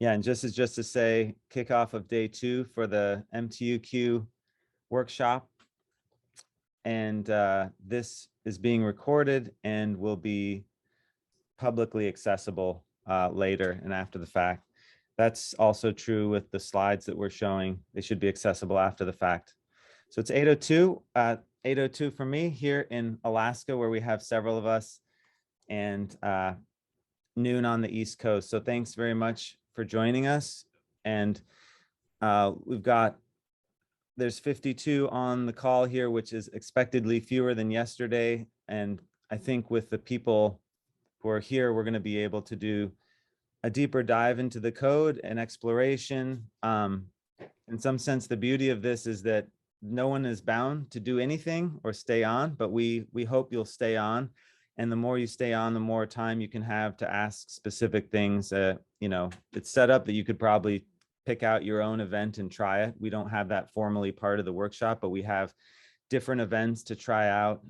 Yeah, and just to say, kickoff of day 2 for the MTUQ workshop. And this is being recorded and will be publicly accessible later and after the fact. That's also true with the slides that we're showing. They should be accessible after the fact. So it's 8:02, 8:02 for me here in Alaska, where we have several of us, and noon on the East Coast. So thanks very much for joining us. And there's 52 on the call here, which is expectedly fewer than yesterday. And I think with the people who are here, we're going to be able to do a deeper dive into the code and exploration. In some sense, the beauty of this is that no one is bound to do anything or stay on, but we hope you'll stay on. And the more you stay on, the more time you can have to ask specific things. It's set up that you could probably pick out your own event and try it. We don't have that formally part of the workshop, but we have different events to try out.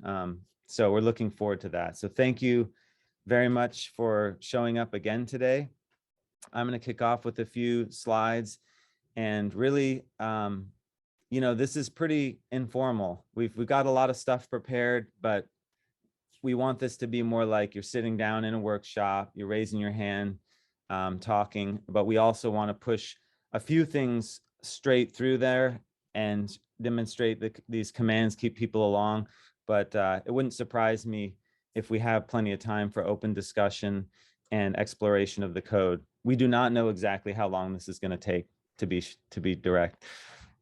So we're looking forward to that. So thank you very much for showing up again today. I'm going to kick off with a few slides, and really, this is pretty informal. We've got a lot of stuff prepared, but we want this to be more like you're sitting down in a workshop, you're raising your hand, talking, but we also want to push a few things straight through there and demonstrate that these commands keep people along. But it wouldn't surprise me if we have plenty of time for open discussion and exploration of the code. We do not know exactly how long this is going to take, to be direct.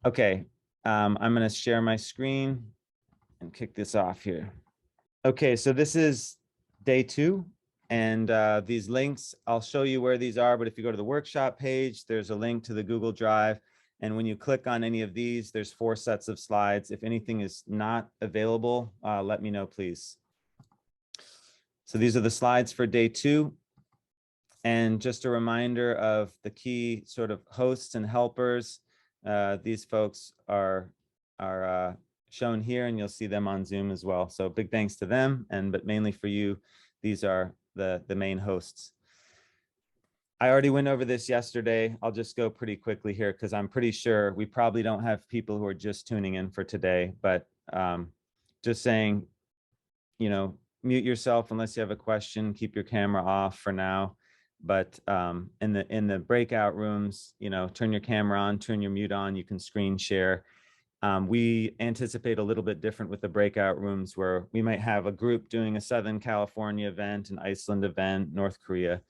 Okay, I'm going to share my screen and kick this off here. Okay, so this is day 2, and these links, I'll show you where these are, but if you go to the workshop page, there's a link to the Google Drive, and when you click on any of these, there's 4 sets of slides. If anything is not available, let me know, please. So these are the slides for day 2. And just a reminder of the key sort of hosts and helpers. These folks are shown here, and you'll see them on Zoom as well. So big thanks to them, but mainly for you, these are the main hosts. I already went over this yesterday. I'll just go pretty quickly here because I'm pretty sure we probably don't have people who are just tuning in for today, but just saying, mute yourself unless you have a question, keep your camera off for now. But in the breakout rooms, turn your camera on, turn your mute on, you can screen share. We anticipate a little bit different with the breakout rooms, where we might have a group doing a Southern California event, an Iceland event, North Korea.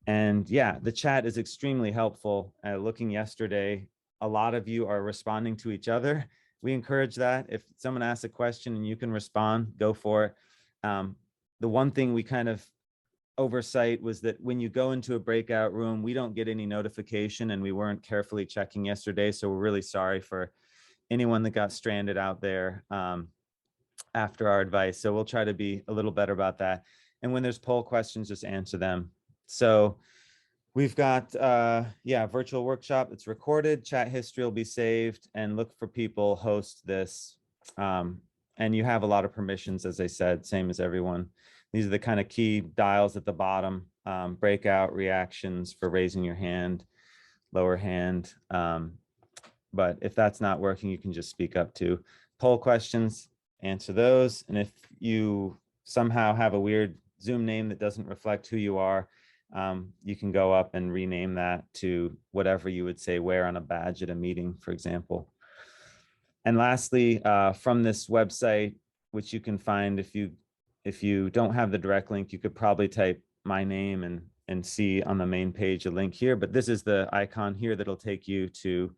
And yeah, the chat is extremely helpful. Looking yesterday, a lot of you are responding to each other. We encourage that. If someone asks a question and you can respond, go for it. The one thing we kind of oversight was that when you go into a breakout room, we don't get any notification, and we weren't carefully checking yesterday. So we're really sorry for anyone that got stranded out there after our advice. So we'll try to be a little better about that. And when there's poll questions, just answer them. So we've got, virtual workshop. It's recorded. Chat history will be saved, and look for people host this. And you have a lot of permissions, as I said, same as everyone. These are the kind of key dials at the bottom. Breakout reactions for raising your hand, lower hand. But if that's not working, you can just speak up too. Poll questions, answer those. And if you somehow have a weird Zoom name that doesn't reflect who you are, you can go up and rename that to whatever you would say wear on a badge at a meeting, for example. And lastly, from this website, which you can find if you don't have the direct link, you could probably type my name and see on the main page a link here. But this is the icon here that'll take you to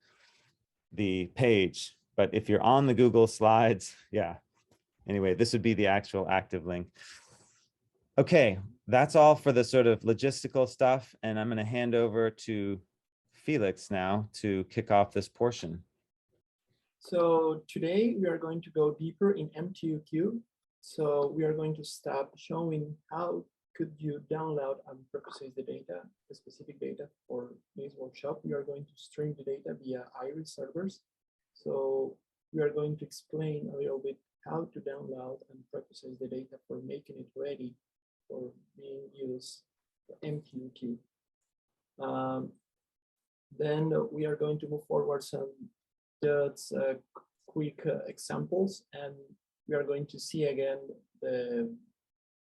the page. But if you're on the Google Slides, anyway, this would be the actual active link. Okay, that's all for the sort of logistical stuff. And I'm going to hand over to Felix now to kick off this portion. So today we are going to go deeper in MTUQ. So we are going to start showing how could you download and process the data, the specific data for this workshop. We are going to stream the data via Iris servers. So we are going to explain a little bit how to download and process the data for making it ready for being used for MTUQ. Then we are going to move forward some just quick examples, and we are going to see again the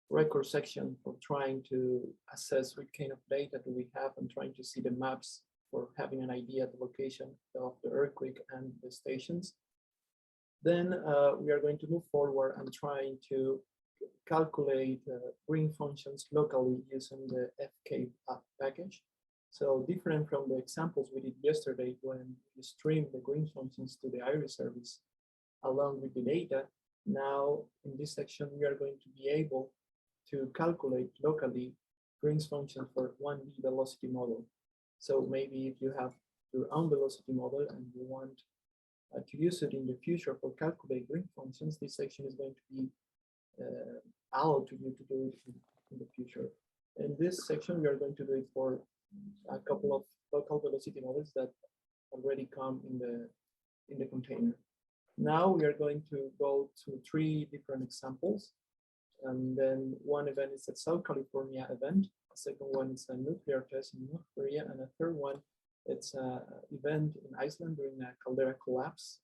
record section for trying to assess what kind of data do we have and trying to see the maps for having an idea of the location of the earthquake and the stations. Then we are going to move forward and trying to calculate green functions locally using the FK package. So different from the examples we did yesterday when we streamed the green functions to the IRIS service along with the data. Now in this section, we are going to be able to calculate locally green function for 1D velocity model. So maybe if you have your own velocity model and you want to use it in the future for calculate green functions, this section is going to be allowed to you to do it in the future. In this section, we are going to do it for a couple of local velocity models that already come in the container. Now we are going to go to 3 different examples. And then one event is a South California event. The second one is a nuclear test in North Korea. And the third one, it's an event in Iceland during a caldera collapse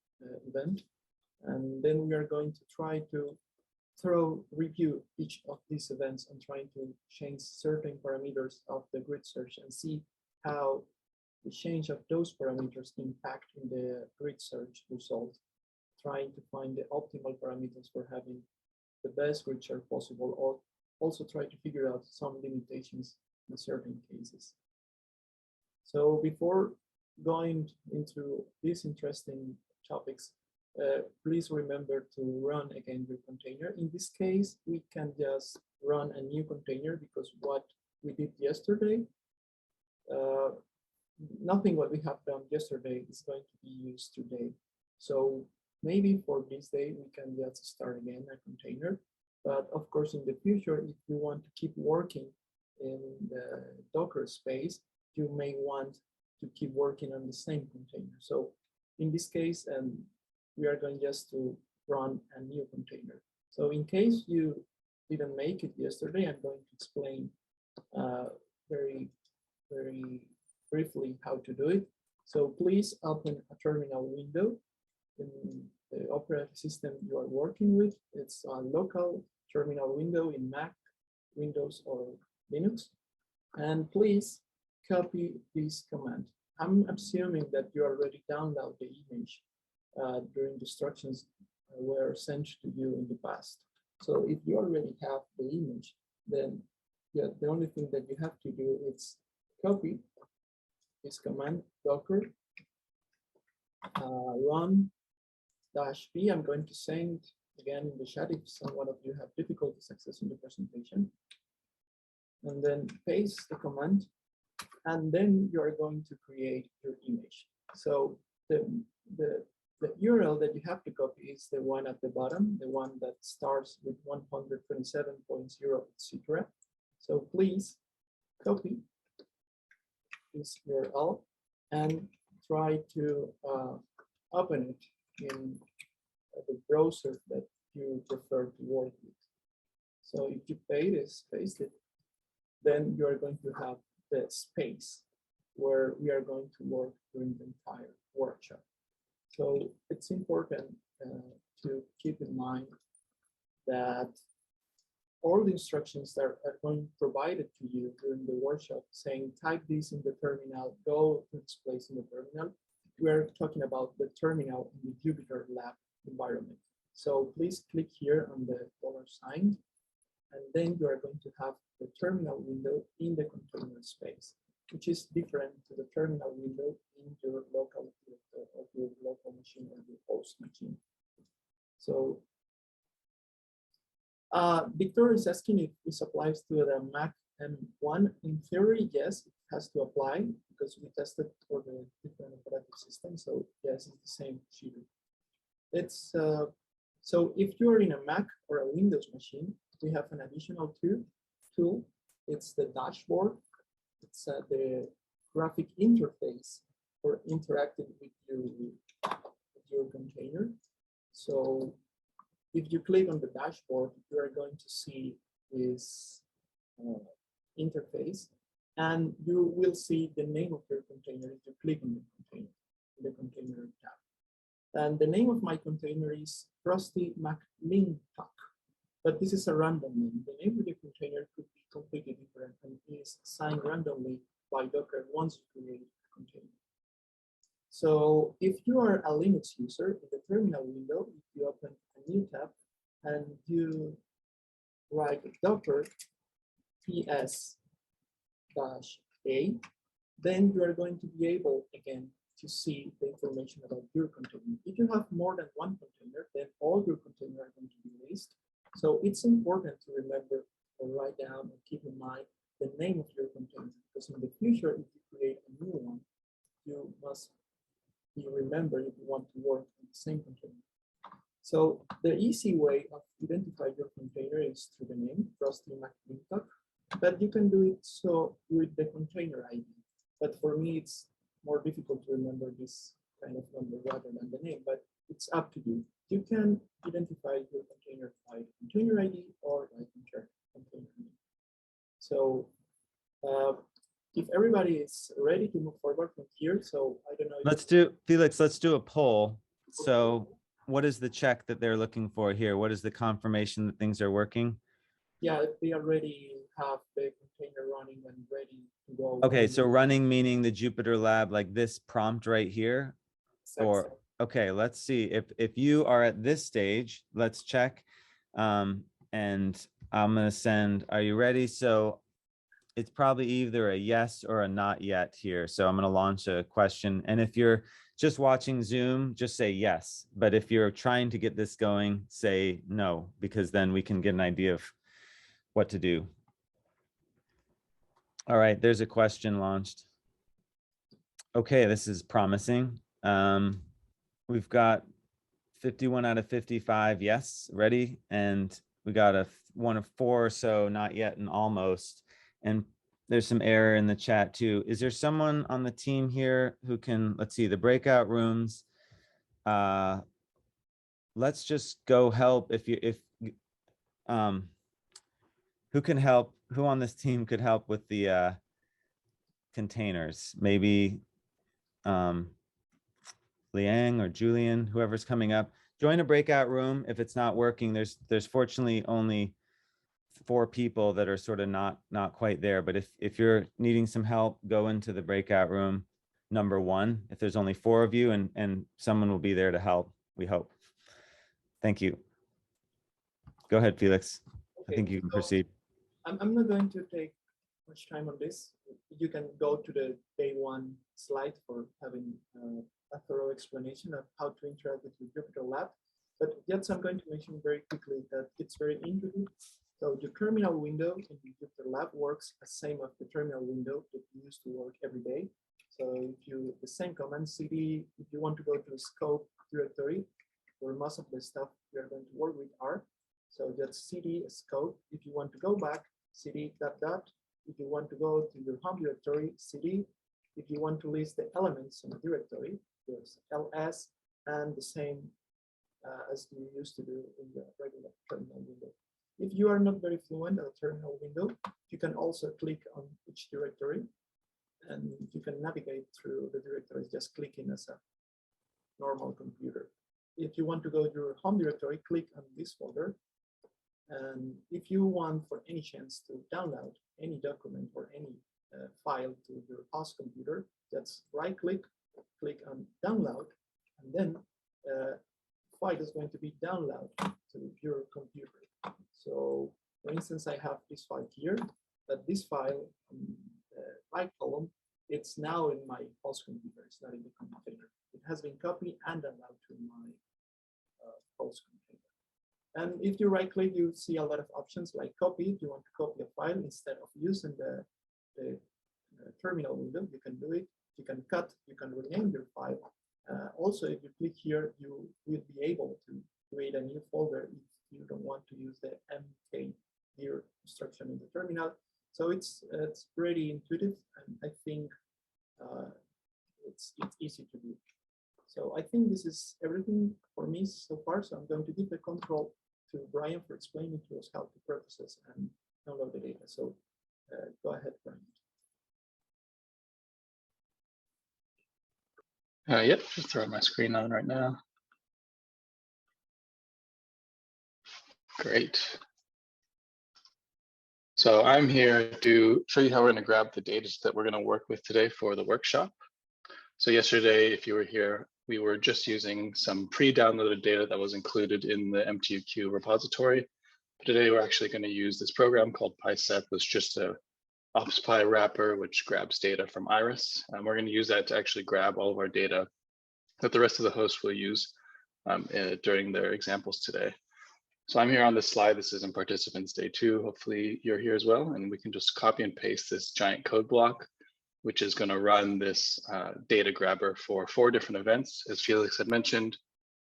event. And then we are going to try to review each of these events and trying to change certain parameters of the grid search and see how the change of those parameters impact in the grid search result, trying to find the optimal parameters for having the best grid search possible, or also try to figure out some limitations in certain cases. So before going into these interesting topics, please remember to run again your container. In this case, we can just run a new container because what we did yesterday, nothing what we have done yesterday is going to be used today. So maybe for this day, we can just start again a container. But of course, in the future, if you want to keep working in the Docker space, you may want to keep working on the same container. So in this case, we are going just to run a new container. So in case you didn't make it yesterday, I'm going to explain very briefly how to do it. So please open a terminal window in the operating system you are working with. It's a local terminal window in Mac, Windows, or Linux. And please copy this command. I'm assuming that you already downloaded the image during the instructions were sent to you in the past. So if you already have the image, then yeah, the only thing that you have to do is copy this command, docker run -b. I'm going to send again in the chat if someone of you have difficulties accessing the presentation. And then paste the command, and then you are going to create your image. So the URL that you have to copy is the one at the bottom, the one that starts with 127.0, etc. So please copy this URL and try to open it in the browser that you prefer to work with. So if you paste it, then you are going to have the space where we are going to work during the entire workshop. So it's important to keep in mind that all the instructions that are going provided to you during the workshop saying type this in the terminal, go to this place in the terminal, we're talking about the terminal in the Jupyter Lab environment. So please click here on the $sign, and then you are going to have the terminal window in the container space, which is different to the terminal window in your local machine or your host machine. So Victor is asking if this applies to the Mac M1. In theory, yes, it has to apply because we tested for the different operating systems. So yes, it's the same procedure. It's so if you're in a Mac or a Windows machine, we have an additional tool. It's the dashboard. It's the graphic interface for interacting with your container. So if you click on the dashboard, you are going to see this interface. And you will see the name of your container if you click on the container tab. And the name of my container is Frosty McLintock, but this is a random name. The name of the container could be completely different and is assigned randomly by Docker once you create a container. So if you are a Linux user, in the terminal window, if you open a new tab and you write Docker ps-a, then you are going to be able again to see the information about your container. If you have more than one container, then all your containers are going to be listed. So it's important to remember or write down or keep in mind the name of your container, because in the future, if you create a new one, you must be remembered if you want to work on the same container. So the easy way of identifying your container is through the name, Frosty McLintock, but you can do it so with the container ID. But for me, it's more difficult to remember this kind of number rather than the name, but it's up to you. You can identify your container by container ID or by container name. So if everybody is ready to move forward from here, so I don't know. Let's do, Felix, let's do a poll. So what is the check that they're looking for here? What is the confirmation that things are working? Yeah, if they already have the container running and ready to go. Okay, so running meaning the Jupyter Lab, like this prompt right here? Or, okay, let's see. If you are at this stage, let's check. And I'm gonna send, are you ready? So it's probably either a yes or a not yet here. So I'm gonna launch a question. And if you're just watching Zoom, just say yes. But if you're trying to get this going, say no, because then we can get an idea of what to do. All right, there's a question launched. Okay, this is promising. We've got 51 out of 55 yes, ready. And we got a 1 of 4, so not yet and almost. And there's some error in the chat too. Is there someone on the team here who can, let's see, the breakout rooms. Let's just go help who can help, who on this team could help with the containers? Maybe Liang or Julian, whoever's coming up. Join a breakout room. If it's not working, there's fortunately only 4 people that are sort of not quite there. But if you're needing some help, go into the breakout room number 1. If there's only 4 of you, and someone will be there to help, we hope. Thank you. Go ahead, Felix. Okay, I think you can proceed. I'm not going to take much time on this. You can go to the day 1 slide for having a thorough explanation of how to interact with your Jupyter Lab. But yes, I'm going to mention very quickly that it's very intuitive. So your terminal window in the Jupyter Lab works the same as the terminal window that you use to work every day. So if you, the same command cd, if you want to go to the scope directory, where most of the stuff we are going to work with are. So that's cd scope. If you want to go back, cd dot dot. If you want to go to your home directory, cd. If you want to list the elements in the directory, there's ls, and the same as you used to do in the regular terminal window. If you are not very fluent at a terminal window, you can also click on each directory, and you can navigate through the directories just clicking as a normal computer. If you want to go to your home directory, click on this folder. And if you want, for any chance, to download any document or any file to your host computer, just right-click, click on download, and then file is going to be downloaded to your computer. So, for instance, I have this file here, but this file in the right column, it's now in my host computer, it's not in the container. It has been copied and downloaded to my host container. And if you right click, you see a lot of options like copy. If you want to copy a file instead of using the terminal window, you can do it. You can cut, you can rename your file. Also, if you click here, you will be able to create a new folder if you don't want to use the mkdir instruction in the terminal. So it's pretty intuitive, and I think it's easy to do. So I think this is everything for me so far. So I'm going to give the control to Brian for explaining to us how to process and download the data. So go ahead, Brian. Yep, just throwing my screen on right now. Great. So I'm here to show you how we're going to grab the data that we're going to work with today for the workshop. So yesterday, if you were here, we were just using some pre-downloaded data that was included in the MTUQ repository. But today, we're actually going to use this program called PySet, which is just a OpsPy wrapper, which grabs data from Iris. And we're going to use that to actually grab all of our data that the rest of the hosts will use during their examples today. So I'm here on this slide. This is in participants day 2. Hopefully you're here as well. And we can just copy and paste this giant code block, which is going to run this data grabber for 4 different events. As Felix had mentioned,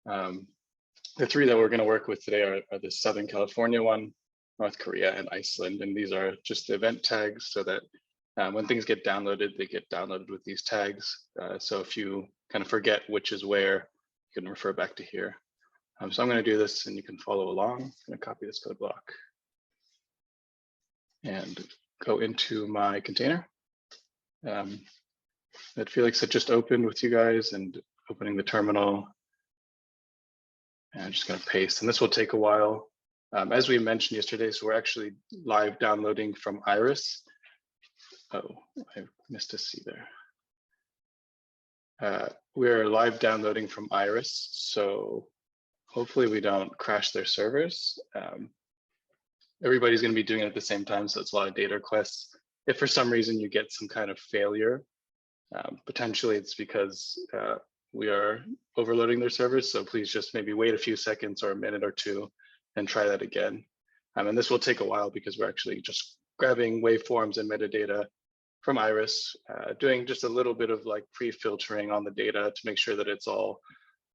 the 3 that we're going to work with today are the Southern California one, North Korea, and Iceland. And these are just the event tags so that when things get downloaded, they get downloaded with these tags. So if you kind of forget which is where, you can refer back to here. So I'm going to do this and you can follow along. I'm going to copy this code block and go into my container that Felix had just opened with you guys, and opening the terminal. And I'm just going to paste, and this will take a while. As we mentioned yesterday, so we're actually live downloading from Iris. Oh, I missed a C there. We're live downloading from Iris, so hopefully we don't crash their servers. Everybody's going to be doing it at the same time, so it's a lot of data requests. If for some reason you get some kind of failure, potentially it's because we are overloading their servers, so please just maybe wait a few seconds or a minute or 2 and try that again. And this will take a while because we're actually just grabbing waveforms and metadata from Iris, doing just a little bit of like pre-filtering on the data to make sure that it's all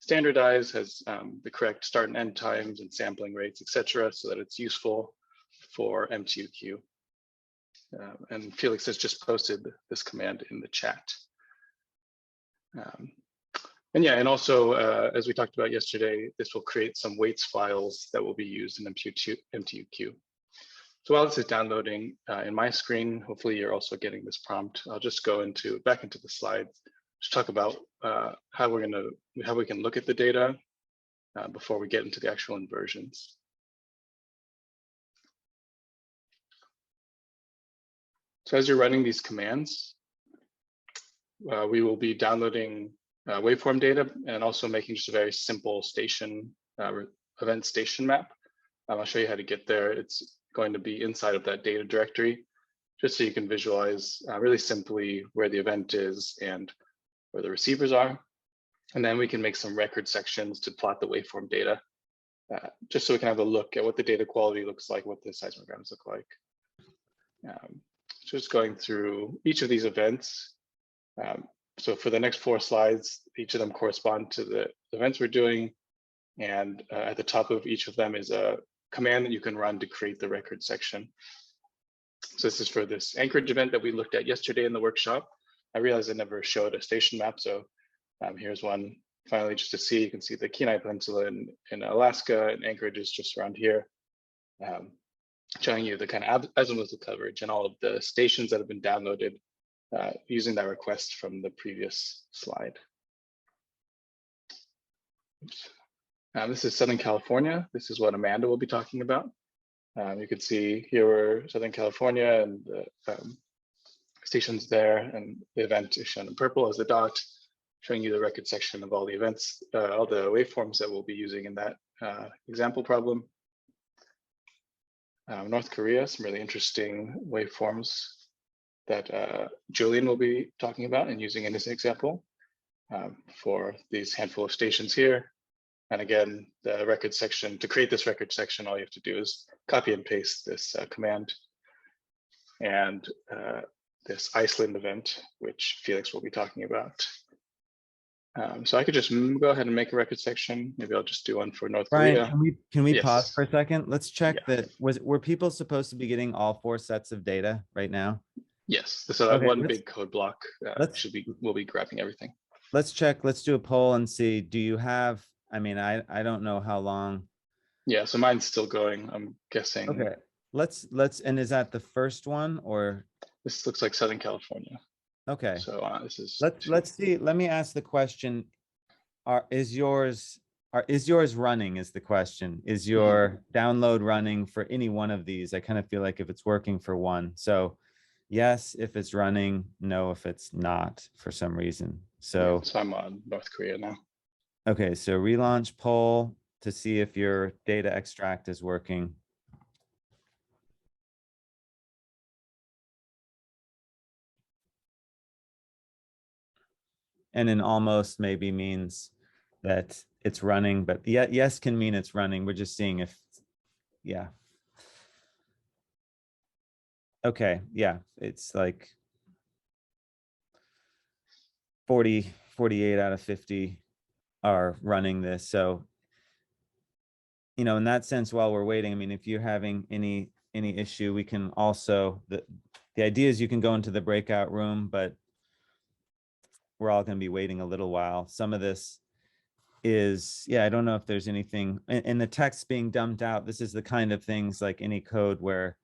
standardized, has the correct start and end times and sampling rates, etc., so that it's useful for MTUQ. And Felix has just posted this command in the chat. And yeah, and also, as we talked about yesterday, this will create some weights files that will be used in MTUQ. So while this is downloading in my screen, hopefully you're also getting this prompt. I'll just go back into the slides to talk about how we can look at the data before we get into the actual inversions. So as you're running these commands, we will be downloading waveform data and also making just a very simple station event station map. I'll show you how to get there. It's going to be inside of that data directory, just so you can visualize really simply where the event is and where the receivers are. And then we can make some record sections to plot the waveform data, just so we can have a look at what the data quality looks like, what the seismograms look like. Just going through each of these events. So for the next 4 slides, each of them correspond to the events we're doing. And at the top of each of them is a command that you can run to create the record section. So this is for this Anchorage event that we looked at yesterday in the workshop. I realized I never showed a station map, so here's one finally just to see. You can see the Kenai Peninsula in Alaska, and Anchorage is just around here, showing you the kind of azimuthal coverage and all of the stations that have been downloaded using that request from the previous slide. Oops. This is Southern California. This is what Amanda will be talking about. You can see here we're Southern California and the stations there, and the event is shown in purple as the dot, showing you the record section of all the events, all the waveforms that we'll be using in that example problem. North Korea, some really interesting waveforms that Julian will be talking about and using in this example for these handful of stations here. And again, the record section, to create this record section, all you have to do is copy and paste this command. And this Iceland event, which Felix will be talking about. So I could just go ahead and make a record section. Maybe I'll just do one for North Brian, Korea. can we Yes. pause for a second? Let's check Yeah. that. Were people supposed to be getting all 4 sets of data right now? Yes, so that Okay, one big code block we'll be grabbing everything. Let's check. Let's do a poll and see. Do you have? I mean, I don't know how long. Yeah, so mine's still going. I'm guessing. Okay, let's. And is that the first one or? This looks like Southern California. Okay. So this is Let's see. Let me ask the question. Is yours running is the question. Is your download running for any one of these? I kind of feel like if it's working for one. So yes, if it's running, no, if it's not for some reason. yeah, So, so I'm on North Korea now. okay, so relaunch poll to see if your data extract is working. And then almost maybe means that it's running, but yes can mean it's running. We're just seeing if, yeah. Okay, yeah, it's like 48 out of 50 are running this. So, you know, in that sense, while we're waiting, I mean, if you're having any issue, we can also, the idea is you can go into the breakout room, but we're all going to be waiting a little while. Some of this is, yeah, I don't know if there's anything, and the text being dumped out, this is the kind of things like any code where,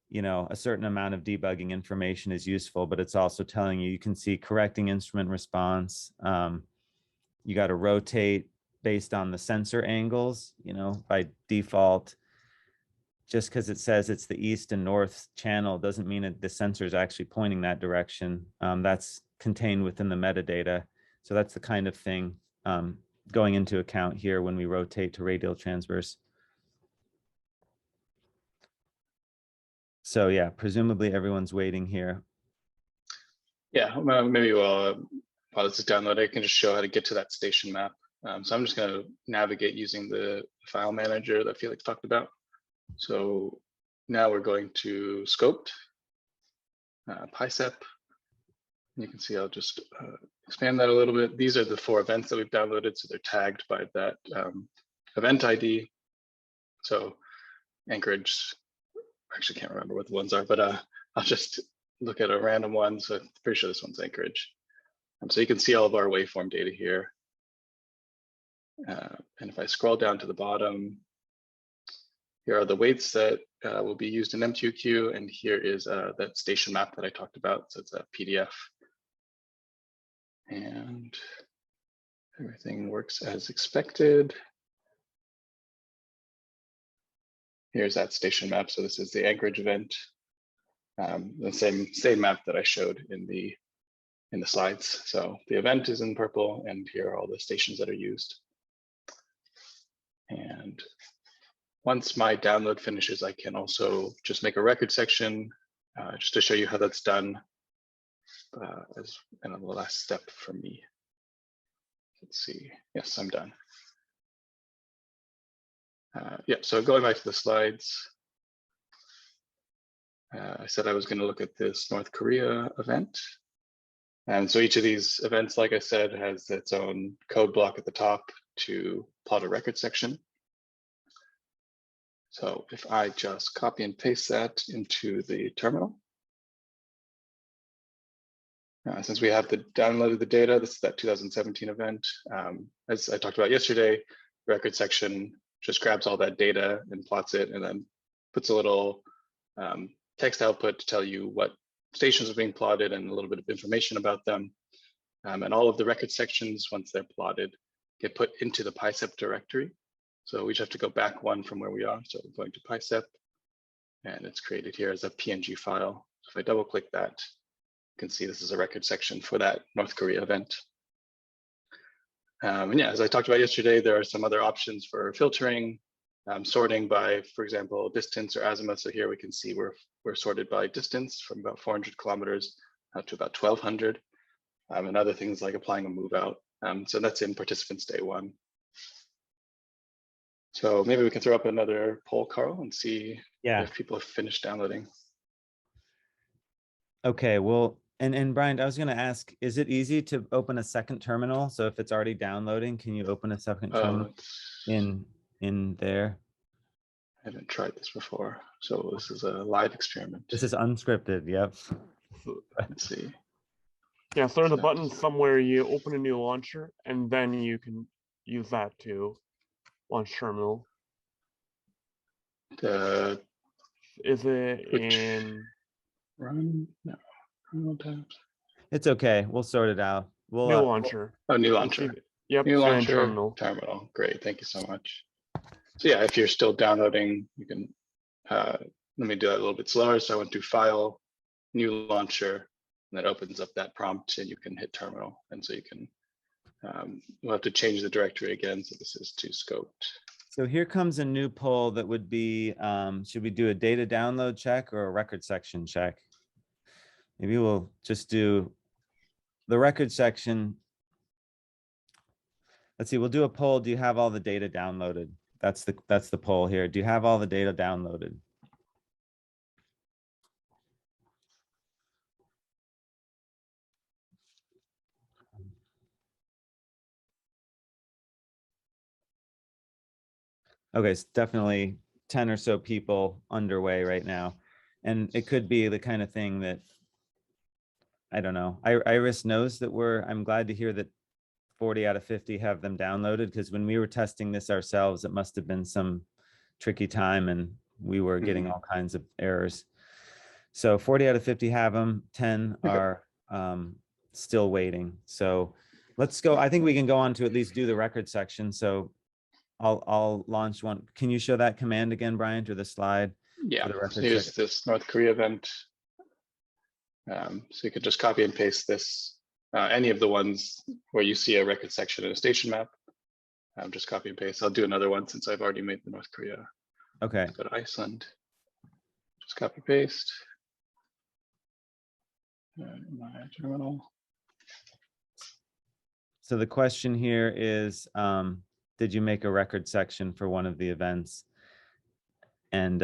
you know, a certain amount of debugging information is useful, but it's also telling you, you can see correcting instrument response. You got to rotate based on the sensor angles, you know, by default. Just because it says it's the east and north channel doesn't mean that the sensor is actually pointing that direction. That's contained within the metadata. So that's the kind of thing going into account here when we rotate to radial transverse. So yeah, presumably everyone's waiting here. Yeah, maybe while this is downloaded, I can just show how to get to that station map. So I'm just going to navigate using the file manager that Felix talked about. So now we're going to scoped, PICEP. You can see I'll just expand that a little bit. These are the 4 events that we've downloaded, so they're tagged by that event ID. So Anchorage, I actually can't remember what the ones are, but I'll just look at a random one. So I'm pretty sure this one's Anchorage. So you can see all of our waveform data here. And if I scroll down to the bottom, here are the weights that will be used in MTUQ, and here is that station map that I talked about. So it's a PDF. And everything works as expected. Here's that station map. So this is the Anchorage event. The same map that I showed in the slides. So the event is in purple, and here are all the stations that are used. And once my download finishes, I can also just make a record section just to show you how that's done as kind of the last step for me. Let's see. Yes, I'm done. Yeah, so going back to the slides, I said I was going to look at this North Korea event. And so each of these events, like I said, has its own code block at the top to plot a record section. So if I just copy and paste that into the terminal, since we have downloaded the data, this is that 2017 event. As I talked about yesterday, record section just grabs all that data and plots it, and then puts a little text output to tell you what stations are being plotted and a little bit of information about them. And all of the record sections, once they're plotted, get put into the PICEP directory. So we just have to go back one from where we are. So I'm going to PICEP, and it's created here as a PNG file. So if I double click that, you can see this is a record section for that North Korea event. And yeah, as I talked about yesterday, there are some other options for filtering, sorting by, for example, distance or azimuth. So here we can see we're sorted by distance from about 400 kilometers up to about 1200, and other things like applying a move out. So that's in participants day 1. So maybe we can throw up another poll, Carl, and see if people have finished downloading. Okay, well, and Brian, I was going to ask, is it easy to open a second terminal? So if it's already downloading, can you open a second terminal in there? I haven't tried this before. So this is a live experiment. This is unscripted, yep. Let's see. Yeah, so there's a button somewhere, you open a new launcher, and then you can use that to launch terminal. Is it in run? No, terminal tabs. It's okay. We'll sort it out. We'll, New launcher. Oh, new Let's see launcher. if- Yep. New and launcher, terminal. terminal. Great, thank you so much. So yeah, if you're still downloading, you can, let me do that a little bit slower. So I went to File, New Launcher, and that opens up that prompt and you can hit terminal. And so you can, we'll have to change the directory again. So this is to scoped. so here comes a new poll that would be, should we do a data download check or a record section check? Maybe we'll just do the record section. Let's see, we'll do a poll. Do you have all the data downloaded? That's the poll here. Do you have all the data downloaded? Okay, it's definitely 10 or so people underway right now. And it could be the kind of thing that, I don't know. Iris knows that I'm glad to hear that 40 out of 50 have them downloaded, because when we were testing this ourselves, it must have been some tricky time and we were getting all kinds of errors. So 40 out of 50 have them, 10 are still waiting. So let's go. I think we can go on to at least do the record section. So I'll launch one. Can you show that command again, Brian, to the slide? Yeah, For the record so here's section? this North Korea event. So you could just copy and paste this, any of the ones where you see a record section in a station map. Just copy and paste. I'll do another one since I've already made the North Korea. Okay. Let's go to Iceland. Just copy paste. My terminal. So the question here is, did you make a record section for one of the events? And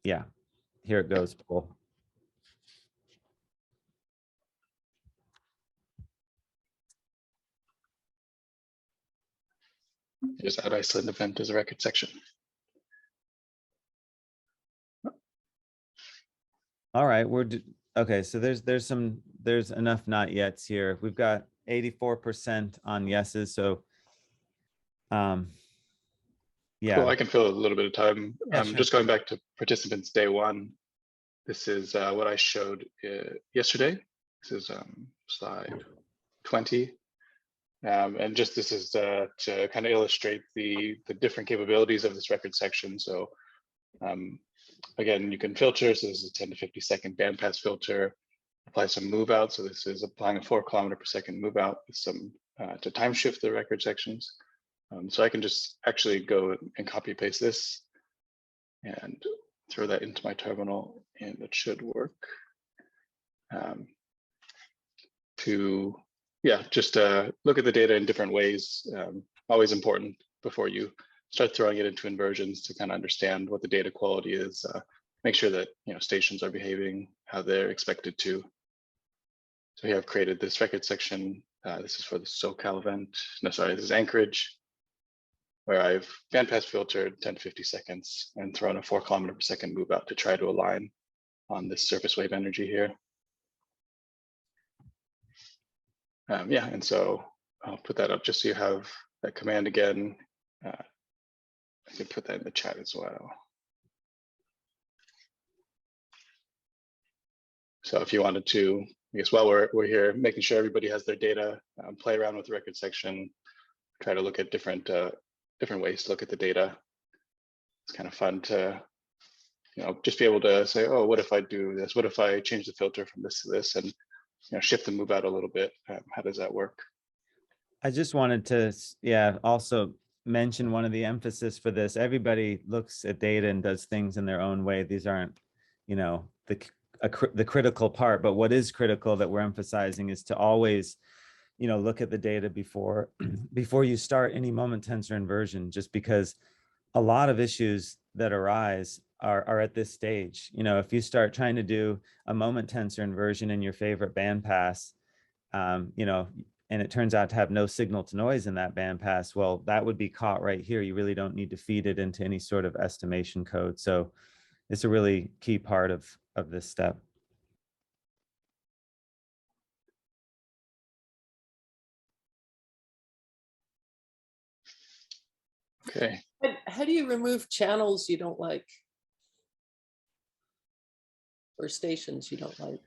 yeah, here it goes, Paul. Here's that Iceland event as a record section. All right, okay. So there's enough not yets here. We've got 84% on yeses. So yeah. Cool, I can fill a little bit of time. Yeah, sure. Just going back to participants day one. This is what I showed yesterday. This is slide 20. And just this is to kind of illustrate the different capabilities of this record section. So again, you can filter. So this is a 10 to 50 second bandpass filter. Apply some move out. So this is applying a 4 kilometer per second move out with some to time shift the record sections. So I can just actually go and copy paste this and throw that into my terminal, and it should work. Just look at the data in different ways. Always important before you start throwing it into inversions to kind of understand what the data quality is. Make sure that stations are behaving how they're expected to. So here I've created this record section. This is for the SoCal event. No, sorry, this is Anchorage, where I've bandpass filtered 10 to 50 seconds and thrown a 4 kilometer per second move out to try to align on this surface wave energy here. And so I'll put that up just so you have that command again. I can put that in the chat as well. So if you wanted to, I guess while we're here, making sure everybody has their data, play around with the record section, try to look at different ways to look at the data. It's kind of fun to, just be able to say, oh, what if I do this? What if I change the filter from this to this and shift the move out a little bit? How does that work? I just wanted to, also mention one of the emphasis for this. Everybody looks at data and does things in their own way. These aren't, the critical part, but what is critical that we're emphasizing is to always, look at the data before you start any moment tensor inversion, just because a lot of issues that arise are at this stage. If you start trying to do a moment tensor inversion in your favorite bandpass, and it turns out to have no signal to noise in that bandpass, well, that would be caught right here. You really don't need to feed it into any sort of estimation code. So it's a really key part of this step. Okay. How do you remove channels you don't like? Or stations you don't like?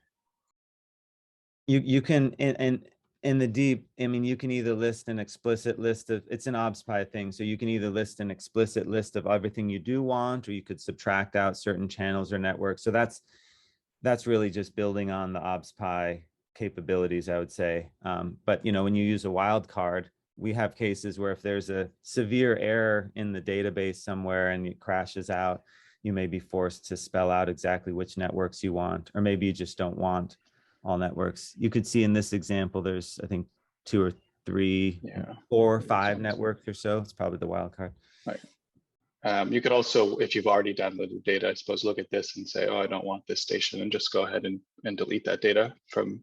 You can, in the deep, I mean, you can either list an explicit list of, it's an OBSPI thing. So you can either list an explicit list of everything you do want, or you could subtract out certain channels or networks. So that's really just building on the OBSPI capabilities, I would say. But when you use a wildcard, we have cases where if there's a severe error in the database somewhere and it crashes out, you may be forced to spell out exactly which networks you want, or maybe you just don't want all networks. You could see in this example, there's, I think, 2 or 3, Yeah. 4 or 5 networks or so. It's probably the wildcard. Right. You could also, if you've already downloaded data, I suppose, look at this and say, oh, I don't want this station, and just go ahead and delete that data from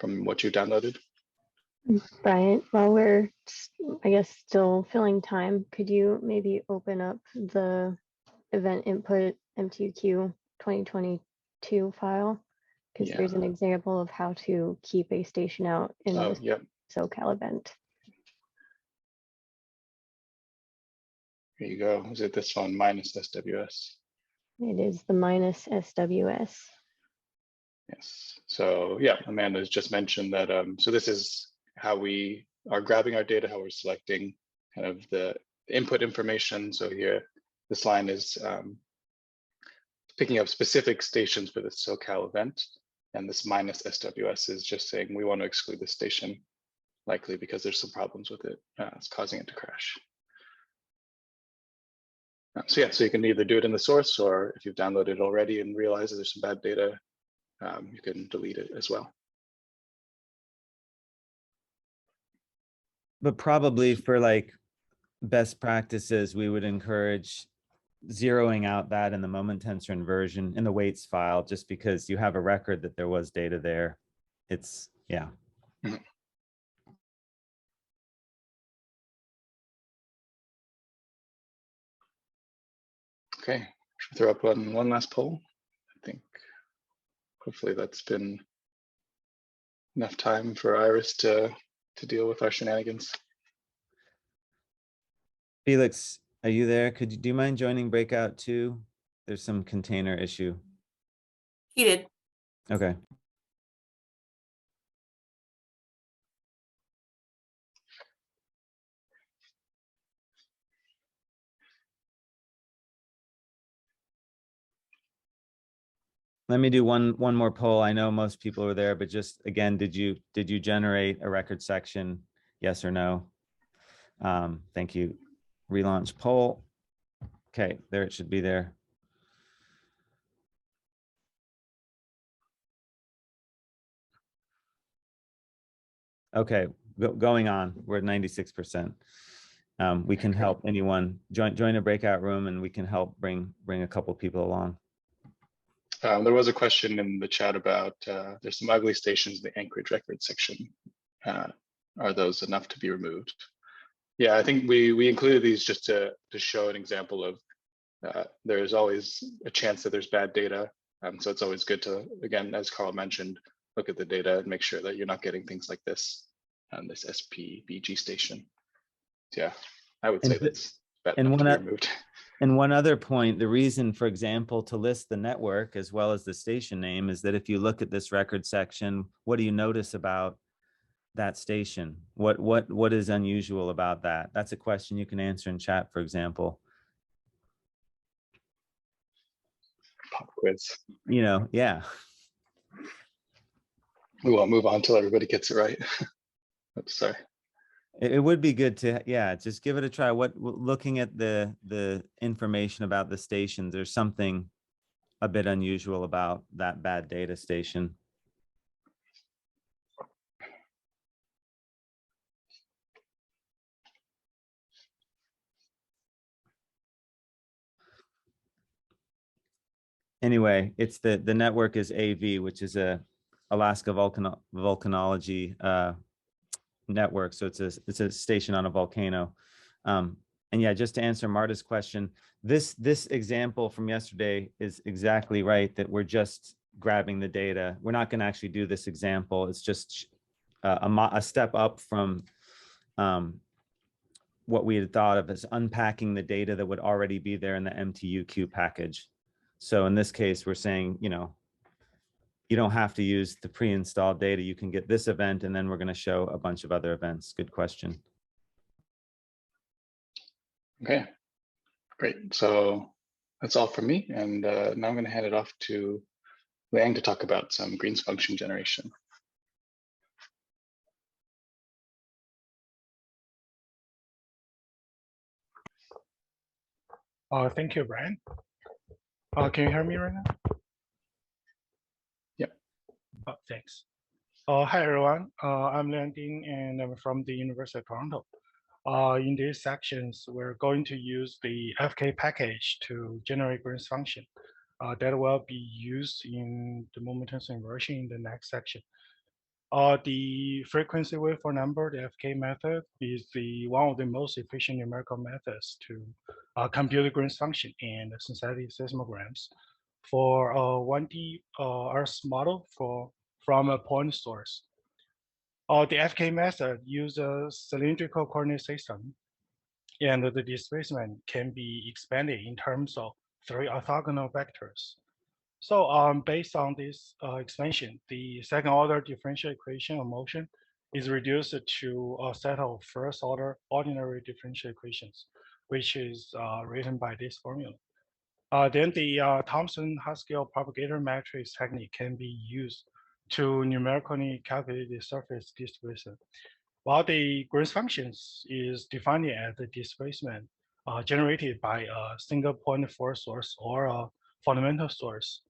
what you downloaded. Brian, while we're, I guess, still filling time, could you maybe open up the event input MTUQ 2022 file? Because there's an example of how to keep a station out in the SoCal event. Here you go. Is it this one, -SWS? It is the -SWS. Yes. So yeah, Amanda has just mentioned that. So this is how we are grabbing our data, how we're selecting kind of the input information. So here, this line is picking up specific stations for the SoCal event. And this -SWS is just saying we want to exclude this station, likely because there's some problems with it. It's causing it to crash. So yeah, so you can either do it in the source, or if you've downloaded it already and realize that there's some bad data, you can delete it as well. But probably for like best practices, we would encourage zeroing out that in the moment tensor inversion in the weights file, just because you have a record that there was data there. It's, yeah. Mm-hmm. Okay, should throw up one last poll. I think hopefully that's been enough time for Iris to deal with our shenanigans. Felix, are you there? Do you mind joining breakout 2? There's some container issue. He did. Okay. Let me do one more poll. I know most people are there, but just again, did you generate a record section? Yes or no? Thank you. Relaunch poll. Okay, there it should be there. Okay, going on. We're at 96%. We can help anyone join a breakout room, and we can help bring a couple people along. There was a question in the chat about there's some ugly stations in the Anchorage record section. Are those enough to be removed? Yeah, I think we included these just to show an example of there's always a chance that there's bad data. So it's always good to, again, as Carl mentioned, look at the data and make sure that you're not getting things like this on this SPBG station. So yeah, I would say that's bad enough to be removed. And one other point, the reason, for example, to list the network as well as the station name is that if you look at this record section, what do you notice about that station? What is unusual about that? That's a question you can answer in chat, for example. Pop quiz. Yeah. We won't move on till everybody gets it right. Oops, sorry. It would be good to, yeah, just give it a try. Looking at the information about the stations, there's something a bit unusual about that bad data station. Anyway, it's the network is AV, which is a Alaska volcanology network. So it's a station on a volcano. And yeah, just to answer Marta's question, this example from yesterday is exactly right, that we're just grabbing the data. We're not going to actually do this example. It's just a step up from what we had thought of as unpacking the data that would already be there in the MTUQ package. So in this case, we're saying, you don't have to use the pre-installed data. You can get this event, and then we're going to show a bunch of other events. Good question. Okay, great. So that's all from me. And now I'm going to hand it off to Liang to talk about some Green's function generation. Thank you, Brian. Can you hear me right now? Yep. Thanks. Hi, everyone. I'm Liang Ding, and I'm from the University of Toronto. In these sections, we're going to use the FK package to generate Green's function that will be used in the moment tensor inversion in the next section. The frequency waveform number, the FK method, is one of the most efficient numerical methods to compute the Green's function and synthetic seismograms for a 1D Earth model from a point source. The FK method uses a cylindrical coordinate system, and the displacement can be expanded in terms of 3 orthogonal vectors. So based on this expansion, the second order differential equation of motion is reduced to a set of first order ordinary differential equations, which is written by this formula. Then the Thomson-Haskell propagator matrix technique can be used to numerically calculate the surface displacement, while the Green's functions is defined as the displacement generated by a single point force source or a fundamental source.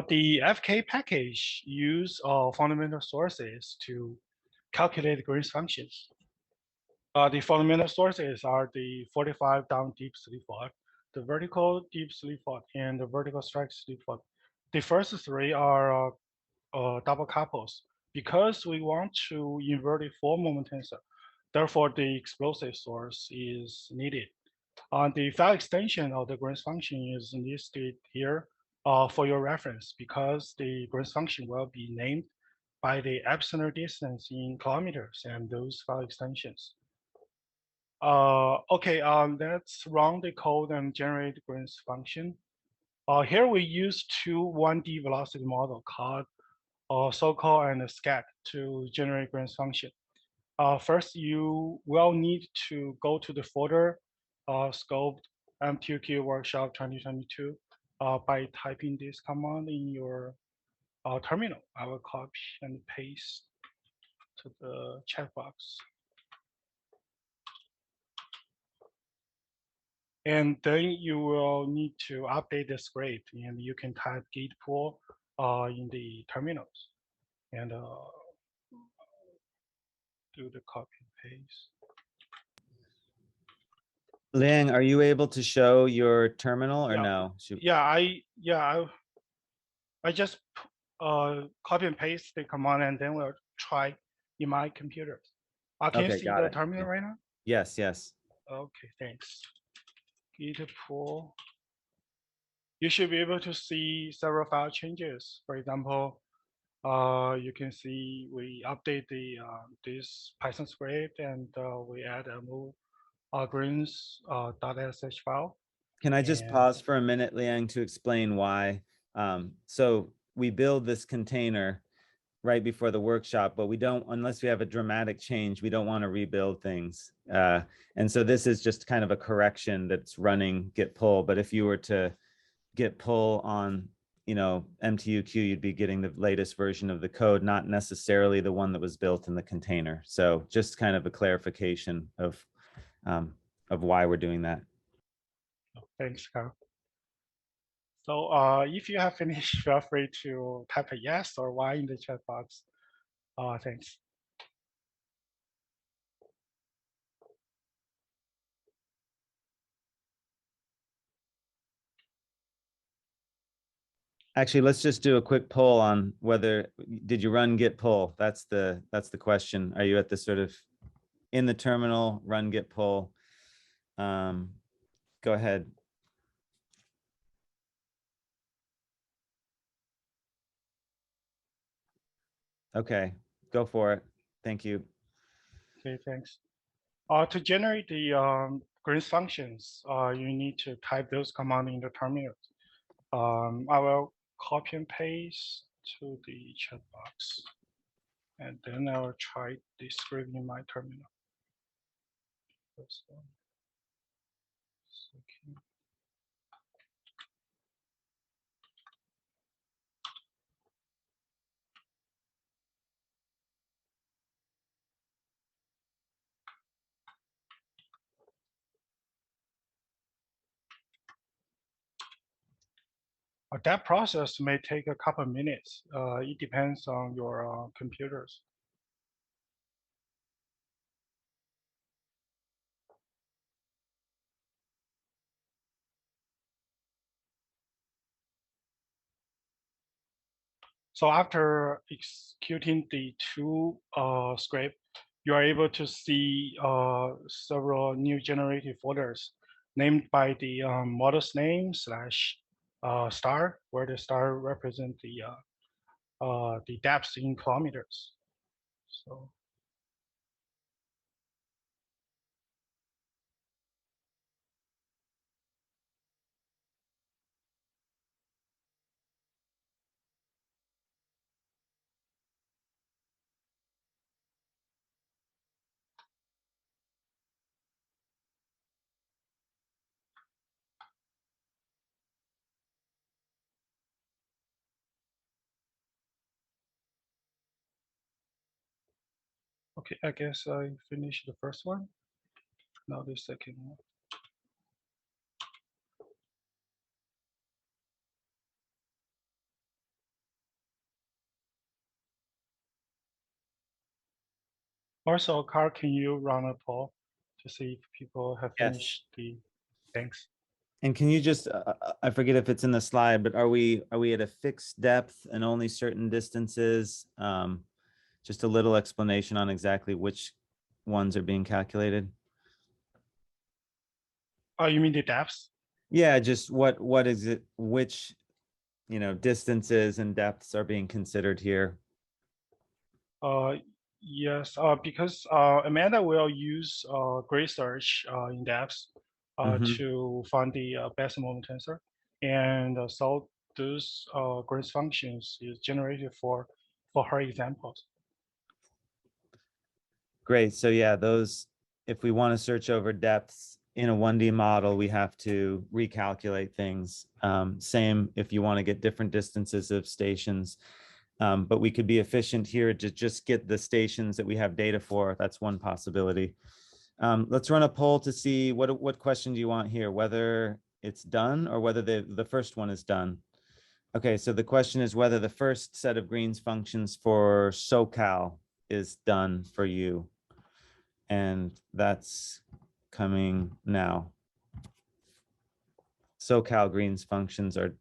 The FK package use fundamental sources to calculate the Green's functions. The fundamental sources are the 45 down deep sleep fault, the vertical deep sleep fault, and the vertical strike sleep fault. The first 3 are double couples because we want to invert a 4 moment tensor. Therefore, the explosive source is needed. The file extension of the Green's function is listed here for your reference because the Green's function will be named by the epicenter distance in kilometers and those file extensions. Okay, let's run the code and generate Green's function. Here we use 2 1D velocity model called so-called and scat to generate Green's function. First, you will need to go to the folder scoped MTUQ workshop 2022 by typing this command in your terminal. I will copy and paste to the chat box. And then you will need to update the script, and you can type git pull in the terminals and do the copy and paste. Liang, are you able to show your terminal or Yeah. no? I just copy and paste the command, and then we'll try in my computer. Can you Okay, see got the it. terminal right now? Yes, yes. Okay, thanks. Git pull. You should be able to see several file changes. For example, you can see we update the this Python script, and we add a move Green's .sh file. Can I just pause for a minute, Liang, to explain why? So we build this container right before the workshop, but we don't, unless we have a dramatic change, we don't want to rebuild things. And so this is just kind of a correction that's running git pull. But if you were to git pull on, MTUQ, you'd be getting the latest version of the code, not necessarily the one that was built in the container. So just kind of a clarification of why we're doing that. Thanks, Carl. So if you have finished, feel free to type a yes or Y in the chat box. Thanks. Actually, let's just do a quick poll on whether, did you run git pull? That's the question. Are you at the sort of in the terminal, run git pull? Go ahead. Okay, go for it. Thank you. Okay, thanks. To generate the Green's functions, you need to type those commands in the terminal. I will copy and paste to the chat box. And then I'll try the script in my terminal. First one. Second. That process may take a couple of minutes. It depends on your computers. So after executing the two script, you are able to see several new generated folders named by the model's name / star, where the star represents the depth in kilometers. So okay, I guess I finished the first one. Now the second one. Also, Carl, can you run a poll to see if people have Yes. finished the thanks? And can you just, I forget if it's in the slide, but are we at a fixed depth and only certain distances? Just a little explanation on exactly which ones are being calculated. Oh, you mean the depths? Yeah, just what is it, which, distances and depths are being considered here? Yes, because Amanda will use grid search in depths Mhm. to find the best moment tensor, and so those grid functions is generated for her examples. Great. So yeah, those, if we want to search over depths in a 1D model, we have to recalculate things. Same if you want to get different distances of stations. But we could be efficient here to just get the stations that we have data for. That's one possibility. Let's run a poll to see what question do you want here, whether it's done or whether the first one is done. Okay, so the question is whether the first set of Green's functions for SoCal is done for you. And that's coming now. SoCal Green's functions are.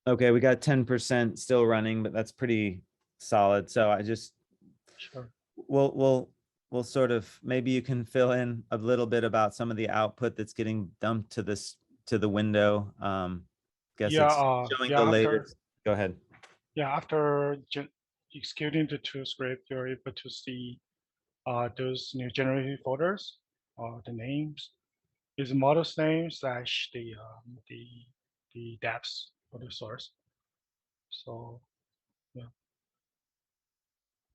Okay, we got 10% still running, but that's pretty solid. So I just, Sure. we'll sort of, maybe you can fill in a little bit about some of the output that's getting dumped to the window. Guess Yeah, it's showing yeah, the after, latest. Go ahead. yeah, after executing the two script, you're able to see those new generated folders, the names, is model's name / the depths for the source. So yeah,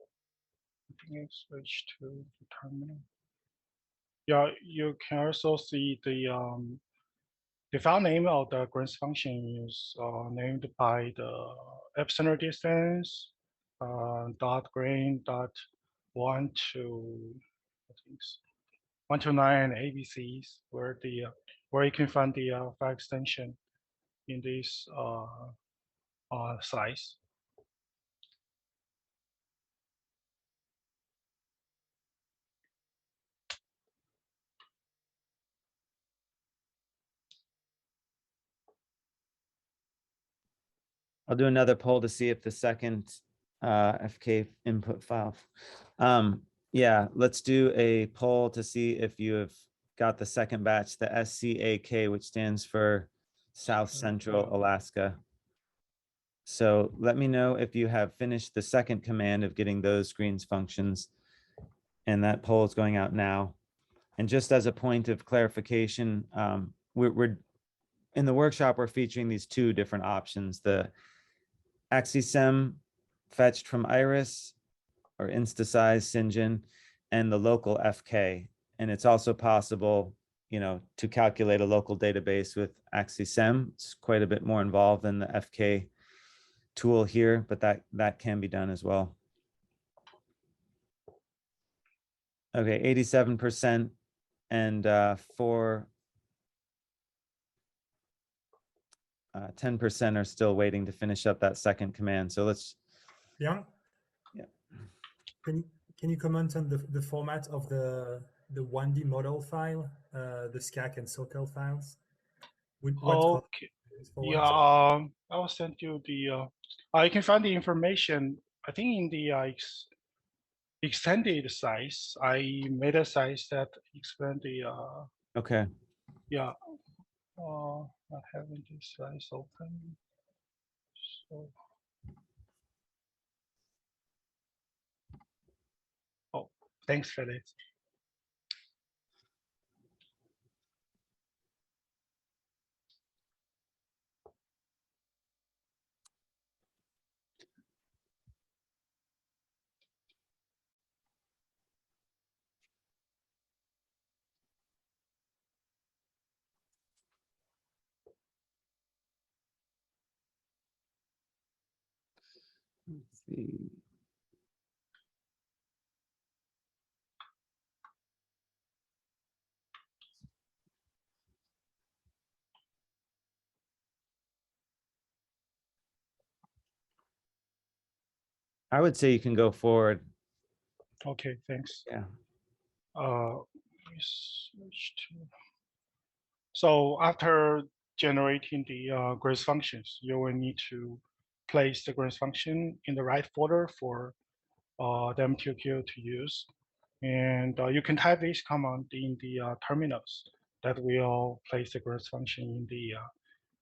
I think I switch to the terminal. Yeah, you can also see the file name of the Green's function is named by the epicenter distance dot green dot 1 to I think 1 to 9 ABCs, where you can find the file extension in this size. I'll do another poll to see if the second FK input file. Yeah, let's do a poll to see if you have got the second batch, the SCAK, which stands for South Central Alaska. So let me know if you have finished the second command of getting those Green's functions. And that poll is going out now. And just as a point of clarification, we're in the workshop, we're featuring these two different options, the AxiSem fetched from Iris or InstaSize Syngen and the local FK. And it's also possible, to calculate a local database with AxiSem. It's quite a bit more involved than the FK tool here, but that can be done as well. Okay, 87%, and for 10% are still waiting to finish up that second command. So let's. Yeah. Yeah. Can you comment on the format of the 1D model file, the SCAC and SOCAL files? Okay. Yeah, I'll send you the. You can find the information. I think in the extended size. I made a size that expand the. Okay. Yeah. Not having this size open. So. Oh, thanks, Felix. Let's see. I would say you can go forward. Okay, thanks. Yeah. Let me switch to. So after generating the grace functions, you will need to place the grace function in the right folder for the MTUQ to use. And you can type this command in the terminals that will place the grace function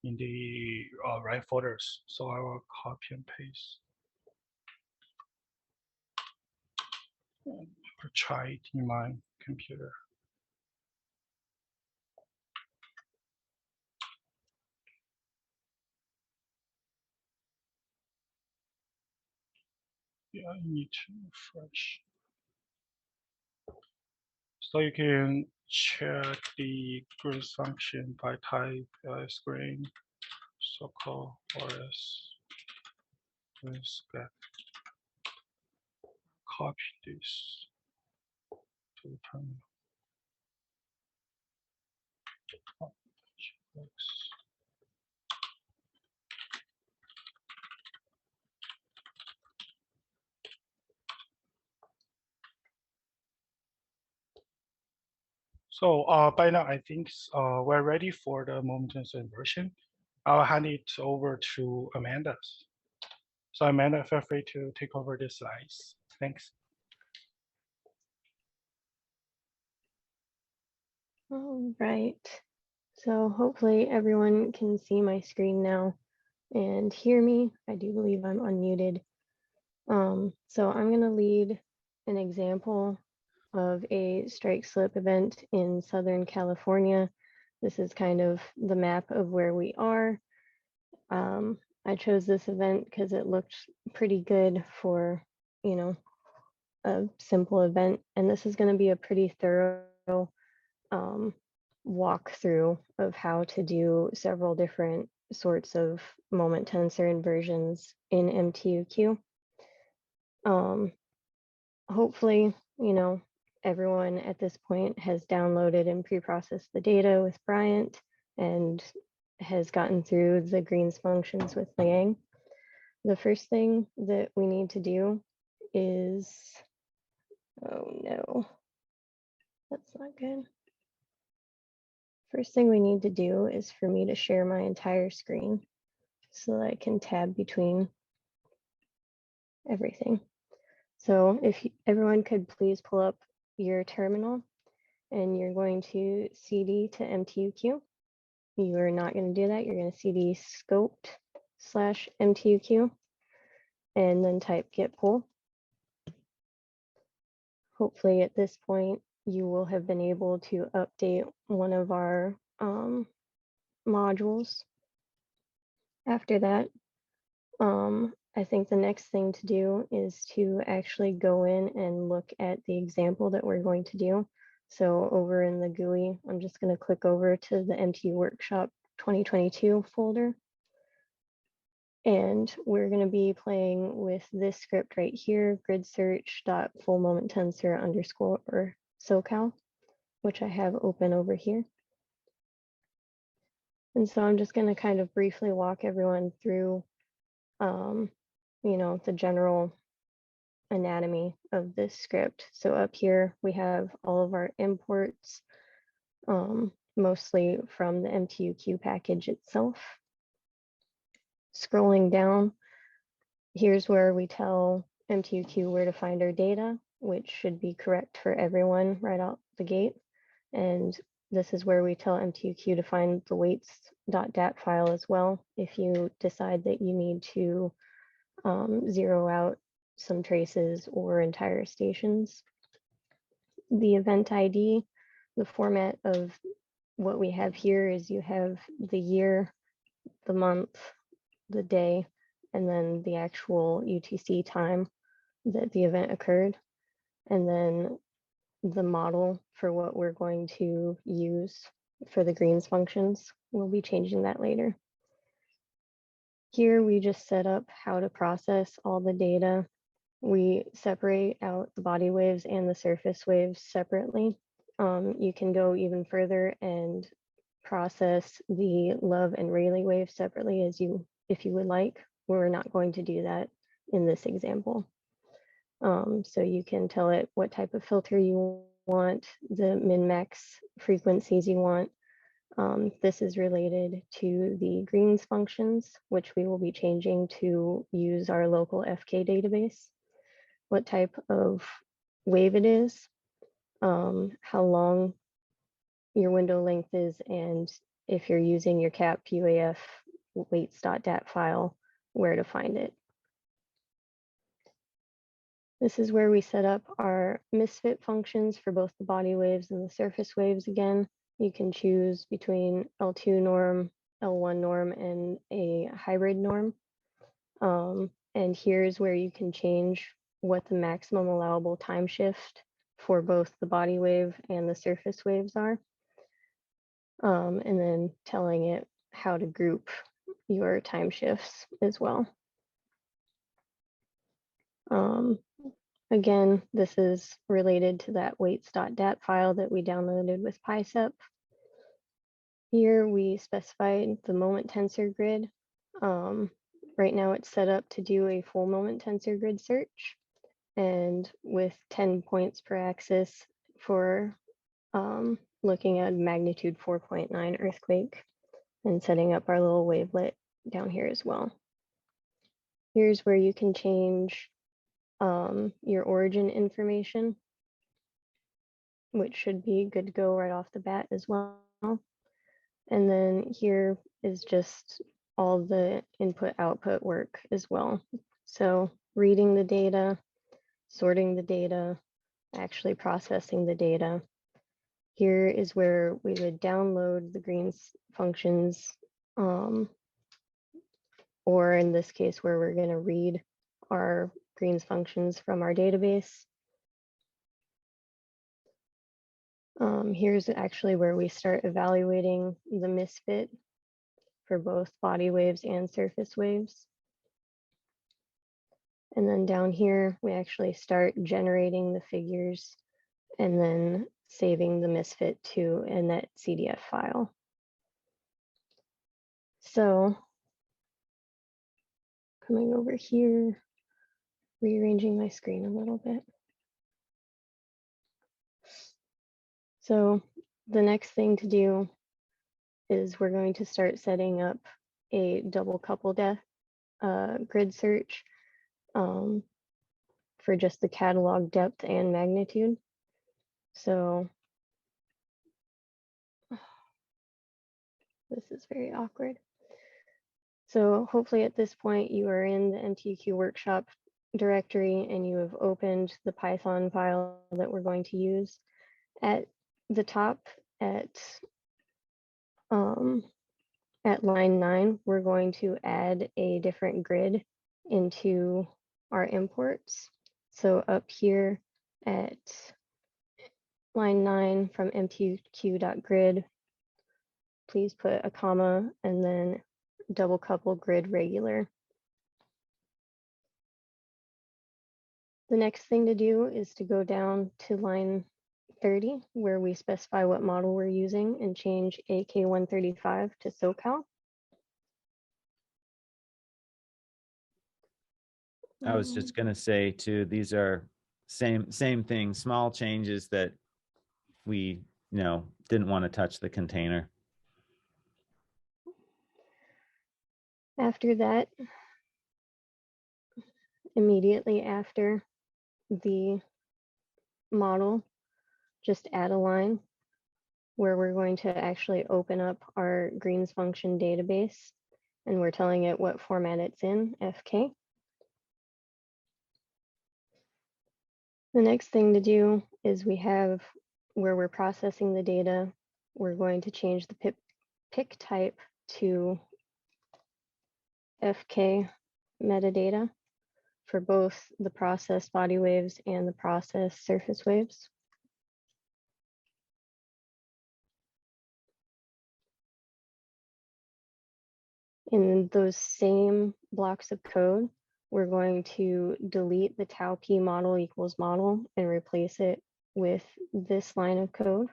in the right folders. So I will copy and paste. And I'll try it in my computer. Yeah, I need to refresh. So you can check the grace function by type screen, so-called OS. Let's get copy this to the terminal. Oh, works. So by now, I think we're ready for the moment tensor inversion. I'll hand it over to Amanda. So Amanda, feel free to take over the slides. Thanks. All right. So hopefully everyone can see my screen now and hear me. I do believe I'm unmuted. So I'm going to lead an example of a strike slip event in Southern California. This is kind of the map of where we are. I chose this event because it looked pretty good for, a simple event. And this is going to be a pretty thorough walkthrough of how to do several different sorts of moment tensor inversions in MTUQ. Hopefully, everyone at this point has downloaded and pre-processed the data with Bryant and has gotten through the Green's functions with Liang. The first thing that we need to do is, oh no, that's not good. First thing we need to do is for me to share my entire screen so that I can tab between everything. So if everyone could please pull up your terminal and you're going to CD to MTUQ. You are not going to do that. You're going to CD scoped/MTUQ and then type git pull. Hopefully at this point, you will have been able to update one of our modules. After that, I think the next thing to do is to actually go in and look at the example that we're going to do. So over in the GUI, I'm just going to click over to the MTU Workshop 2022 folder. And we're going to be playing with this script right here, grid search.fullmomenttensor_SoCal, which I have open over here. And so I'm just going to kind of briefly walk everyone through, you know, the general anatomy of this script. So up here, we have all of our imports, mostly from the MTUQ package itself. Scrolling down, here's where we tell MTUQ where to find our data, which should be correct for everyone right out the gate. And this is where we tell MTUQ to find the weights.dat file as well, if you decide that you need to zero out some traces or entire stations. The event ID, the format of what we have here is you have the year, the month, the day, and then the actual UTC time that the event occurred. And then the model for what we're going to use for the greens functions. We'll be changing that later. Here we just set up how to process all the data. We separate out the body waves and the surface waves separately. You can go even further and process the Love and Rayleigh waves separately if you would like. We're not going to do that in this example. So you can tell it what type of filter you want, the min-max frequencies you want. This is related to the greens functions, which we will be changing to use our local FK database. What type of wave it is, how long your window length is, and if you're using your CAP UAF weights.dat file, where to find it. This is where we set up our misfit functions for both the body waves and the surface waves again. You can choose between L2 norm, L1 norm, and a hybrid norm. And here's where you can change what the maximum allowable time shift for both the body wave and the surface waves are. And then telling it how to group your time shifts as well. Again, this is related to that weights.dat file that we downloaded with PySep. Here we specified the moment tensor grid. Right now it's set up to do a full moment tensor grid search, and with 10 points per axis for looking at magnitude 4.9 earthquake, and setting up our little wavelet down here as well. Here's where you can change your origin information, which should be good to go right off the bat as well. And then here is just all the input output work as well. So reading the data, sorting the data, actually processing the data. Here is where we would download the greens functions, or in this case where we're going to read our greens functions from our database. Here's actually where we start evaluating the misfit for both body waves and surface waves. And then down here, we actually start generating the figures and then saving the misfit to a .NET-CDF file. So coming over here, rearranging my screen a little bit. So the next thing to do is we're going to start setting up a double couple depth grid search for just the catalog depth and magnitude. So this is very awkward. So hopefully at this point you are in the MTUQ workshop directory and you have opened the Python file that we're going to use. At the top at line 9, we're going to add a different grid into our imports. So up here at line 9 from MTUQ.grid, please put a comma and then double couple grid regular. The next thing to do is to go down to line 30, where we specify what model we're using and change AK135 to SoCal. I was just gonna say too, these are same thing, small changes that we, didn't want to touch the container. After that, immediately after the model, just add a line where we're going to actually open up our greens function database, and we're telling it what format it's in, FK. The next thing to do is we have where we're processing the data, we're going to change the pick type to FK metadata for both the processed body waves and the processed surface waves. In those same blocks of code, we're going to delete the tau p model equals model and replace it with this line of code.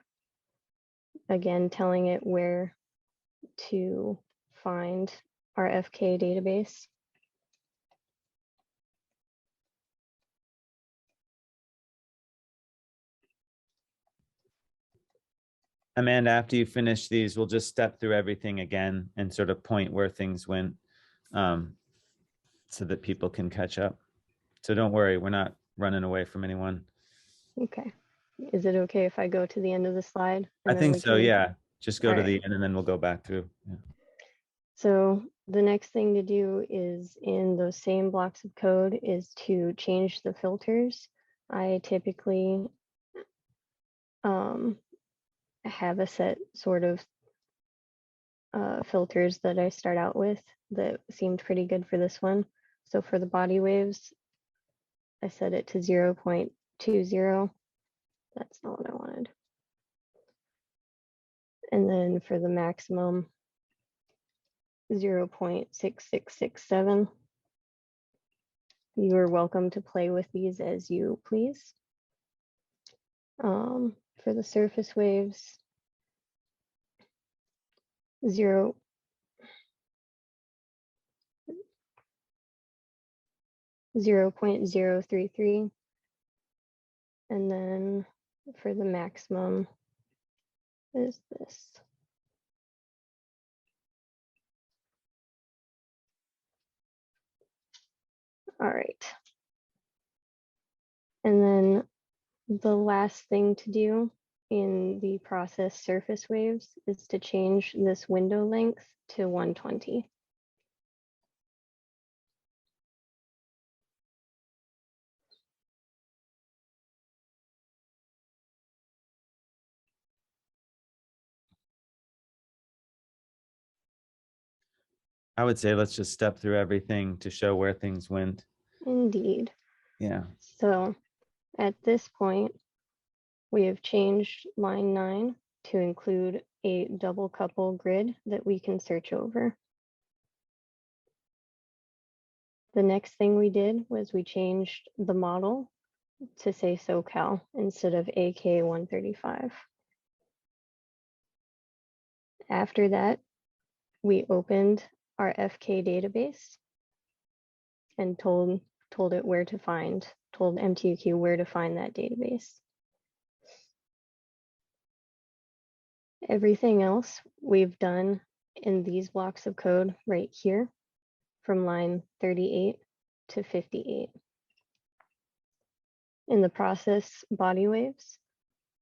Again, telling it where to find our FK database. Amanda, after you finish these, we'll just step through everything again and sort of point where things went, so that people can catch up. So don't worry, we're not running away from anyone. Okay. Is it okay if I go to the end of the slide? I and then think we so, can- yeah. Just go All to right. the end and then we'll go back through. Yeah. So the next thing to do is in those same blocks of code is to change the filters. I typically have a set sort of filters that I start out with that seemed pretty good for this one. So for the body waves, I set it to 0.20. That's not what I wanted. And then for the maximum, 0.6667. You are welcome to play with these as you please. For the surface waves, 0.033. And then for the maximum is this. All right. And then the last thing to do in the process surface waves is to change this window length to 120. I would say let's just step through everything to show where things went. Indeed. Yeah. So at this point, we have changed line 9 to include a double couple grid that we can search over. The next thing we did was we changed the model to say SoCal instead of AK135. After that, we opened our FK database and told it where to find, told MTUQ where to find that database. Everything else we've done in these blocks of code right here from line 38 to 58. In the process body waves,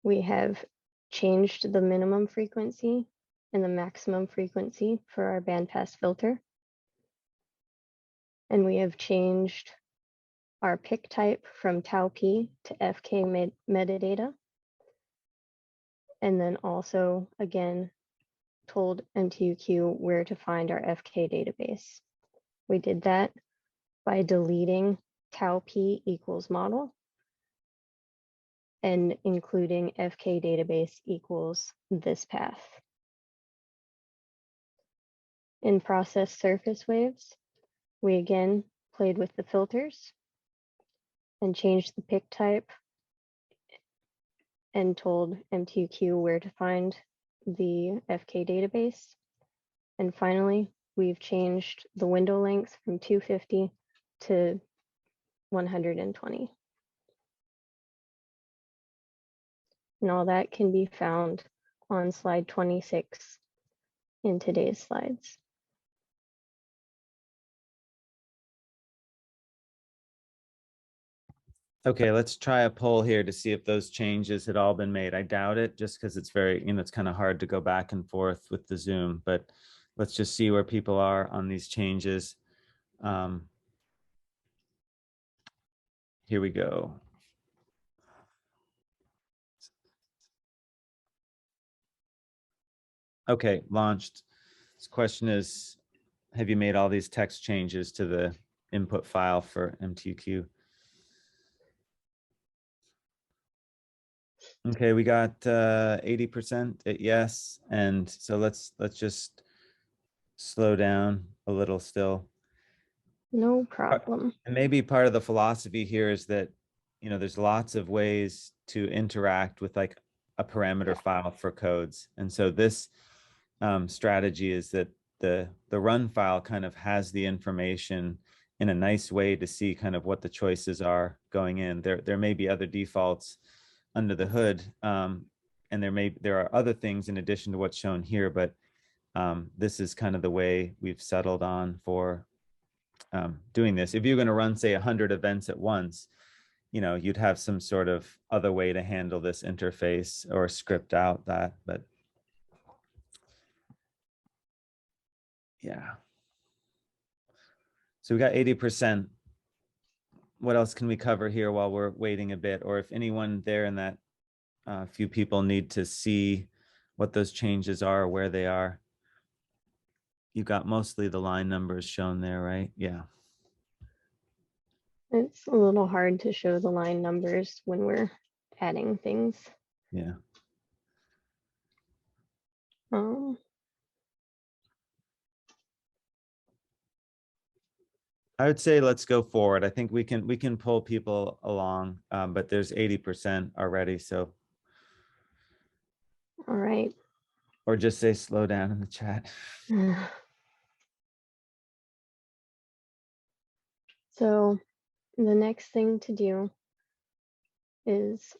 we have changed the minimum frequency and the maximum frequency for our bandpass filter. And we have changed our pick type from tau p to FK metadata. and then also again told MTUQ where to find our FK database. We did that by deleting tau p equals model and including FK database equals this path. In process surface waves, we again played with the filters and changed the pick type and told MTUQ where to find the FK database. And finally, we've changed the window length from 250 to 120. And all that can be found on slide 26 in today's slides. Okay, let's try a poll here to see if those changes had all been made. I doubt it, just because it's very, it's kind of hard to go back and forth with the Zoom, but let's just see where people are on these changes. Here we go. Okay, launched. This question is, have you made all these text changes to the input file for MTUQ? Okay, we got 80% at yes, and so let's just slow down a little still. No problem. And maybe part of the philosophy here is that, there's lots of ways to interact with like a parameter file for codes. And so this strategy is that the run file kind of has the information in a nice way to see kind of what the choices are going in. There may be other defaults under the hood, and there are other things in addition to what's shown here, but this is kind of the way we've settled on for doing this. If you're going to run, say, 100 events at once, you'd have some sort of other way to handle this interface or script out that, but yeah. So we got 80%. What else can we cover here while we're waiting a bit? Or if anyone there in that few people need to see what those changes are, where they are. You got mostly the line numbers shown there, right? Yeah. It's a little hard to show the line numbers when we're adding things. Yeah. I would say let's go forward. I think we can pull people along, but there's 80% already. So. All right. Or just say slow down in the chat. So the next thing to do is,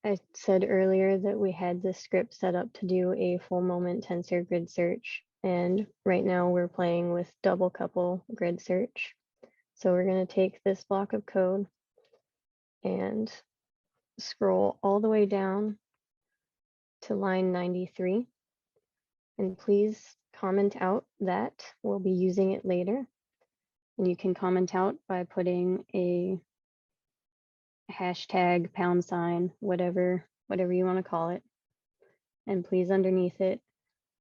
I said earlier that we had this script set up to do a full moment tensor grid search. And right now we're playing with double couple grid search. So we're going to take this block of code and scroll all the way down to line 93. And please comment out that we'll be using it later. And you can comment out by putting a hashtag, #, whatever you want to call it. And please underneath it,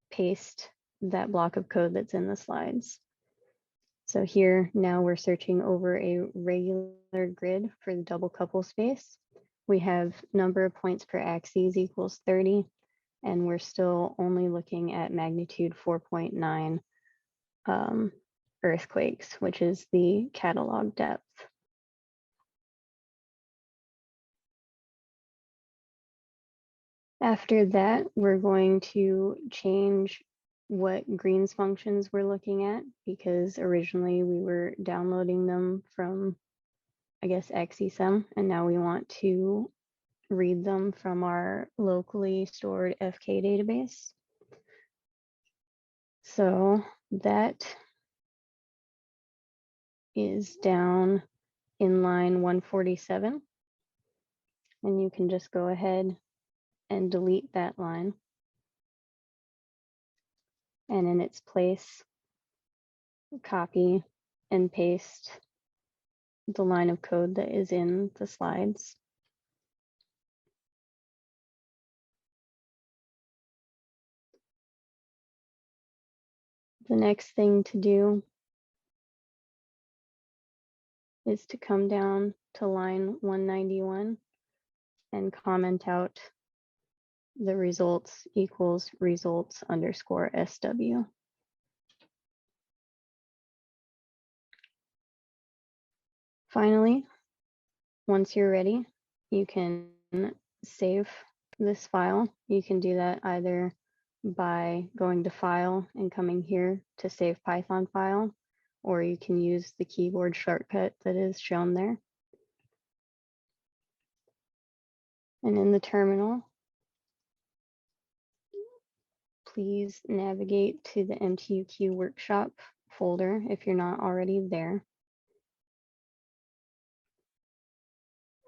paste that block of code that's in the slides. So here now we're searching over a regular grid for the double couple space. We have number of points per axis equals 30, and we're still only looking at magnitude 4.9 earthquakes, which is the catalog depth. After that, we're going to change what greens functions we're looking at, because originally we were downloading them from, I guess, XESM, and now we want to read them from our locally stored FK database. So that is down in line 147, and you can just go ahead and delete that line. And in its place, copy and paste the line of code that is in the slides. The next thing to do is to come down to line 191 and comment out the results equals results underscore SW. Finally, once you're ready, you can save this file. You can do that either by going to File and coming here to Save Python file, or you can use the keyboard shortcut that is shown there. And in the terminal, please navigate to the MTUQ workshop folder if you're not already there.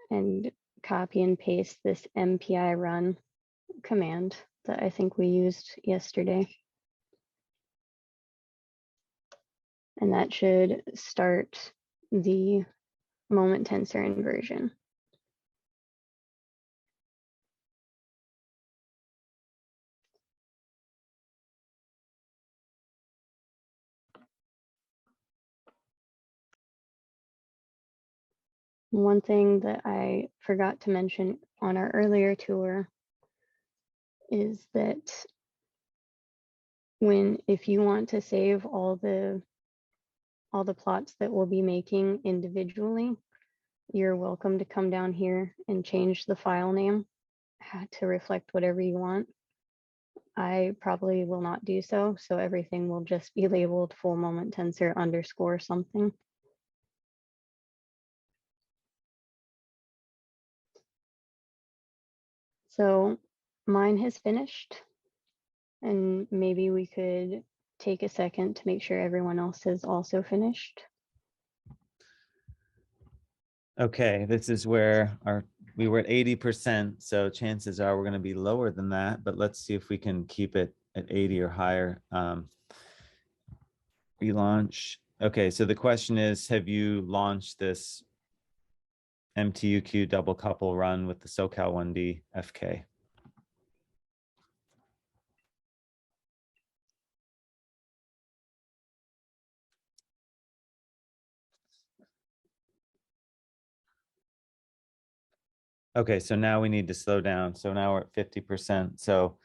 And copy and paste this MPI run command that I think we used yesterday. And that should start the moment tensor inversion. One thing that I forgot to mention on our earlier tour is that if you want to save all the plots that we'll be making individually, you're welcome to come down here and change the file name to reflect whatever you want. I probably will not do so, so everything will just be labeled full moment tensor underscore something. So mine has finished, and maybe we could take a second to make sure everyone else has also finished. Okay, this is where we were at 80%, so chances are we're going to be lower than that, but let's see if we can keep it at 80 or higher. Relaunch. Okay, so the question is, have you launched this MTUQ double couple run with the SoCal 1D FK? Okay, so now we need to slow down. So now we're at 50%. So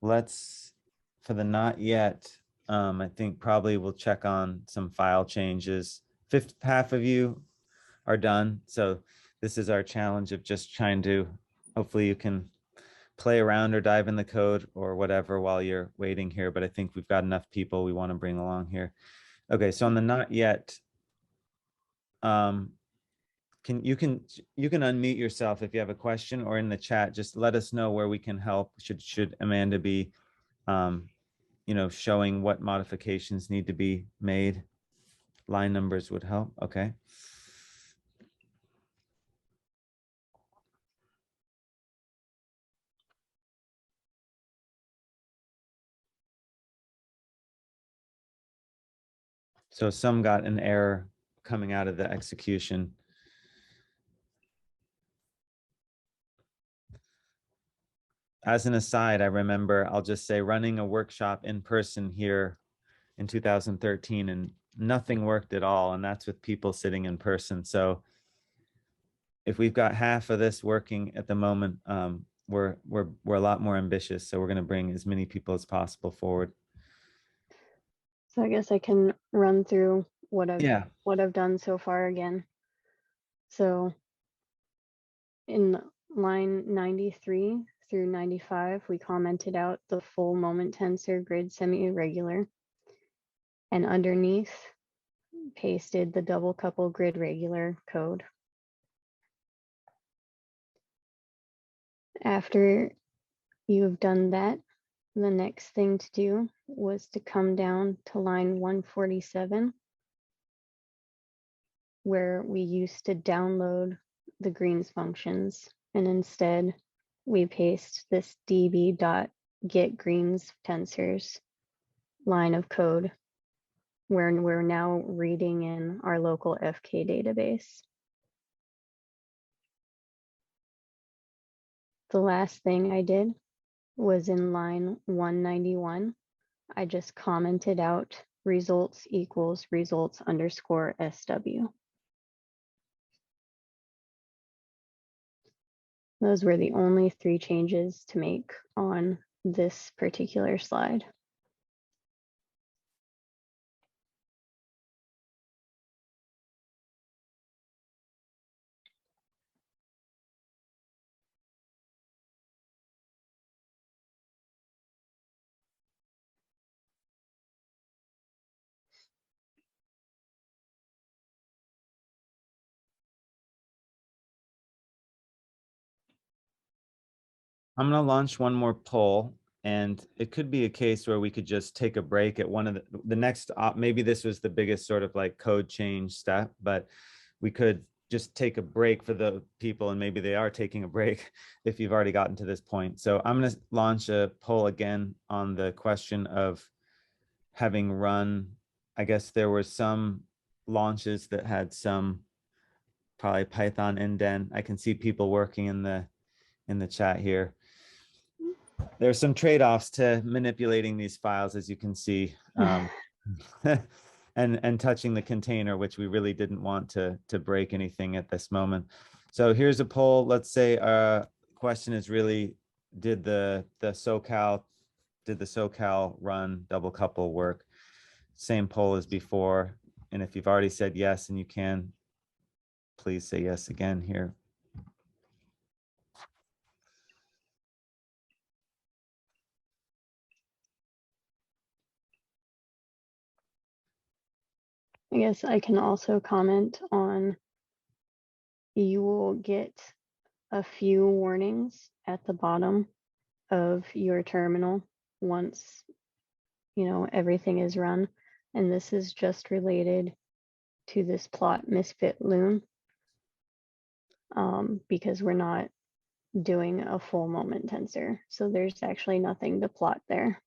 let's, for the not yet, I think probably we'll check on some file changes. Half of you are done. So this is our challenge of just trying to, hopefully you can play around or dive in the code or whatever while you're waiting here. But I think we've got enough people we want to bring along here. Okay, so on the not yet, you can unmute yourself if you have a question, or in the chat, just let us know where we can help. Should Amanda be, showing what modifications need to be made? Line numbers would help. Okay. So some got an error coming out of the execution. As an aside, I remember, I'll just say, running a workshop in person here in 2013, and nothing worked at all. And that's with people sitting in person. So if we've got half of this working at the moment, we're a lot more ambitious. So we're going to bring as many people as possible forward. So I guess I can run through what I've done so far again. So in line 93 through 95, we commented out the full moment tensor grid semi-irregular, and underneath pasted the double couple grid regular code. After you've done that, the next thing to do was to come down to line 147, where we used to download the greens functions, and instead we paste this db.getGreens tensors line of code, where we're now reading in our local FK database. The last thing I did was in line 191, I just commented out results equals results underscore SW. Those were the only 3 changes to make on this particular slide. I'm going to launch one more poll, and it could be a case where we could just take a break at one of the next, maybe this was the biggest sort of like code change step, but we could just take a break for the people, and maybe they are taking a break if you've already gotten to this point. So I'm going to launch a poll again on the question of having run, I guess there were some launches that had some probably Python indent. I can see people working in the chat here. There's some trade-offs to manipulating these files, as you can see, and touching the container, which we really didn't want to break anything at this moment. So here's a poll. Let's say question is really, did the SoCal run double couple work? Same poll as before. And if you've already said yes, and you can, please say yes again here. I guess I can also comment on, you will get a few warnings at the bottom of your terminal once, you know, everything is run. And this is just related to this plot misfit loon, because we're not doing a full moment tensor. So there's actually nothing to plot there.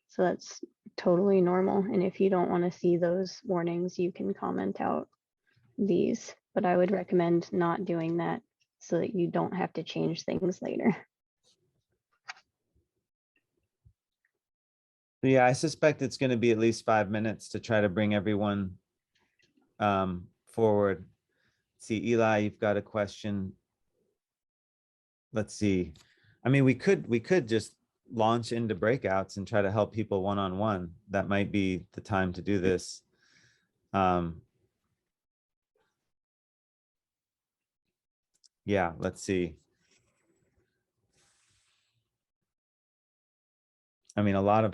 So that's totally normal. And if you don't want to see those warnings, you can comment out these, but I would recommend not doing that so that you don't have to change things later. Yeah, I suspect it's going to be at least 5 minutes to try to bring everyone forward. See, Eli, you've got a question. Let's see. I mean, we could just launch into breakouts and try to help people one-on-one. That might be the time to do this. Yeah, let's see. I mean, a lot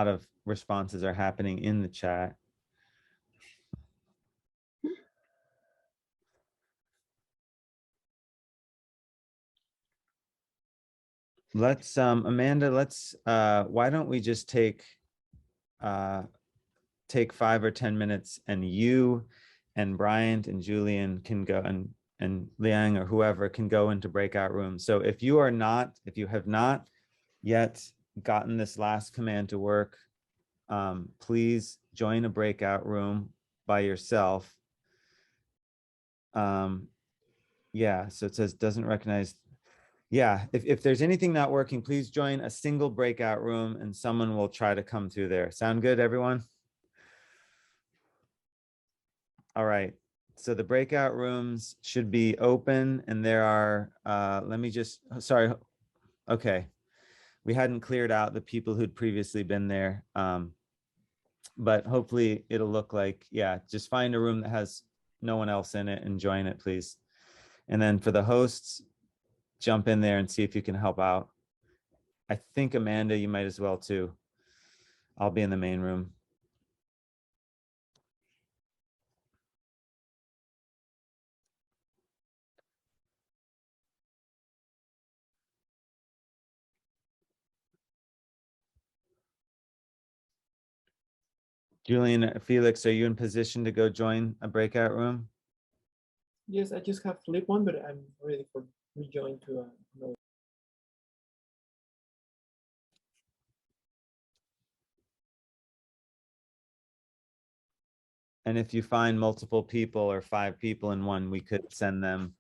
of responses are happening in the chat. Let's Amanda, let's why don't we just take 5 or 10 minutes, and you and Bryant and Julian can go, and Liang or whoever can go into breakout rooms. So if you have not yet gotten this last command to work, please join a breakout room by yourself. Yeah, so it says doesn't recognize. Yeah, if there's anything not working, please join a single breakout room and someone will try to come through there. Sound good, everyone? All right, so the breakout rooms should be open, and there are, let me just, sorry. Okay, we hadn't cleared out the people who'd previously been there. But hopefully it'll look like, yeah, just find a room that has no one else in it and join it, please. And then for the hosts, jump in there and see if you can help out. I think Amanda, you might as well too. I'll be in the main room. Julian, Felix, are you in position to go join a breakout room? Yes, I just have flip one, but I'm ready for rejoin to no. And if you find multiple people or 5 people in one, we could send them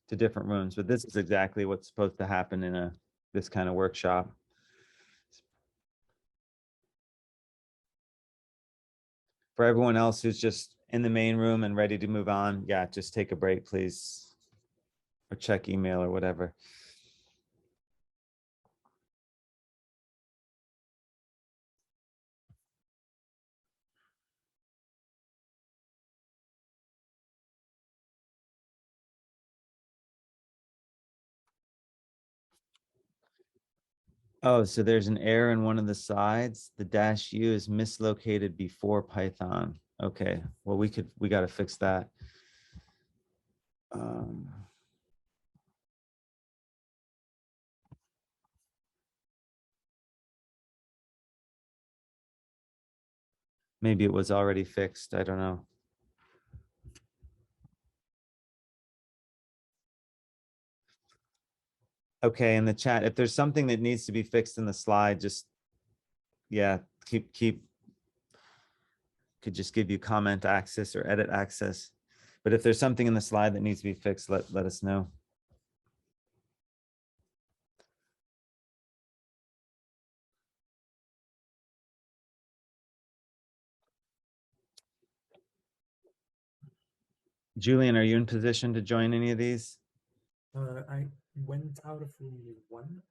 to different rooms. But this is exactly what's supposed to happen in this kind of workshop. For everyone else who's just in the main room and ready to move on, yeah, just take a break, please. Or check email or whatever. Oh, so there's an error in one of the sides. The -u is mislocated before Python. Okay, well, we got to fix that. Maybe it was already fixed. I don't know. Okay, in the chat, if there's something that needs to be fixed in the slide, just, yeah, could just give you comment access or edit access. But if there's something in the slide that needs to be fixed, let us know. Julian, are you in position to join any of these? I went out of room 1.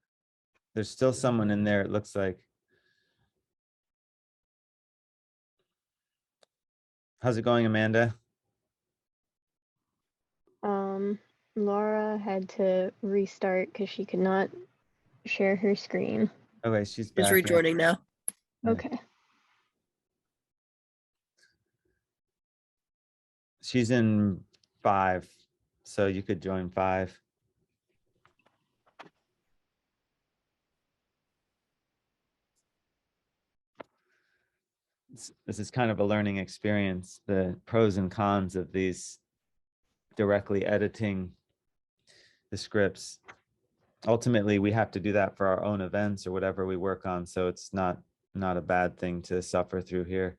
There's still someone in there, it looks like. How's it going, Amanda? Laura had to restart because she could not share her screen. Okay, she's Just back. Yeah. rejoining now. Yeah. Okay. She's in 5, so you could join 5. This is kind of a learning experience, the pros and cons of these directly editing the scripts. Ultimately, we have to do that for our own events or whatever we work on, so it's not a bad thing to suffer through here.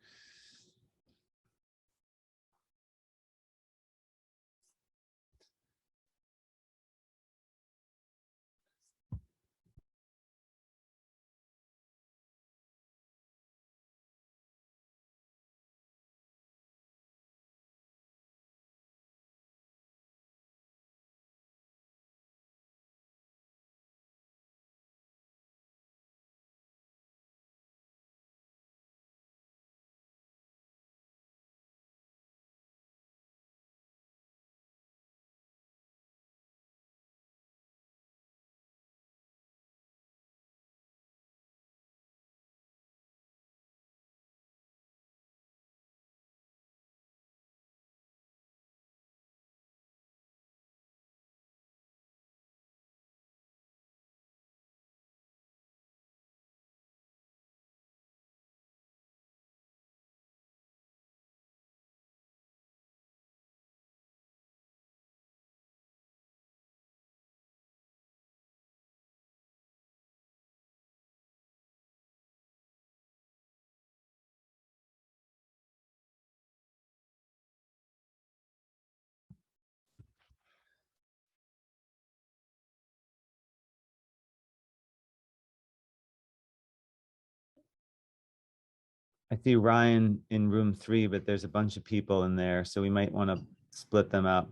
I see Ryan in room 3, but there's a bunch of people in there, so we might want to split them up.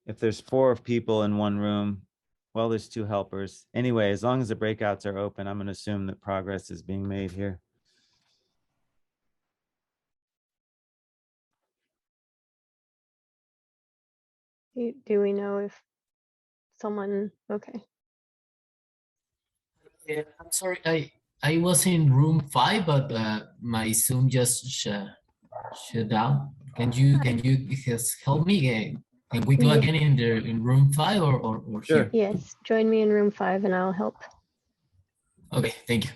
If there's 4 people in one room, well, there's 2 helpers. Anyway, as long as the breakouts are open, I'm going to assume that progress is being made here. Do we know if someone, okay. Yeah, I'm sorry. I was in room 5, but my Zoom just shut down. Can you just help me? Can we go Yeah. again in room 5 or Sure. here? Yes, join me in room 5 and I'll help. Okay, thank you.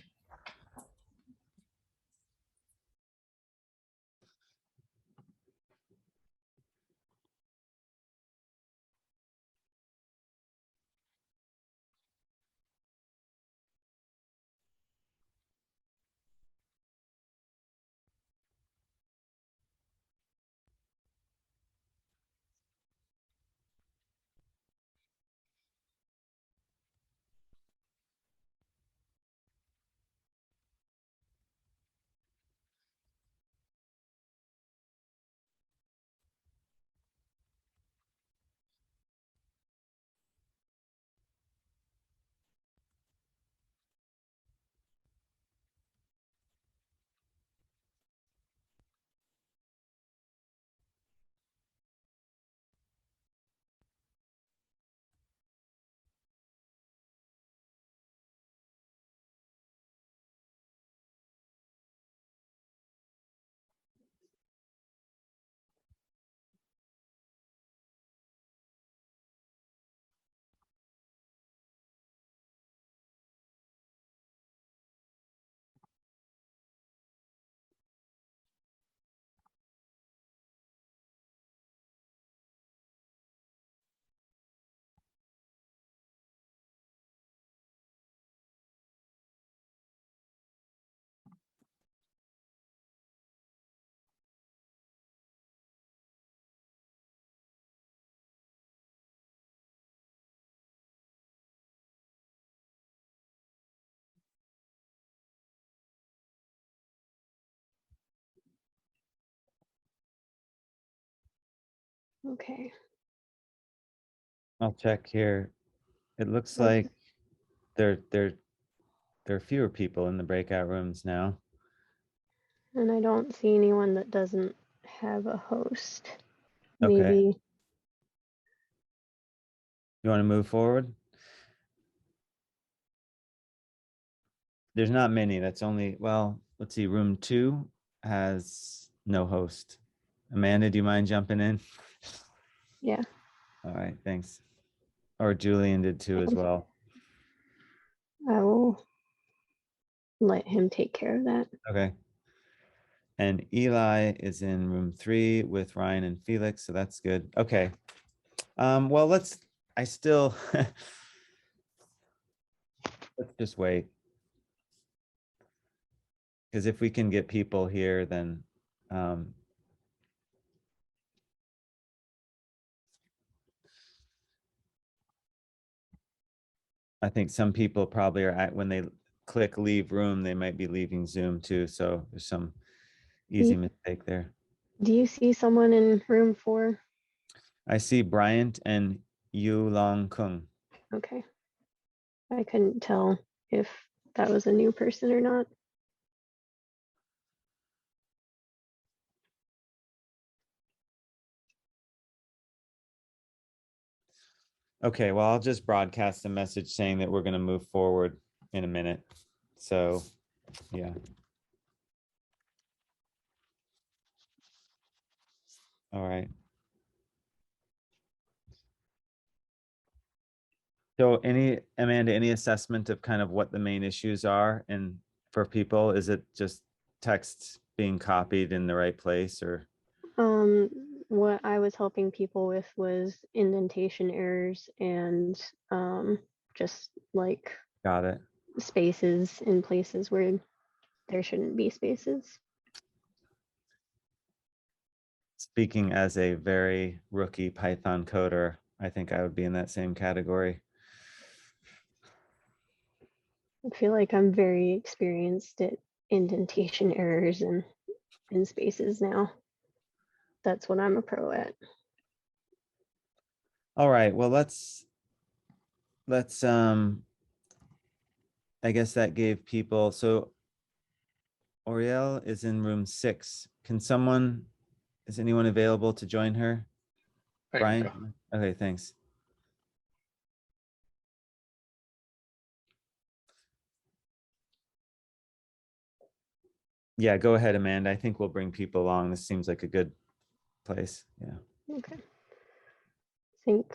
Okay. I'll check here. It looks Okay. like there are fewer people in the breakout rooms now. And I don't see anyone that doesn't have a host. Okay. Maybe. You want to move forward? There's not many. That's only, well, let's see. Room 2 has no host. Amanda, do you mind jumping in? Yeah. All right, thanks. Or Julian did too as well. I will let him take care of that. Okay. And Eli is in room 3 with Ryan and Felix, so that's good. Okay. Well, let's just wait. Because if we can get people here, then I think some people probably are when they click leave room, they might be leaving Zoom too. So there's some easy mistake there. Do you see someone in room 4? I see Bryant and Yu Long Kung. Okay. I couldn't tell if that was a new person or not. Okay, well, I'll just broadcast a message saying that we're going to move forward in a minute. So, yeah. All right. So Amanda, any assessment of kind of what the main issues are and for people? Is it just text being copied in the right place or? What I was helping people with was indentation errors and just like Got it. spaces in places where there shouldn't be spaces. Speaking as a very rookie Python coder, I think I would be in that same category. I feel like I'm very experienced at indentation errors and in spaces now. That's what I'm a pro at. All right, well, let's I guess that gave people, so Oriel is in room 6. Is anyone available to join her? I can Brian? go. Okay, thanks. Yeah, go ahead, Amanda. I think we'll bring people along. This seems like a good place. Yeah. Okay. I think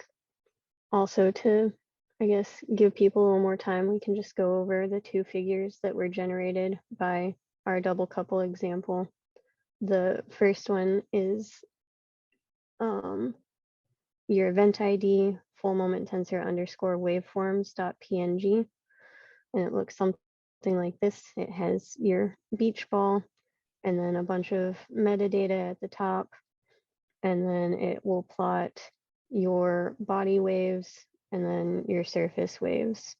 also to, I guess, give people a little more time, we can just go over the 2 figures that were generated by our double couple example. The first one is your event ID full moment tensor underscore waveforms dot png, and it looks something like this. It has your beach ball and then a bunch of metadata at the top, and then it will plot your body waves and then your surface waves.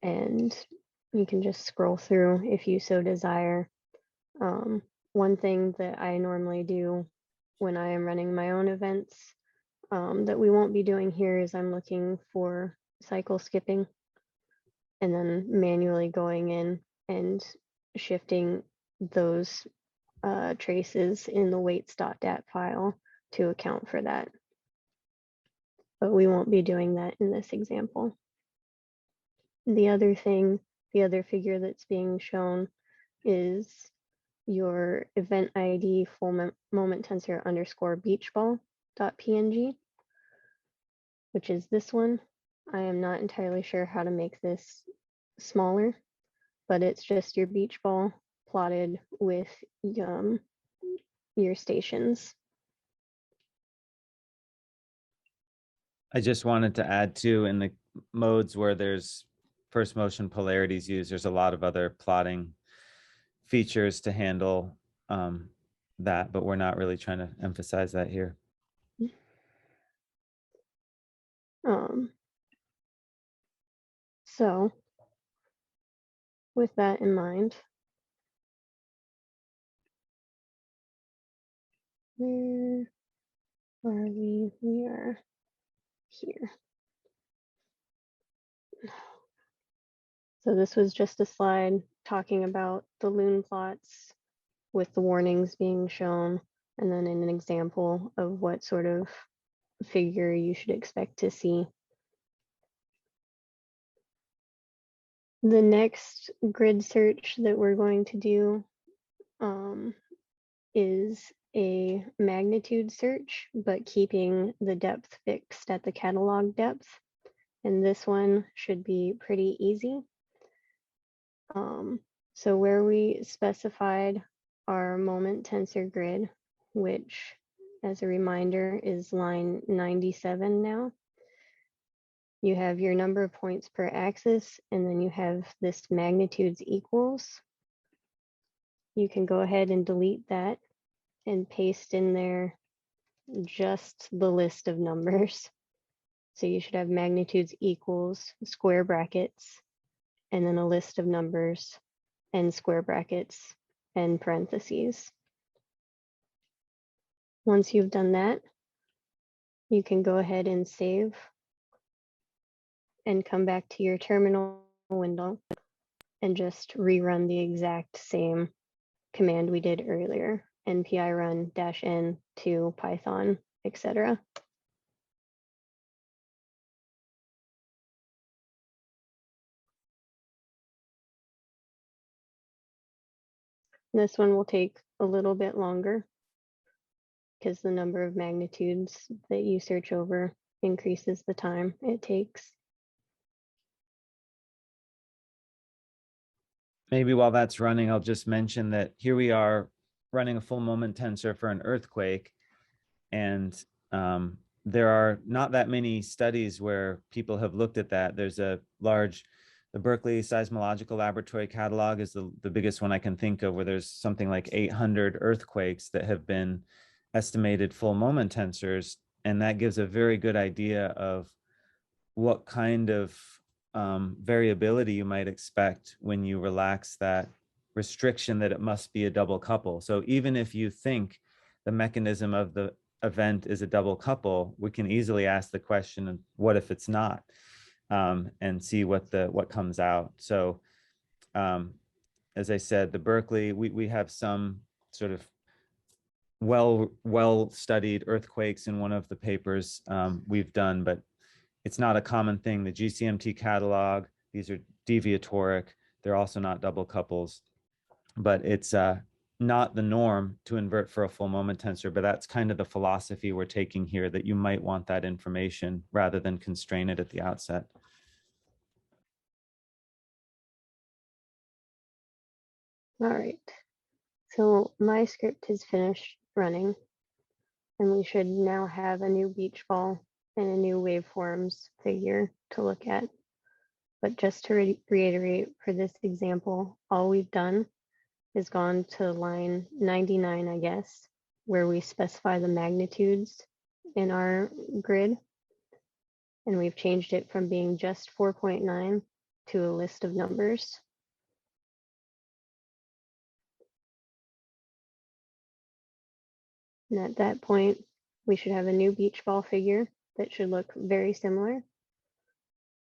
And you can just scroll through if you so desire. One thing that I normally do when I am running my own events that we won't be doing here is I'm looking for cycle skipping and then manually going in and shifting those traces in the weights.dat file to account for that. But we won't be doing that in this example. The other figure that's being shown is your event ID full moment tensor underscore beach ball dot png, which is this one. I am not entirely sure how to make this smaller, but it's just your beach ball plotted with your stations. I just wanted to add too, in the modes where there's first motion polarities used, there's a lot of other plotting features to handle that, but we're not really trying to emphasize that here. So with that in mind, Where are we? We are here. So this was just a slide talking about the loon plots with the warnings being shown, and then an example of what sort of figure you should expect to see. The next grid search that we're going to do is a magnitude search, but keeping the depth fixed at the catalog depth. And this one should be pretty easy. So where we specified our moment tensor grid, which as a reminder is line 97 now, you have your number of points per axis, and then you have this magnitudes equals. You can go ahead and delete that and paste in there just the list of numbers. So you should have magnitudes equals square brackets, and then a list of numbers and square brackets and parentheses. Once you've done that, you can go ahead and save and come back to your terminal window and just rerun the exact same command we did earlier, npi run -n to Python, etc. This one will take a little bit longer because the number of magnitudes that you search over increases the time it takes. Maybe while that's running, I'll just mention that here we are running a full moment tensor for an earthquake. And there are not that many studies where people have looked at that. There's a large, the Berkeley Seismological Laboratory catalog is the biggest one I can think of, where there's something like 800 earthquakes that have been estimated full moment tensors. And that gives a very good idea of what kind of variability you might expect when you relax that restriction that it must be a double couple. So even if you think the mechanism of the event is a double couple, we can easily ask the question of what if it's not, and see what comes out. So as I said, the Berkeley, we have some sort of well studied earthquakes in one of the papers we've done, but it's not a common thing. The GCMT catalog, these are deviatoric. They're also not double couples, but it's not the norm to invert for a full moment tensor, but that's kind of the philosophy we're taking here, that you might want that information rather than constrain it at the outset. All right, so my script is finished running, and we should now have a new beach ball and a new waveforms figure to look at. But just to reiterate, for this example, all we've done is gone to line 99, I guess, where we specify the magnitudes in our grid. And we've changed it from being just 4.9 to a list of numbers. And at that point, we should have a new beach ball figure that should look very similar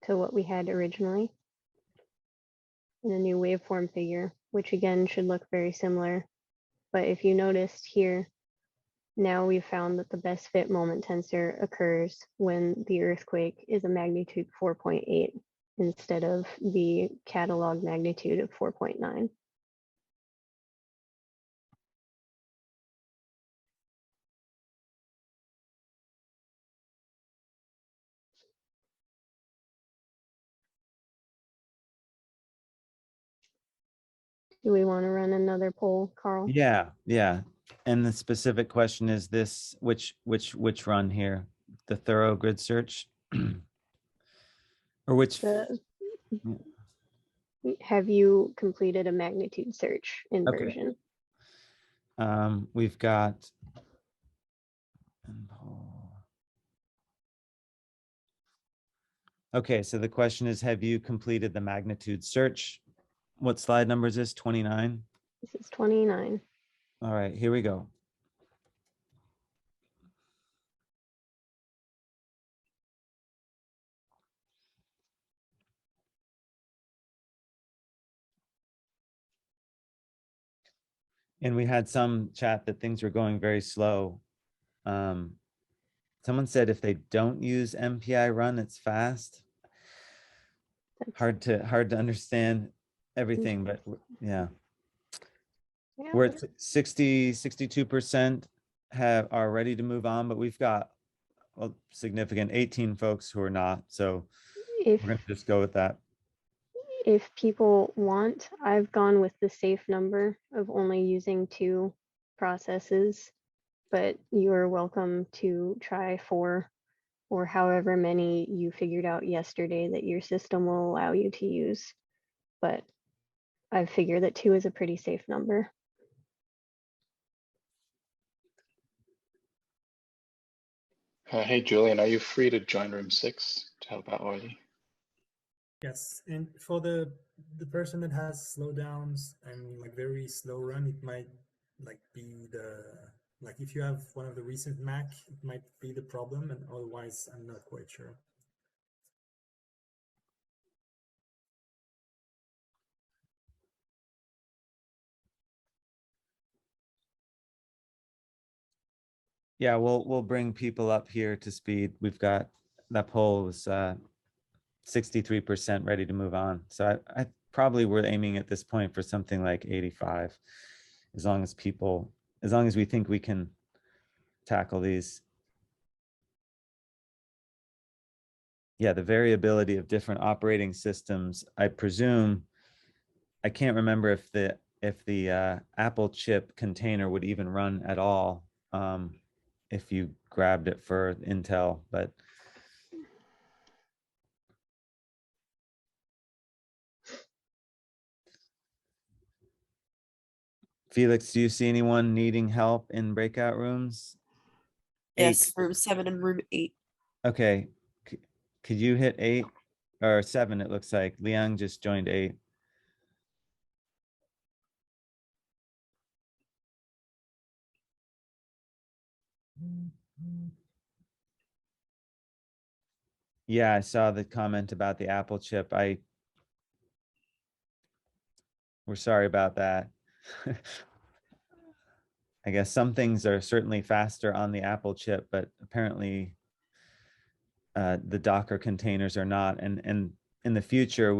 to what we had originally. And a new waveform figure, which again should look very similar. But if you noticed here, now we've found that the best fit moment tensor occurs when the earthquake is a magnitude 4.8 instead of the catalog magnitude of 4.9. Do we want to run another poll, Carl? Yeah. And the specific question is this, which run here? The thorough grid search? Or which? Have you completed a magnitude search inversion? Okay. We've got. Okay, so the question is, have you completed the magnitude search? What slide number is this? 29? This is 29. All right, here we go. And we had some chat that things were going very slow. Someone said if they don't use MPI run, it's fast. That's, Hard to understand everything, but yeah. yeah, We're at 62% are ready to move on, but we've got a significant 18 folks who are not. So if we're gonna just go with that. if people want, I've gone with the safe number of only using 2 processes, but you are welcome to try 4 or however many you figured out yesterday that your system will allow you to use. But I figure that 2 is a pretty safe number. Hey, Julian, are you free to join room 6 to help out Orly? Yes, and for the person that has slowdowns and like very slow run, it might like be like if you have one of the recent Mac, it might be the problem, and otherwise I'm not quite sure. Yeah, we'll bring people up here to speed. We've got that poll was 63% ready to move on. So I probably we're aiming at this point for something like 85, as long as we think we can tackle these. Yeah, the variability of different operating systems. I presume, I can't remember if the Apple chip container would even run at all if you grabbed it for Intel, but Felix, do you see anyone needing help in breakout rooms? Yes, 8. room 7 and room 8. Okay. Could you hit 8 or 7? It looks like Liang just joined 8. Yeah, I saw the comment about the Apple chip. We're sorry about that. I guess some things are certainly faster on the Apple chip, but apparently the Docker containers are not. And in the future,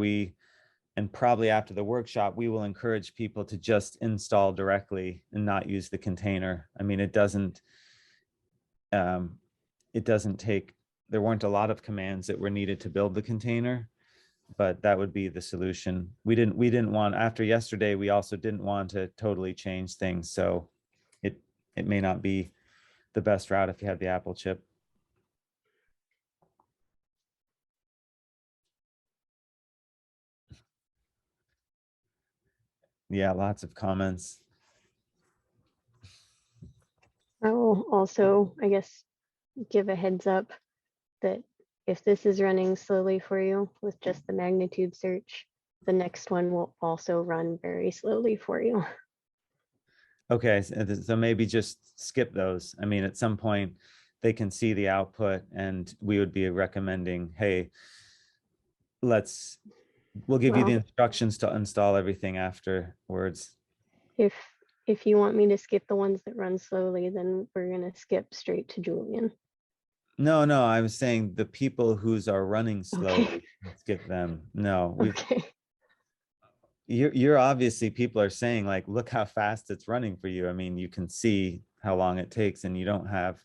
and probably after the workshop, we will encourage people to just install directly and not use the container. I mean, it doesn't take, there weren't a lot of commands that were needed to build the container, but that would be the solution. We didn't want, after yesterday, we also didn't want to totally change things. So it may not be the best route if you have the Apple chip. Yeah, lots of comments. I will also, I guess, give a heads up that if this is running slowly for you with just the magnitude search, the next one will also run very slowly for you. Okay, so maybe just skip those. I mean, at some point they can see the output, and we would be recommending, hey, we'll give you the Well, instructions to install everything afterwards. if you want me to skip the ones that run slowly, then we're gonna skip straight to Julian. No, I was saying the people whose are running slowly, Okay. skip them. No, Okay. you're obviously, people are saying like, look how fast it's running for you. I mean, you can see how long it takes, and you don't have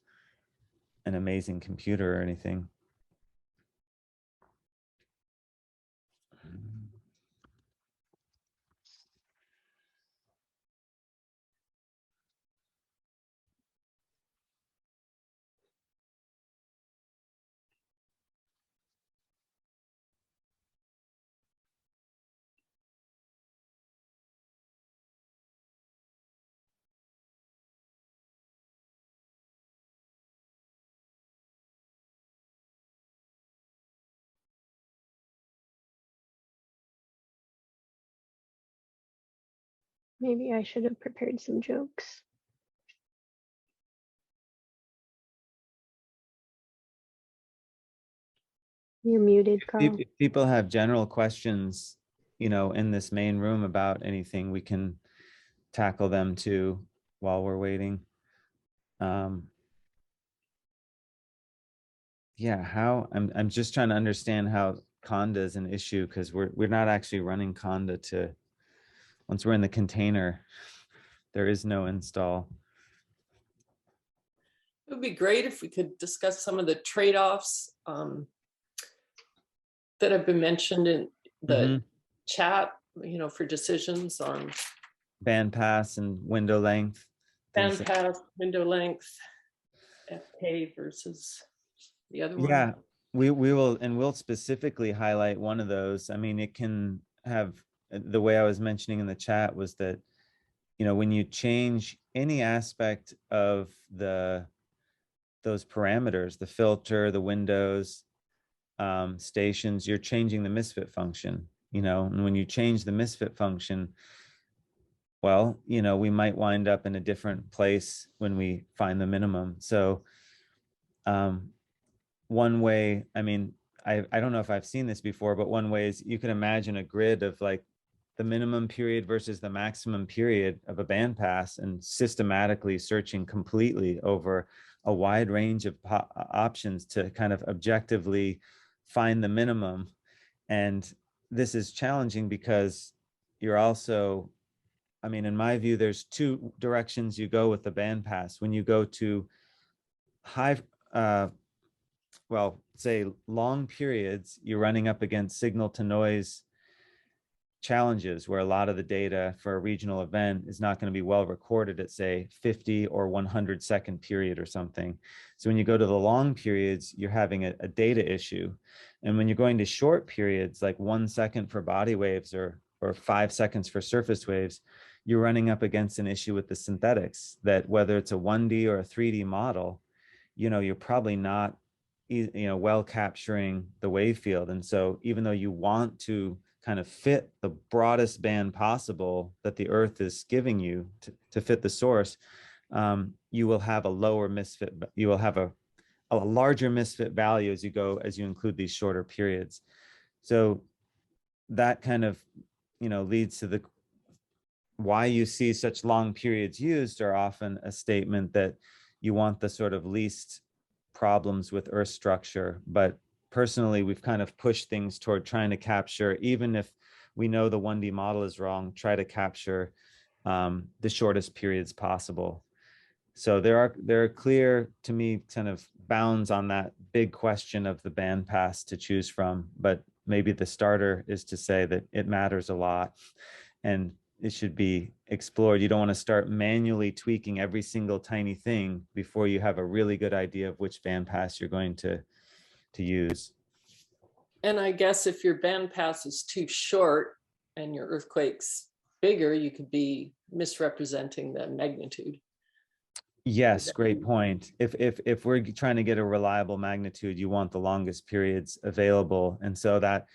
an amazing computer or anything. Maybe I should have prepared some jokes. You're muted, Carl. If people have general questions, in this main room about anything, we can tackle them too while we're waiting. Yeah, how I'm just trying to understand how Conda is an issue, because we're not actually running Conda to, once we're in the container, there is no install. It would be great if we could discuss some of the trade-offs that have been mentioned in the chat, for decisions on Bandpass and window length. bandpass, window length, FK versus the other one. Yeah, we will, and we'll specifically highlight one of those. I mean, it can have, the way I was mentioning in the chat was that, when you change any aspect of those parameters, the filter, the windows, stations, you're changing the misfit function, and when you change the misfit function, well, we might wind up in a different place when we find the minimum. So one way, I mean, I don't know if I've seen this before, but one way is you can imagine a grid of like the minimum period versus the maximum period of a bandpass, and systematically searching completely over a wide range of options to kind of objectively find the minimum. And this is challenging because you're also, I mean, in my view, there's two directions you go with the bandpass. When you go to high, well, say long periods, you're running up against signal to noise challenges where a lot of the data for a regional event is not going to be well recorded at, say, 50 or 100 second period or something. So when you go to the long periods, you're having a data issue. And when you're going to short periods, like 1 second for body waves or 5 seconds for surface waves, you're running up against an issue with the synthetics, that whether it's a 1D or a 3D model, you're probably not well capturing the wave field. And so even though you want to kind of fit the broadest band possible that the Earth is giving you to fit the source, you will have a lower misfit, you will have a larger misfit value as you include these shorter periods. So that kind of leads to the why you see such long periods used are often a statement that you want the sort of least problems with Earth structure. But personally, we've kind of pushed things toward trying to capture, even if we know the 1D model is wrong, try to capture the shortest periods possible. So there are clear, to me, kind of bounds on that big question of the bandpass to choose from. But maybe the starter is to say that it matters a lot and it should be explored. You don't want to start manually tweaking every single tiny thing before you have a really good idea of which bandpass you're going to use. And I guess if your bandpass is too short and your earthquake's bigger, you could be misrepresenting the magnitude. Yes, great point. If we're trying to get a reliable magnitude, you want the longest periods available. And so that,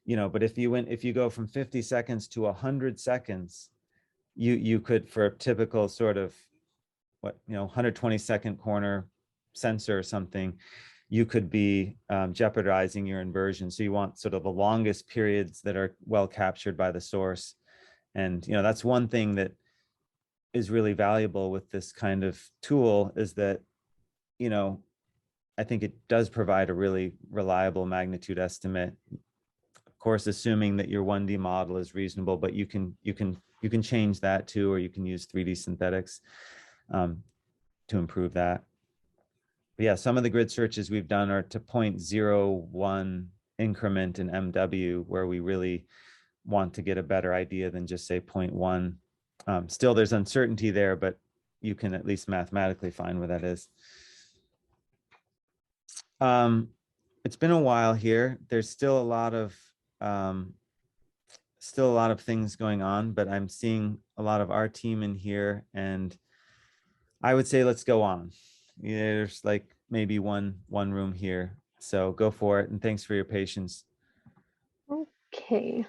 but if you go from 50 seconds to 100 seconds, you could, for a typical sort of 120 second corner sensor or something, you could be jeopardizing your inversion. So you want sort of the longest periods that are well captured by the source. And that's one thing that is really valuable with this kind of tool, is that I think it does provide a really reliable magnitude estimate. Of course, assuming that your 1D model is reasonable, but you can change that too, or you can use 3D synthetics to improve that. But yeah, some of the grid searches we've done are to 0.01 increment in MW, where we really want to get a better idea than just say 0.1. Still, there's uncertainty there, but you can at least mathematically find where that is. It's been a while here. There's still a lot of things going on, but I'm seeing a lot of our team in here, and I would say let's go on. There's like maybe one room here, so go for it. And thanks for your patience. Okay,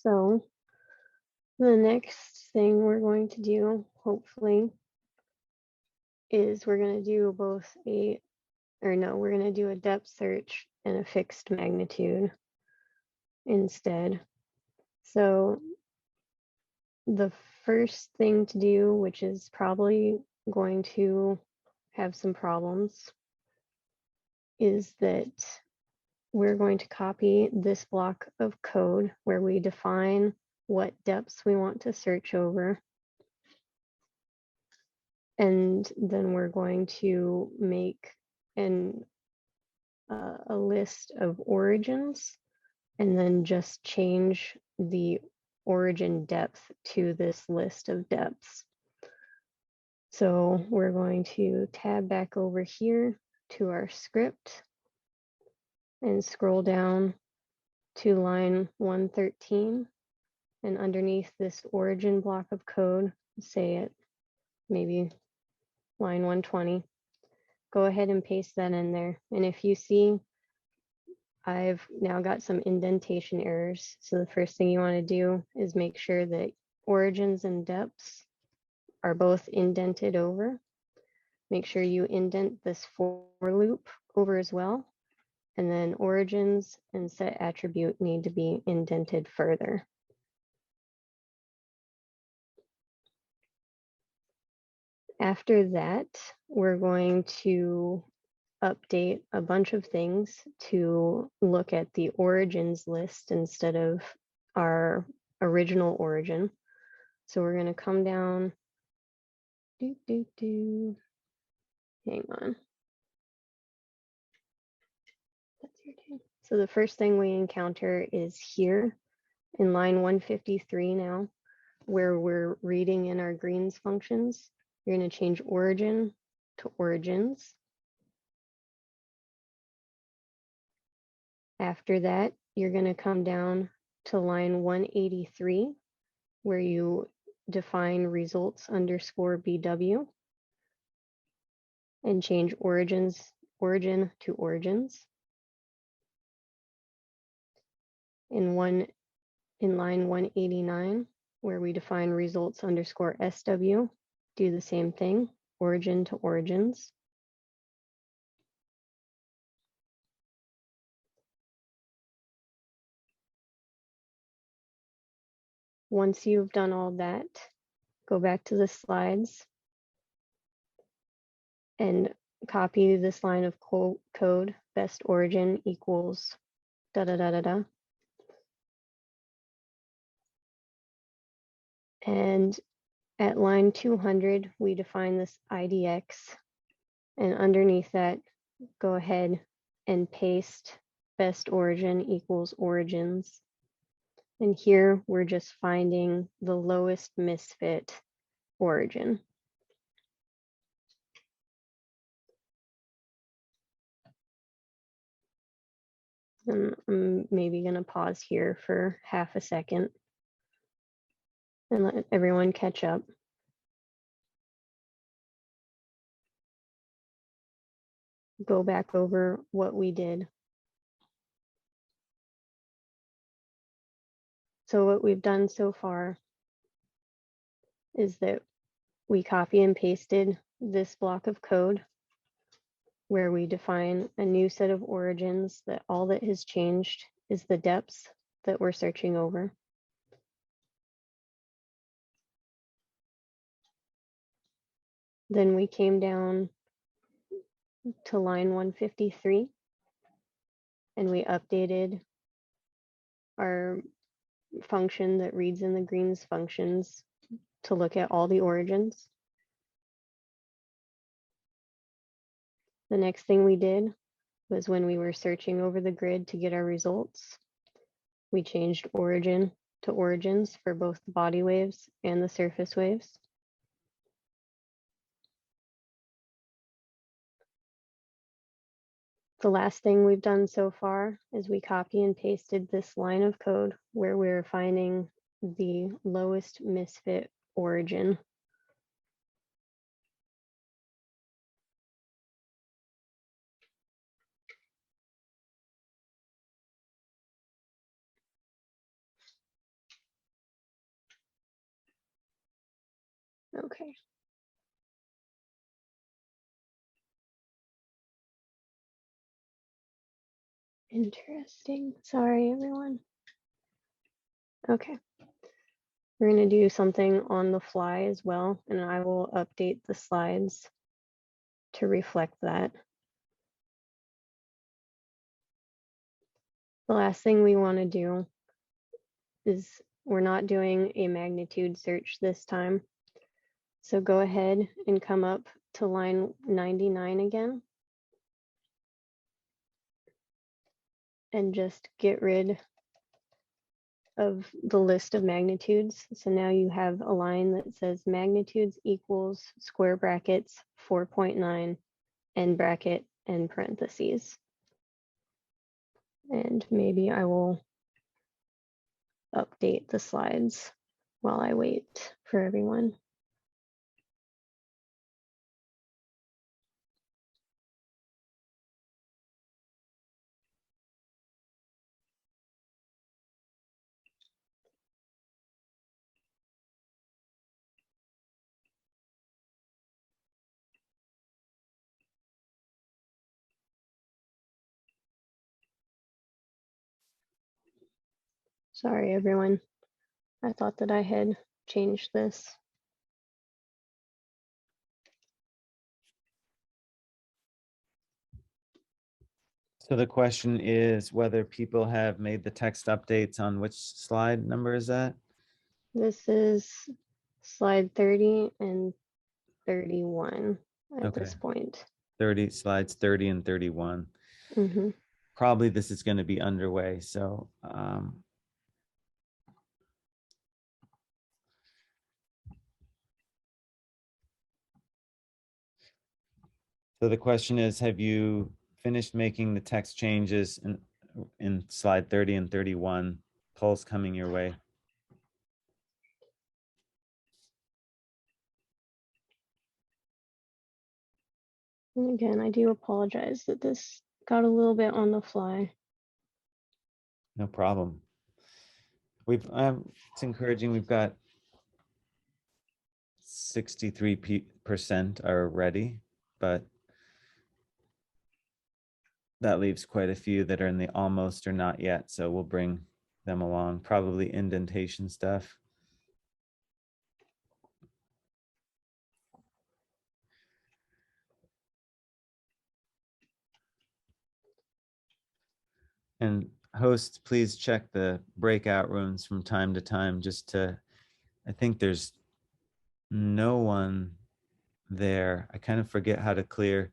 so the next thing we're going to do, hopefully, is we're going to do we're going to do a depth search and a fixed magnitude instead. So the first thing to do, which is probably going to have some problems, is that we're going to copy this block of code where we define what depths we want to search over. And then we're going to make a list of origins and then just change the origin depth to this list of depths. So we're going to tab back over here to our script and scroll down to line 113. And underneath this origin block of code, say it maybe line 120, go ahead and paste that in there. And if you see, I've now got some indentation errors. So the first thing you want to do is make sure that origins and depths are both indented over. Make sure you indent this for loop over as well. And then origins and set attribute need to be indented further. After that, we're going to update a bunch of things to look at the origins list instead of our original origin. So we're going to come down. Hang on. That's your turn. So the first thing we encounter is here in line 153 now, where we're reading in our greens functions. You're going to change origin to origins. After that, you're going to come down to line 183, where you define results underscore BW and change origin to origins. In line 189, where we define results underscore SW, do the same thing, origin to origins. Once you've done all that, go back to the slides and copy this line of code, best origin equals da da da da da. And at line 200, we define this IDX, and underneath that, go ahead and paste best origin equals origins. And here we're just finding the lowest misfit origin. And I'm maybe going to pause here for half a second and let everyone catch up. Go back over what we did. So what we've done so far is that we copy and pasted this block of code where we define a new set of origins that all that has changed is the depths that we're searching over. Then we came down to line 153 and we updated our function that reads in the greens functions to look at all the origins. The next thing we did was when we were searching over the grid to get our results, we changed origin to origins for both the body waves and the surface waves. The last thing we've done so far is we copy and pasted this line of code where we're finding the lowest misfit origin. Okay. Interesting. Sorry, everyone. Okay. We're going to do something on the fly as well, and I will update the slides to reflect that. The last thing we want to do is we're not doing a magnitude search this time. So go ahead and come up to line 99 again. And just get rid of the list of magnitudes. So now you have a line that says magnitudes equals square brackets 4.9 end bracket and parentheses. And maybe I will update the slides while I wait for everyone. Sorry, everyone. I thought that I had changed this. So the question is whether people have made the text updates on which slide number is that? This is slide 30 and 31 at this point. 30 slides, 30 and 31. Mm-hmm. Probably this is going to be underway. So so the question is, have you finished making the text changes in slide 30 and 31? Polls coming your way. And again, I do apologize that this got a little bit on the fly. No problem. It's encouraging. We've got 63% are ready, but that leaves quite a few that are in the almost or not yet. So we'll bring them along, probably indentation stuff. And hosts, please check the breakout rooms from time to time just to, I think there's no one there. I kind of forget how to clear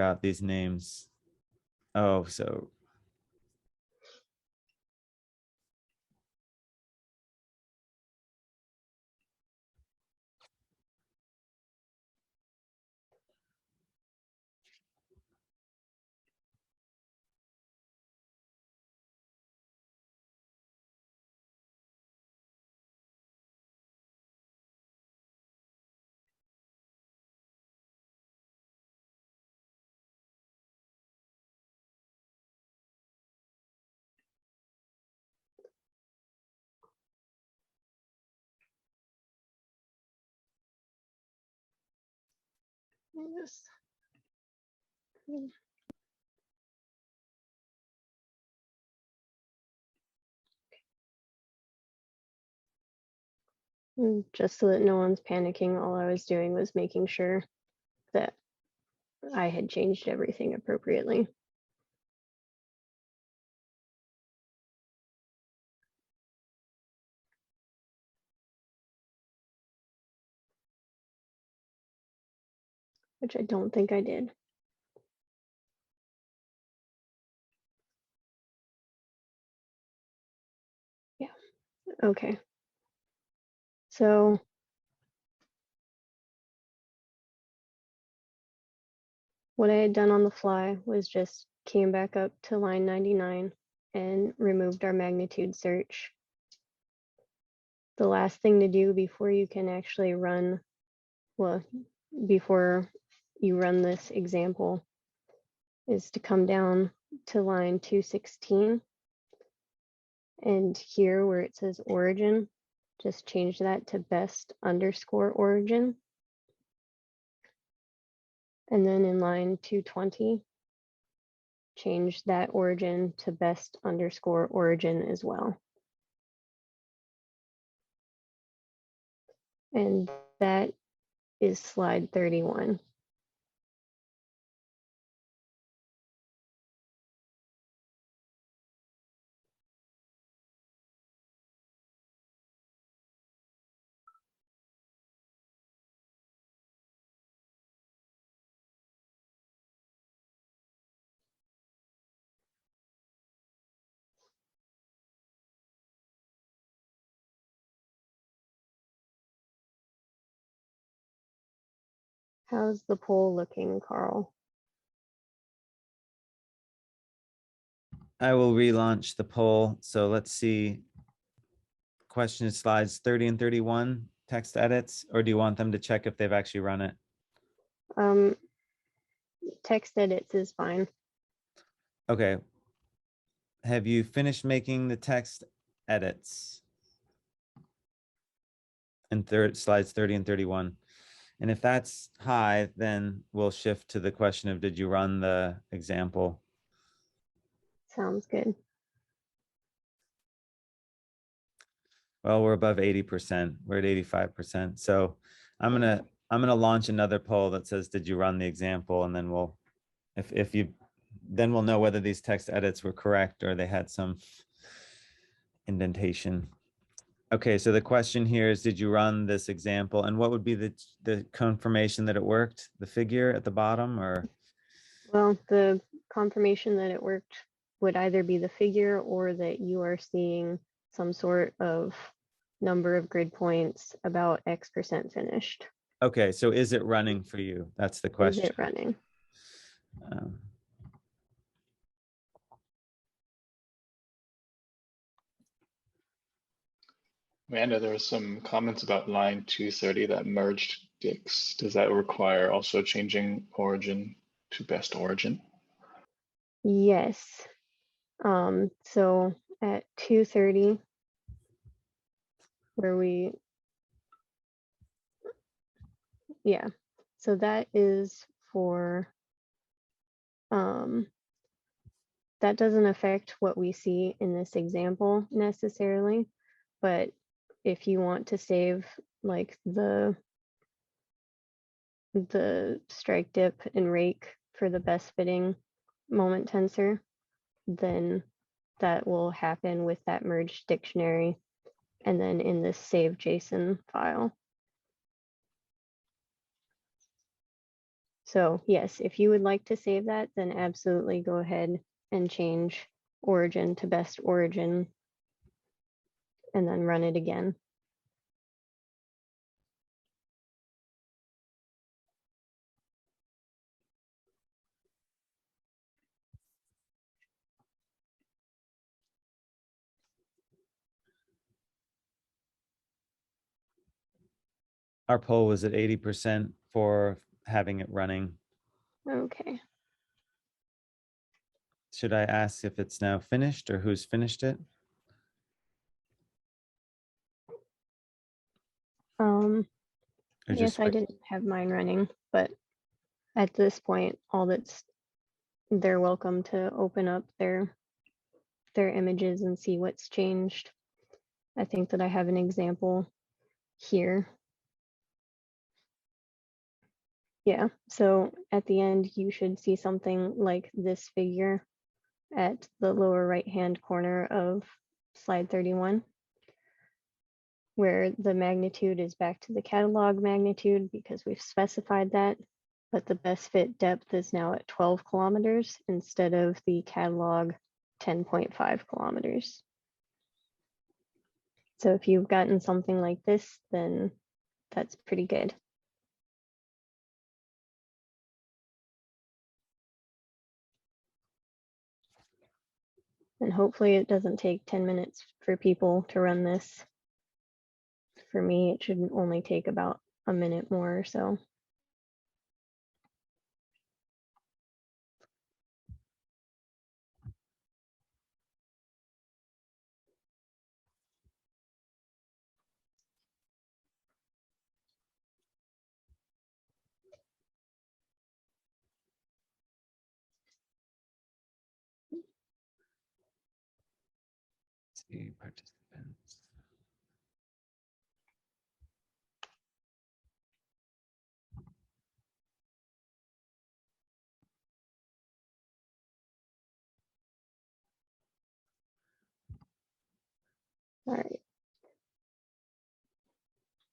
out these names. Oh, so Yes. Just so that no one's panicking, all I was doing was making sure that I had changed everything appropriately. Which I don't think I did. Yeah, okay. So what I had done on the fly was just came back up to line 99 and removed our magnitude search. The last thing to do before you can actually run, well, before you run this example is to come down to line 216. And here where it says origin, just change that to best underscore origin. And then in line 220, change that origin to best underscore origin as well. And that is slide 31. How's the poll looking, Carl? I will relaunch the poll. So let's see. Question is slides 30 and 31 text edits, or do you want them to check if they've actually run it? Text edits is fine. Okay. Have you finished making the text edits? In slides 30 and 31. And if that's high, then we'll shift to the question of, did you run the example? Sounds good. Well, we're above 80%. We're at 85%. So I'm gonna launch another poll that says, did you run the example? And then we'll, if you, then we'll know whether these text edits were correct or they had some indentation. Okay, so the question here is, did you run this example? And what would be the confirmation that it worked? The figure at the bottom, or? Well, the confirmation that it worked would either be the figure or that you are seeing some sort of number of grid points about X% finished. Okay, so is it running for you? That's the Is question. it running? Amanda, there were some comments about line 230 that merged dicts. Does that require also changing origin to best origin? Yes. So at 230, where we, yeah, so that is for, that doesn't affect what we see in this example necessarily, but if you want to save like the strike dip and rake for the best fitting moment tensor, then that will happen with that merged dictionary and then in this save JSON file. So yes, if you would like to save that, then absolutely go ahead and change origin to best origin and then run it again. Our poll was at 80% for having it running. Okay. Should I ask if it's now finished or who's finished it? Or Yes, just I didn't have mine running, but at this point, they're welcome to open up their images and see what's changed. I think that I have an example here. Yeah, so at the end, you should see something like this figure at the lower right-hand corner of slide 31, where the magnitude is back to the catalog magnitude because we've specified that, but the best fit depth is now at 12 kilometers instead of the catalog 10.5 kilometers. So if you've gotten something like this, then that's pretty good. And hopefully it doesn't take 10 minutes for people to run this. For me, it should only take about a minute more or so. See participants. All right.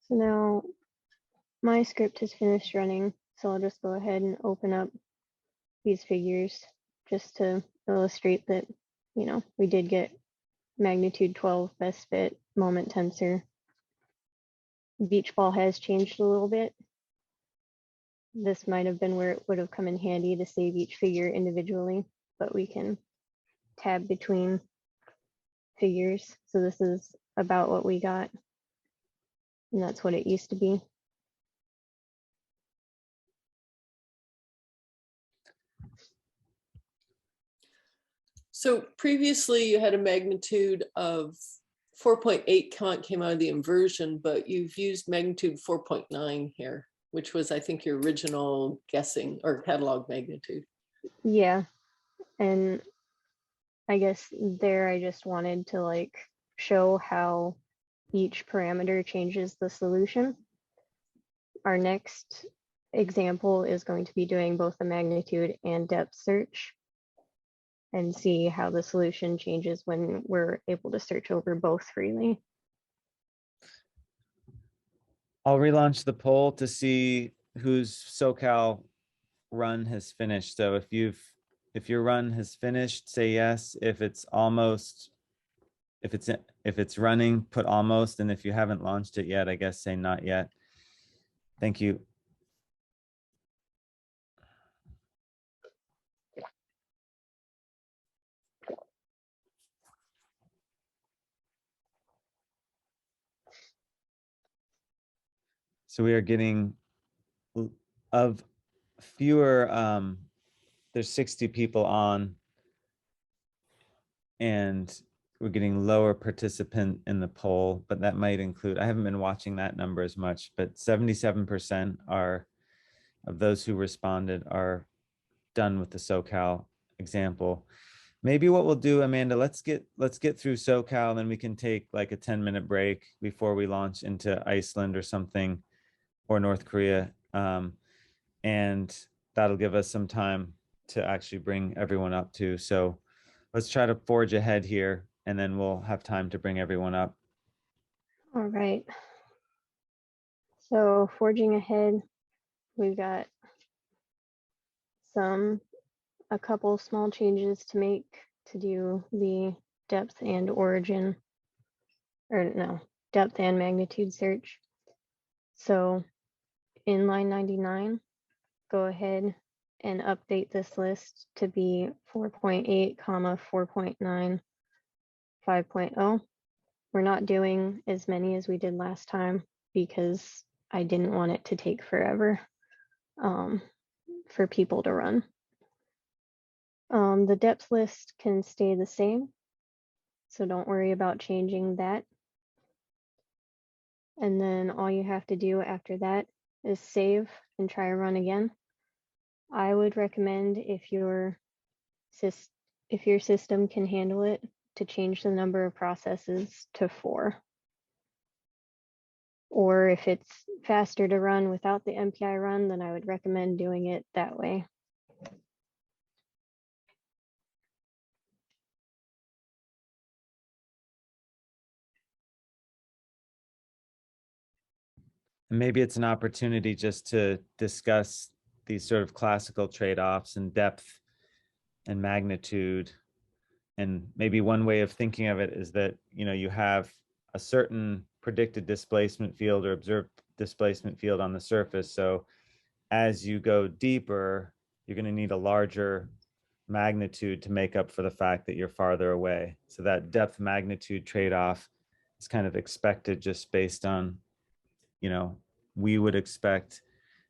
So now my script has finished running, so I'll just go ahead and open up these figures just to illustrate that, you know, we did get magnitude 12 best fit moment tensor. Beach ball has changed a little bit. This might have been where it would have come in handy to save each figure individually, but we can tab between figures. So this is about what we got, and that's what it used to be. So previously you had a magnitude of 4.8 came out of the inversion, but you've used magnitude 4.9 here, which was, I think, your original guessing or catalog magnitude. Yeah, and I guess there I just wanted to like show how each parameter changes the solution. Our next example is going to be doing both the magnitude and depth search and see how the solution changes when we're able to search over both freely. I'll relaunch the poll to see whose SoCal run has finished. So if your run has finished, say yes. If it's almost, if it's running, put almost. And if you haven't launched it yet, I guess say not yet. Thank you. So we are getting of fewer, there's 60 people on, and we're getting lower participant in the poll, but that might include, I haven't been watching that number as much, but 77% are of those who responded are done with the SoCal example. Maybe what we'll do, Amanda, let's get through SoCal, and then we can take like a 10-minute break before we launch into Iceland or something, or North Korea. And that'll give us some time to actually bring everyone up too. So let's try to forge ahead here, and then we'll have time to bring everyone up. All right. So forging ahead, we've got a couple small changes to make to do the depth and origin, or no, depth and magnitude search. So in line 99, go ahead and update this list to be 4.8, 4.9, 5.0. We're not doing as many as we did last time because I didn't want it to take forever for people to run. The depth list can stay the same, so don't worry about changing that. And then all you have to do after that is save and try a run again. I would recommend, if your system can handle it, to change the number of processes to 4. Or if it's faster to run without the MPI run, then I would recommend doing it that way. And maybe it's an opportunity just to discuss these sort of classical trade-offs and depth and magnitude. And maybe one way of thinking of it is that, you know, you have a certain predicted displacement field or observed displacement field on the surface. So as you go deeper, you're going to need a larger magnitude to make up for the fact that you're farther away. So that depth magnitude trade-off is kind of expected just based on, you know, we would expect,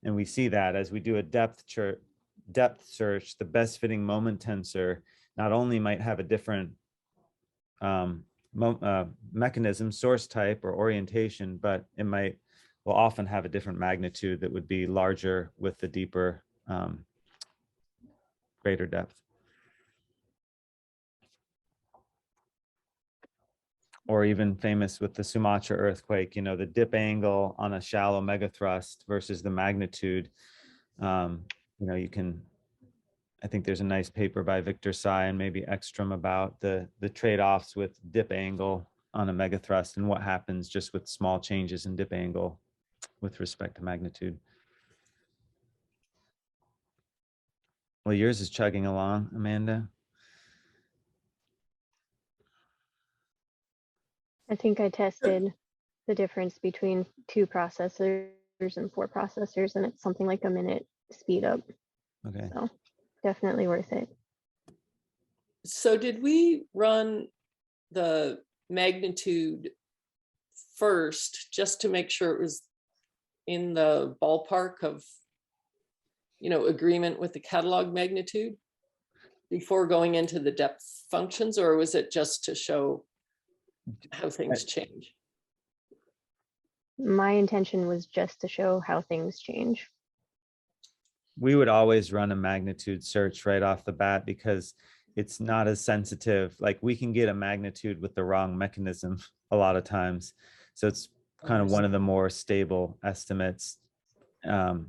and we see that as we do a depth search, the best fitting moment tensor not only might have a different mechanism, source type, or orientation, but it will often have a different magnitude that would be larger with the deeper, greater depth. Or even famous with the Sumatra earthquake, you know, the dip angle on a shallow megathrust versus the magnitude. You know, you can, I think there's a nice paper by Victor Tsai and maybe Ekstrom about the trade-offs with dip angle on a megathrust and what happens just with small changes in dip angle with respect to magnitude. Well, yours is chugging along, Amanda. I think I tested the difference between 2 processors and 4 processors, and it's something like a minute speed up. Okay. So definitely worth it. So did we run the magnitude first just to make sure it was in the ballpark of, you know, agreement with the catalog magnitude before going into the depth functions, or was it just to show how things change? My intention was just to show how things change. We would always run a magnitude search right off the bat because it's not as sensitive. Like we can get a magnitude with the wrong mechanism a lot of times. So it's kind of one of the more stable estimates. And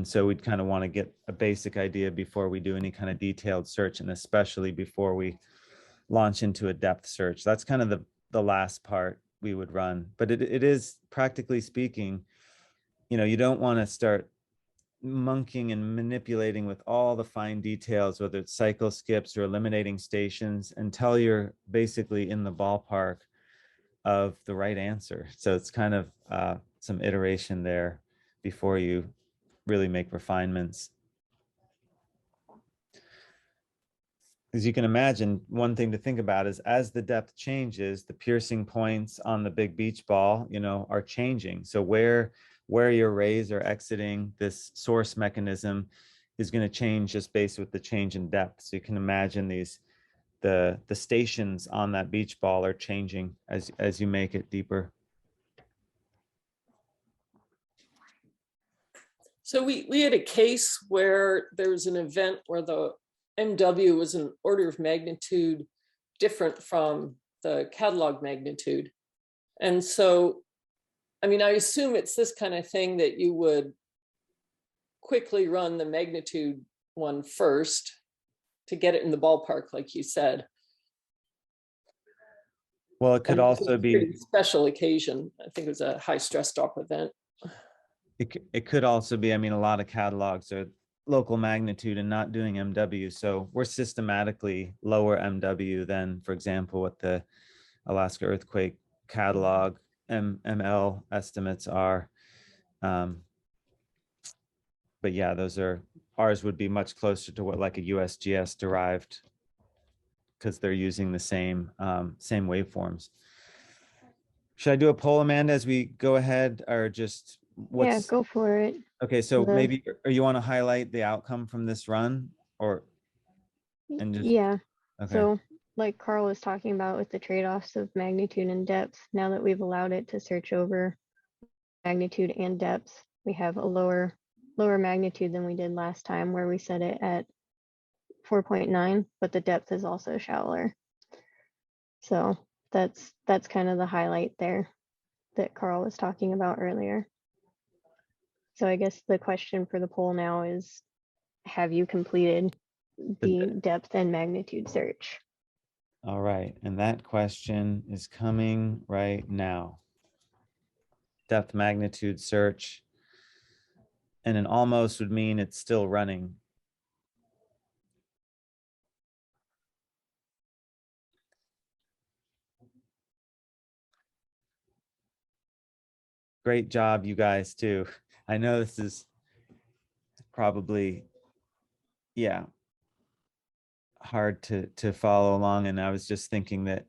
so we'd kind of want to get a basic idea before we do any kind of detailed search, and especially before we launch into a depth search. That's kind of the last part we would run. But it is, practically speaking, you know, you don't want to start monkeying and manipulating with all the fine details, whether it's cycle skips or eliminating stations, until you're basically in the ballpark of the right answer. So it's kind of some iteration there before you really make refinements. As you can imagine, one thing to think about is as the depth changes, the piercing points on the big beach ball, you know, are changing. So where your rays are exiting this source mechanism is going to change just based with the change in depth. So you can imagine the stations on that beach ball are changing as you make it deeper. So we had a case where there was an event where the MW was an order of magnitude different from the catalog magnitude. And so, I mean, I assume it's this kind of thing that you would quickly run the magnitude one first to get it in the ballpark, like you said. Well, it could And also a be pretty special occasion. I think it was a high stress drop event. it could also be, I mean, a lot of catalogs are local magnitude and not doing MW. So we're systematically lower MW than, for example, what the Alaska earthquake catalog ML estimates are. But yeah, ours would be much closer to what like a USGS derived, because they're using the same waveforms. Should I do a poll, Amanda, as we go ahead, or just Yeah, go for it. Okay, so The- maybe, or you want to highlight the outcome from this run, or and just Yeah. okay. So like Carl was talking about with the trade-offs of magnitude and depth, now that we've allowed it to search over magnitude and depth, we have a lower magnitude than we did last time, where we set it at 4.9, but the depth is also shallower. So that's kind of the highlight there that Carl was talking about earlier. So I guess the question for the poll now is, have you completed the depth and magnitude search? All right, and that question is coming right now. Depth magnitude search, and an almost would mean it's still running. Great job, you guys, too. I know this is probably, yeah, hard to follow along. And I was just thinking that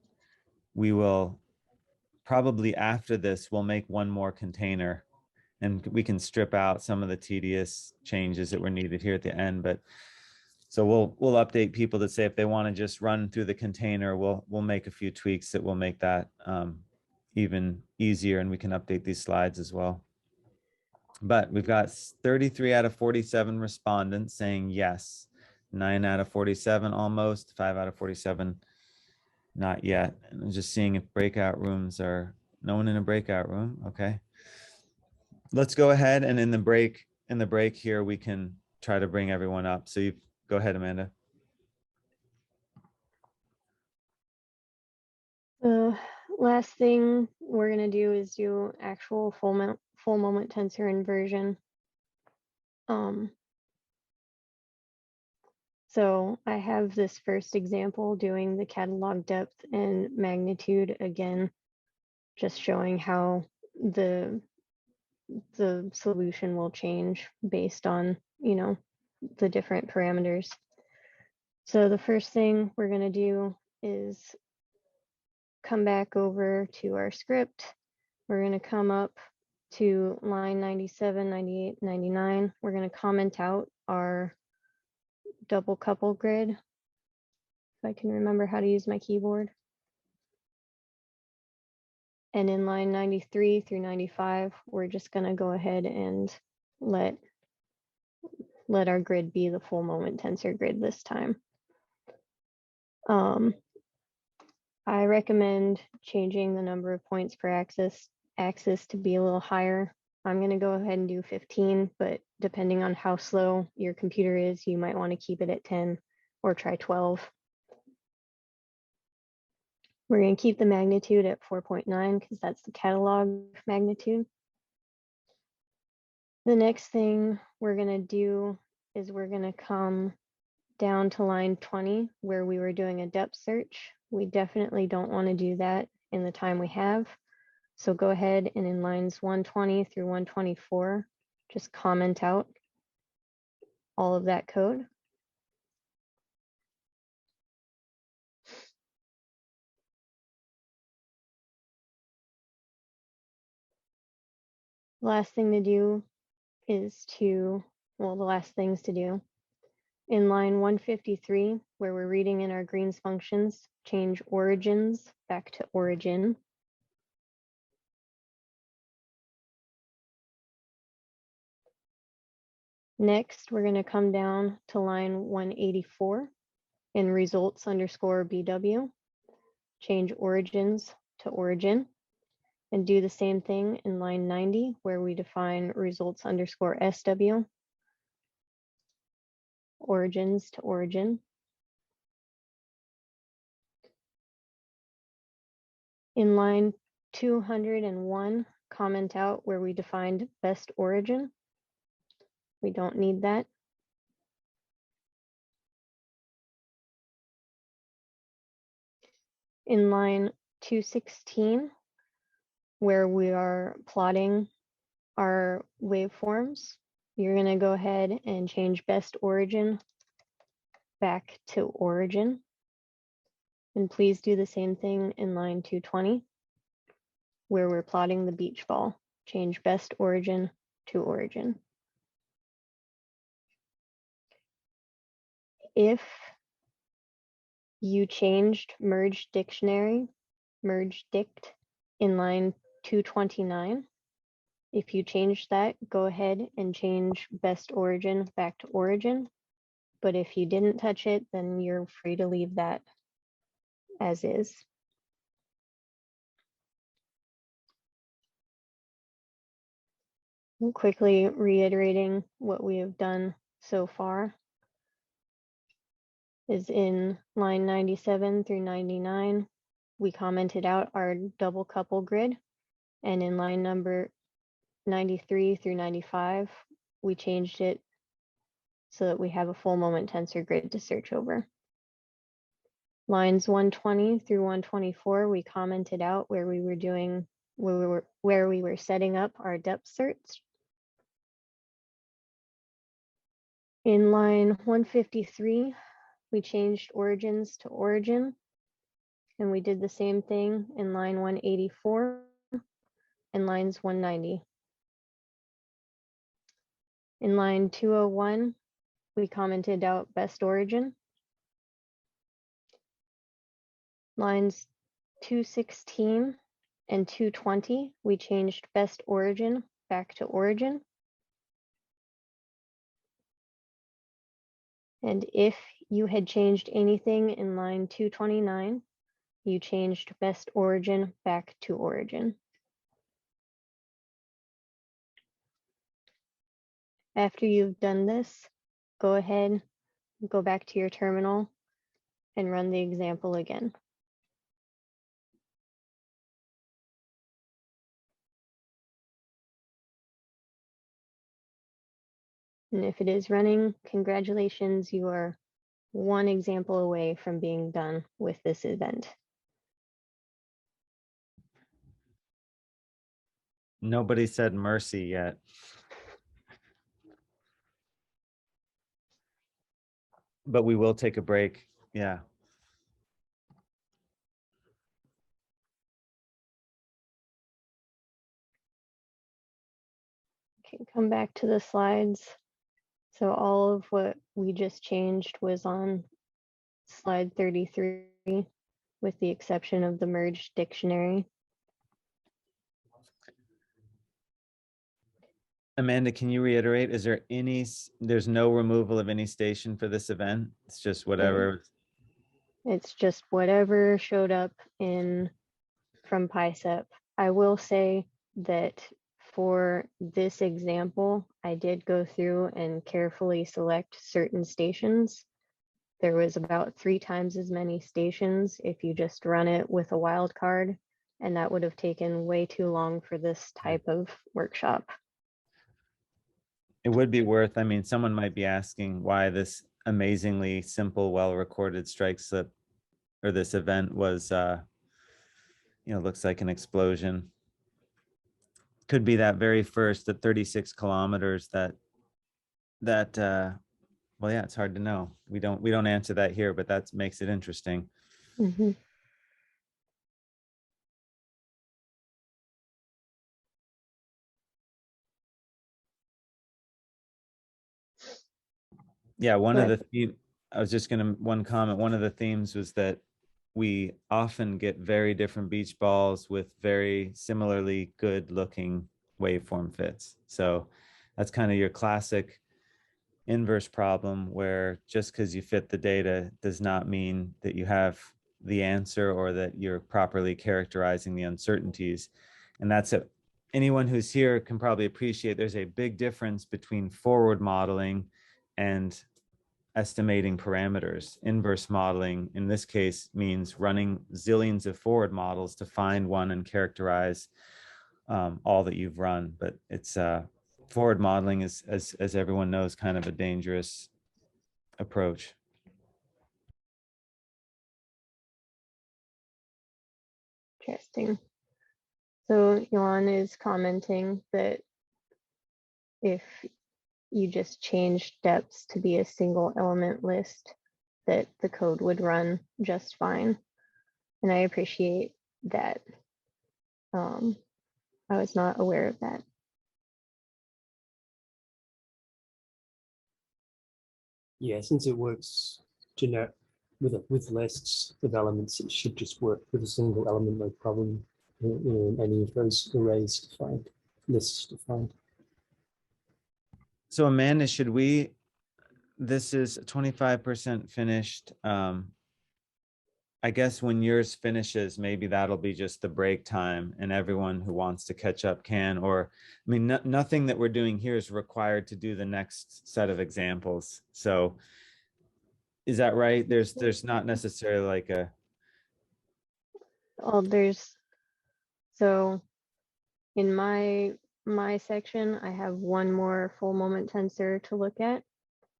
we will probably, after this, we'll make one more container and we can strip out some of the tedious changes that were needed here at the end. But so we'll update people to say if they want to just run through the container, we'll make a few tweaks that will make that even easier, and we can update these slides as well. But we've got 33 out of 47 respondents saying yes, 9 out of 47 almost, 5 out of 47 not yet. And I'm just seeing if breakout rooms are, no one in a breakout room. Okay, let's go ahead, and in the break here we can try to bring everyone up. So you go ahead, Amanda. last thing we're gonna do is do actual full moment tensor inversion. So I have this first example doing the catalog depth and magnitude again, just showing how the solution will change based on, you know, the different parameters. So the first thing we're going to do is come back over to our script. We're going to come up to line 97, 98, 99. We're going to comment out our double couple grid. If I can remember how to use my keyboard. And in line 93 through 95, we're just going to go ahead and let our grid be the full moment tensor grid this time. I recommend changing the number of points per axis to be a little higher. I'm going to go ahead and do 15, but depending on how slow your computer is, you might want to keep it at 10 or try 12. We're going to keep the magnitude at 4.9 because that's the catalog magnitude. The next thing we're going to do is we're going to come down to line 20 where we were doing a depth search. We definitely don't want to do that in the time we have. So go ahead and in lines 120 through 124, just comment out all of that code. Last thing to do is the last things to do. In line 153, where we're reading in our greens functions, change origins back to origin. Next, we're going to come down to line 184 in results underscore BW, change origins to origin, and do the same thing in line 90 where we define results underscore SW, origins to origin. In line 201, comment out where we defined best origin. We don't need that. In line 216, where we are plotting our waveforms, you're going to go ahead and change best origin back to origin. And please do the same thing in line 220, where we're plotting the beach ball. Change best origin to origin. If you changed merge dictionary, merge dict in line 229, if you change that, go ahead and change best origin back to origin. But if you didn't touch it, then you're free to leave that as is. Quickly reiterating what we have done so far is in line 97 through 99, we commented out our double couple grid. And in line number 93 through 95, we changed it so that we have a full moment tensor grid to search over. Lines 120 through 124, we commented out where we were setting up our depth search. In line 153, we changed origins to origin, and we did the same thing in line 184 and lines 190. In line 201, we commented out best origin. Lines 216 and 220, we changed best origin back to origin. And if you had changed anything in line 229, you changed best origin back to origin. After you've done this, go ahead, go back to your terminal and run the example again. And if it is running, congratulations, you are one example away from being done with this event. Nobody said mercy yet. But we will take a break. Yeah. Okay, come back to the slides. So all of what we just changed was on slide 33, with the exception of the merged dictionary. Amanda, can you reiterate, is there there's no removal of any station for this event? It's just whatever. It's just whatever showed up from PICEP. I will say that for this example, I did go through and carefully select certain stations. There was about 3 times as many stations if you just run it with a wildcard, and that would have taken way too long for this type of workshop. It would be worth, I mean, someone might be asking why this amazingly simple, well-recorded strike slip or this event was, looks like an explosion. Could be that very first at 36 kilometers well, yeah, it's hard to know. We don't answer that here, but that makes it interesting. Mm-hmm. Yeah, one of the I was just gonna one comment. One of the themes was that we often get very different beach balls with very similarly good looking waveform fits. So that's kind of your classic inverse problem, where just because you fit the data does not mean that you have the answer or that you're properly characterizing the uncertainties. And that's anyone who's here can probably appreciate there's a big difference between forward modeling and estimating parameters. Inverse modeling, in this case, means running zillions of forward models to find one and characterize all that you've run. But it's forward modeling is, as everyone knows, kind of a dangerous approach. Interesting. So Yuan is commenting that if you just change depths to be a single element list, that the code would run just fine. And I appreciate that. I was not aware of that. Yeah, since it works generic with lists of elements, it should just work with a single element, no problem. In any of those arrays defined, lists defined. So Amanda, this is 25% finished. I guess when yours finishes, maybe that'll be just the break time and everyone who wants to catch up can, or, I mean, nothing that we're doing here is required to do the next set of examples. So is that right? There's not necessarily like a. Oh, so in my section, I have one more full moment tensor to look at,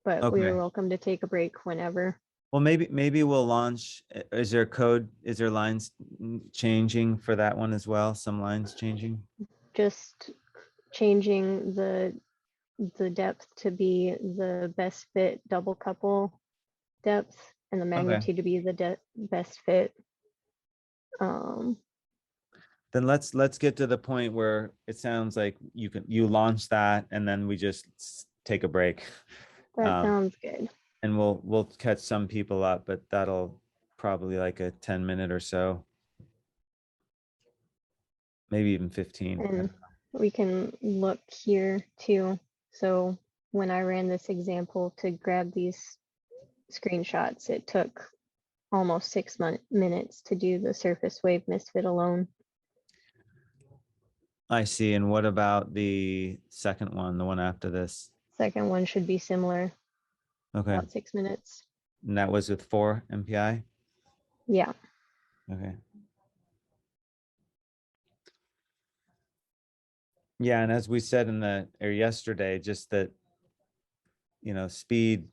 but we are welcome to take a break whenever. Well, maybe we'll launch. Is there lines changing for that one as well? Some lines changing? Just changing the depth to be the best fit double couple depth and the magnitude to be the best fit. Then let's get to the point where it sounds like you launch that and then we just take a break. That sounds good. And we'll catch some people up, but that'll probably like a 10-minute or so, maybe even 15. And we can look here too. So when I ran this example to grab these screenshots, it took almost 6 minutes to do the surface wave misfit alone. I see. And what about the second one, the one after this? Second one should be similar. Okay. About 6 minutes. And that was with 4 MPI? Yeah. Okay. Yeah, and as we said yesterday, just that speed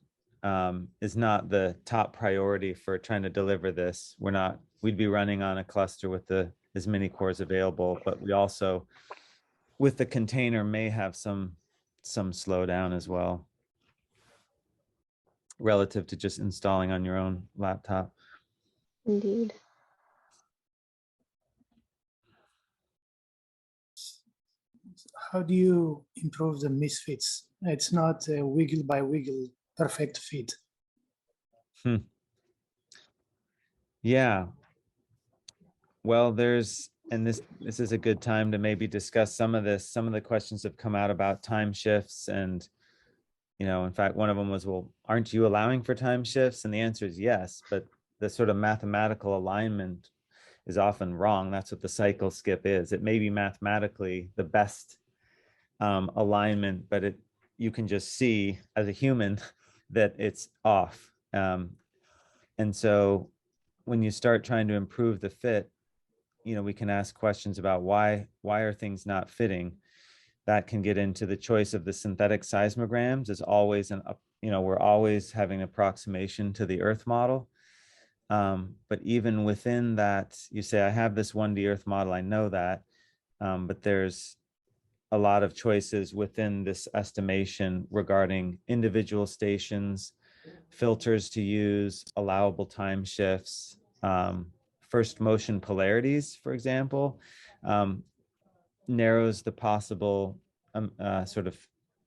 is not the top priority for trying to deliver this. We'd be running on a cluster with as many cores available, but we also, with the container, may have some slowdown as well, relative to just installing on your own laptop. Indeed. How do you improve the misfits? It's not a wiggle by wiggle perfect fit. Yeah. Well, and this is a good time to maybe discuss some of this. Some of the questions have come out about time shifts, and in fact, one of them was, well, aren't you allowing for time shifts? And the answer is yes, but the sort of mathematical alignment is often wrong. That's what the cycle skip is. It may be mathematically the best alignment, but you can just see as a human that it's off. And so when you start trying to improve the fit, we can ask questions about why are things not fitting. That can get into the choice of the synthetic seismograms. Is always we're always having approximation to the Earth model. But even within that, you say, I have this 1D Earth model, I know that, but there's a lot of choices within this estimation regarding individual stations, filters to use, allowable time shifts, first motion polarities, for example, narrows the possible,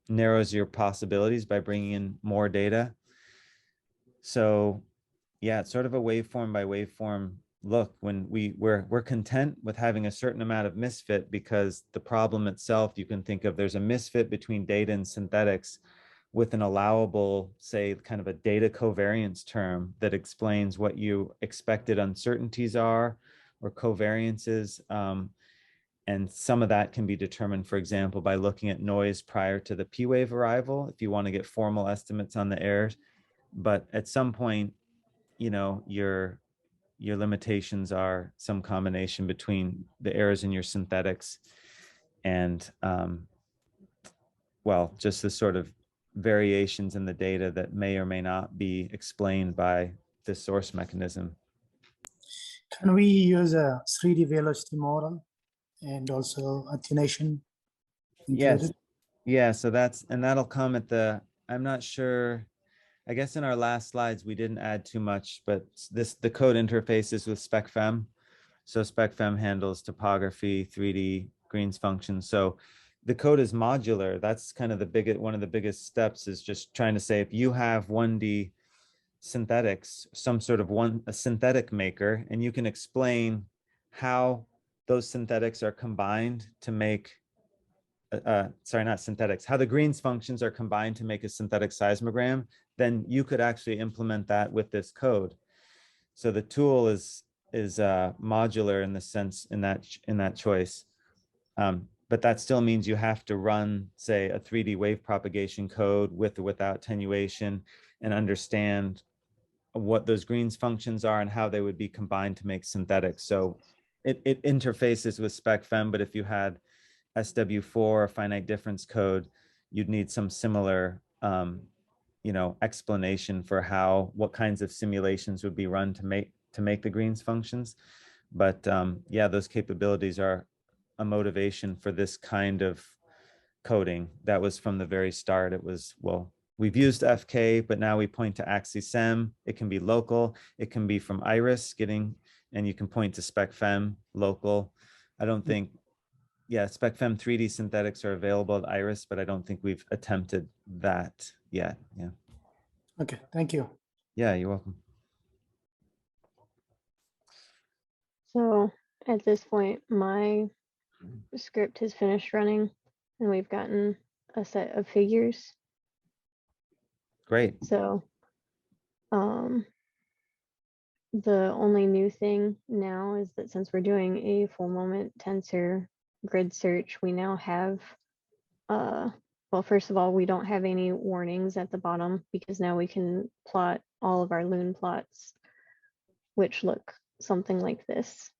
narrows your possibilities by bringing in more data. So yeah, it's sort of a waveform by waveform look. When we're content with having a certain amount of misfit, because the problem itself, you can think of, there's a misfit between data and synthetics with an allowable, say, kind of a data covariance term that explains what you expected uncertainties are or covariances. And some of that can be determined, for example, by looking at noise prior to the P wave arrival, if you want to get formal estimates on the errors. But at some point, your limitations are some combination between the errors in your synthetics and, well, just the sort of variations in the data that may or may not be explained by the source mechanism. Can we use a 3D velocity model and also attenuation included? Yes. Yeah, so that'll come at I'm not sure. I guess in our last slides, we didn't add too much, but the code interfaces with SpecFem. So SpecFem handles topography, 3D, Green's functions. So the code is modular. That's kind of one of the biggest steps, is just trying to say, if you have 1D synthetics, some sort of a synthetic maker, and you can explain how those synthetics are combined to make, sorry, not synthetics, how the Green's functions are combined to make a synthetic seismogram, then you could actually implement that with this code. So the tool is modular in the sense, in that choice. But that still means you have to run, say, a 3D wave propagation code with or without attenuation, and understand what those Green's functions are and how they would be combined to make synthetics. So it interfaces with SpecFem, but if you had SW4 or finite difference code, you'd need some similar explanation for what kinds of simulations would be run to make the Green's functions. But yeah, those capabilities are a motivation for this kind of coding. That was from the very start. It was, well, we've used FK, but now we point to AxiSem. It can be local. It can be from Iris and you can point to SpecFem local. I don't think, yeah, SpecFem 3D synthetics are available at Iris, but I don't think we've attempted that yet. Yeah. Okay, thank you. Yeah, you're welcome. So at this point, my script has finished running and we've gotten a set of figures. Great. So the only new thing now is that since we're doing a full moment tensor grid search, we now have, well, first of all, we don't have any warnings at the bottom, because now we can plot all of our loon plots, which look something like this.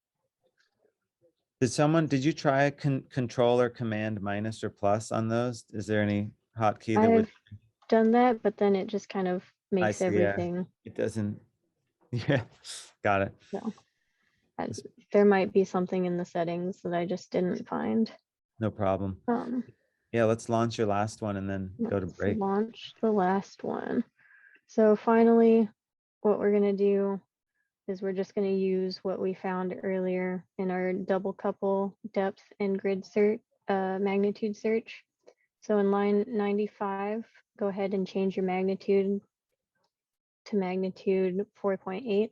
Did you try a control or command minus or plus on those? Is there any hotkey that would? done that, but then it just kind of I makes see, yeah. everything. It doesn't, yeah, got it. So there might be something in the settings that I just didn't find. No problem. Um, Yeah, let's launch your last one and then go to let's break. launch the last one. So finally, what we're gonna do is we're just gonna use what we found earlier in our double couple depth and grid search, magnitude search. So in line 95, go ahead and change your magnitude to magnitude 4.8.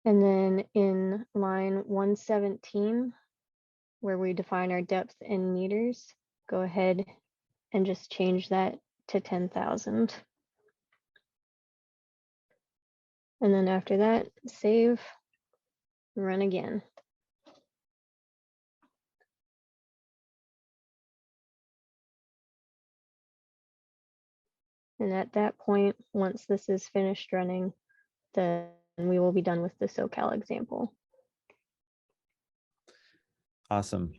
And then in line 117, where we define our depth in meters, go ahead and just change that to 10,000. And then after that, save, run again. And at that point, once this is finished running, then we will be done with the SoCal example. Awesome.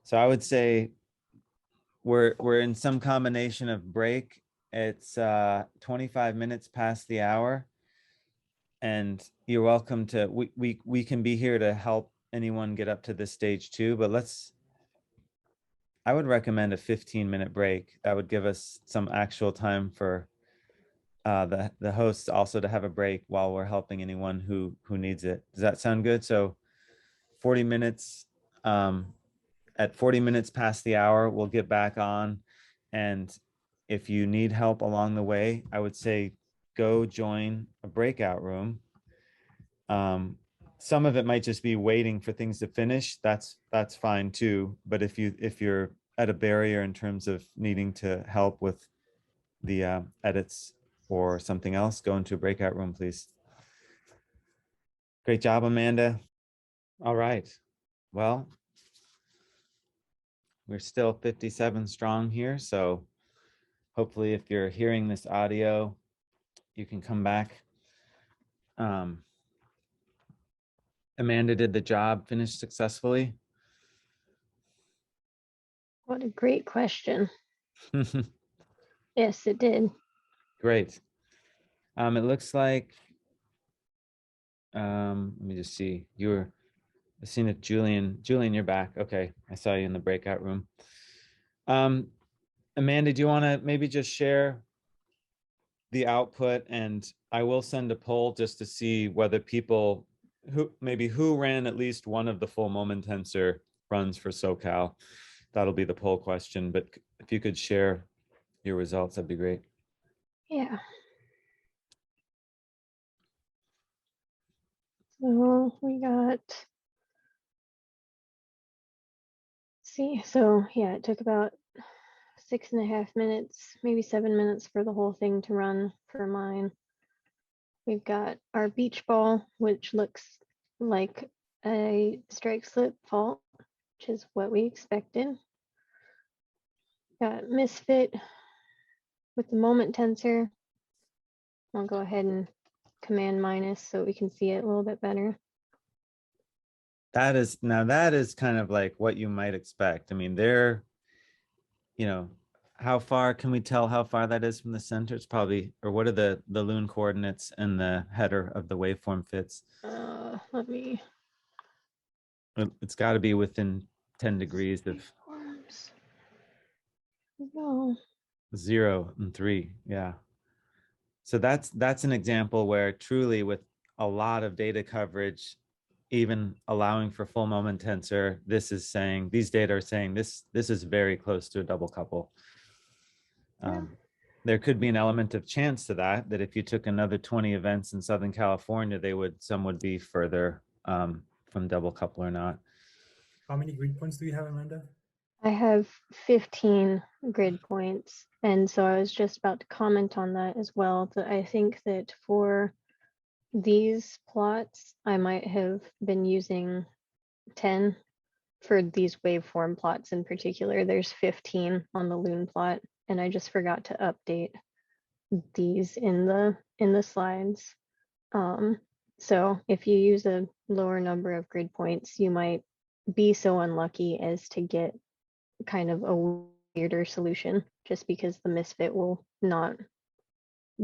So I would say we're in some combination of break. It's 25 minutes past the hour. And you're welcome to, we can be here to help anyone get up to this stage too, but I would recommend a 15-minute break. That would give us some actual time for the hosts also to have a break while we're helping anyone who needs it. Does that sound good? So 40 minutes, at 40 minutes past the hour, we'll get back on. And if you need help along the way, I would say go join a breakout room. Some of it might just be waiting for things to finish. That's fine too. But if you're at a barrier in terms of needing to help with the edits or something else, go into a breakout room, please. Great job, Amanda. All right. Well, we're still 57 strong here. So hopefully if you're hearing this audio, you can come back. Amanda did the job, finished successfully. What a great question. Yes, it did. Great. It looks like, let me just see. I seen it, Julian, you're back. Okay, I saw you in the breakout room. Amanda, do you want to maybe just share the output, and I will send a poll just to see whether people who ran at least one of the full moment tensor runs for SoCal. That'll be the poll question, but if you could share your results, that'd be great. Yeah. So we got, see, so yeah, it took about 6.5 minutes, maybe 7 minutes for the whole thing to run for mine. We've got our beach ball, which looks like a strike slip fault, which is what we expected. Got misfit with the moment tensor. I'll go ahead and command minus so we can see it a little bit better. That is kind of like what you might expect. I mean, how far can we tell how far that is from the center? It's probably, or what are the loon coordinates and the header of the waveform fits? Let me. It's got to be within 10 degrees of No. 0 and 3. Yeah. So that's an example where truly with a lot of data coverage, even allowing for full moment tensor, these data are saying this is very close to a double couple. There could be an element of chance to that if you took another 20 events in Southern California, some would be further from double couple or not. How many grid points do you have, Amanda? I have 15 grid points. And so I was just about to comment on that as well, that I think that for these plots, I might have been using 10 for these waveform plots in particular. There's 15 on the loon plot, and I just forgot to update these in the slides. So if you use a lower number of grid points, you might be so unlucky as to get kind of a weirder solution just because the misfit will not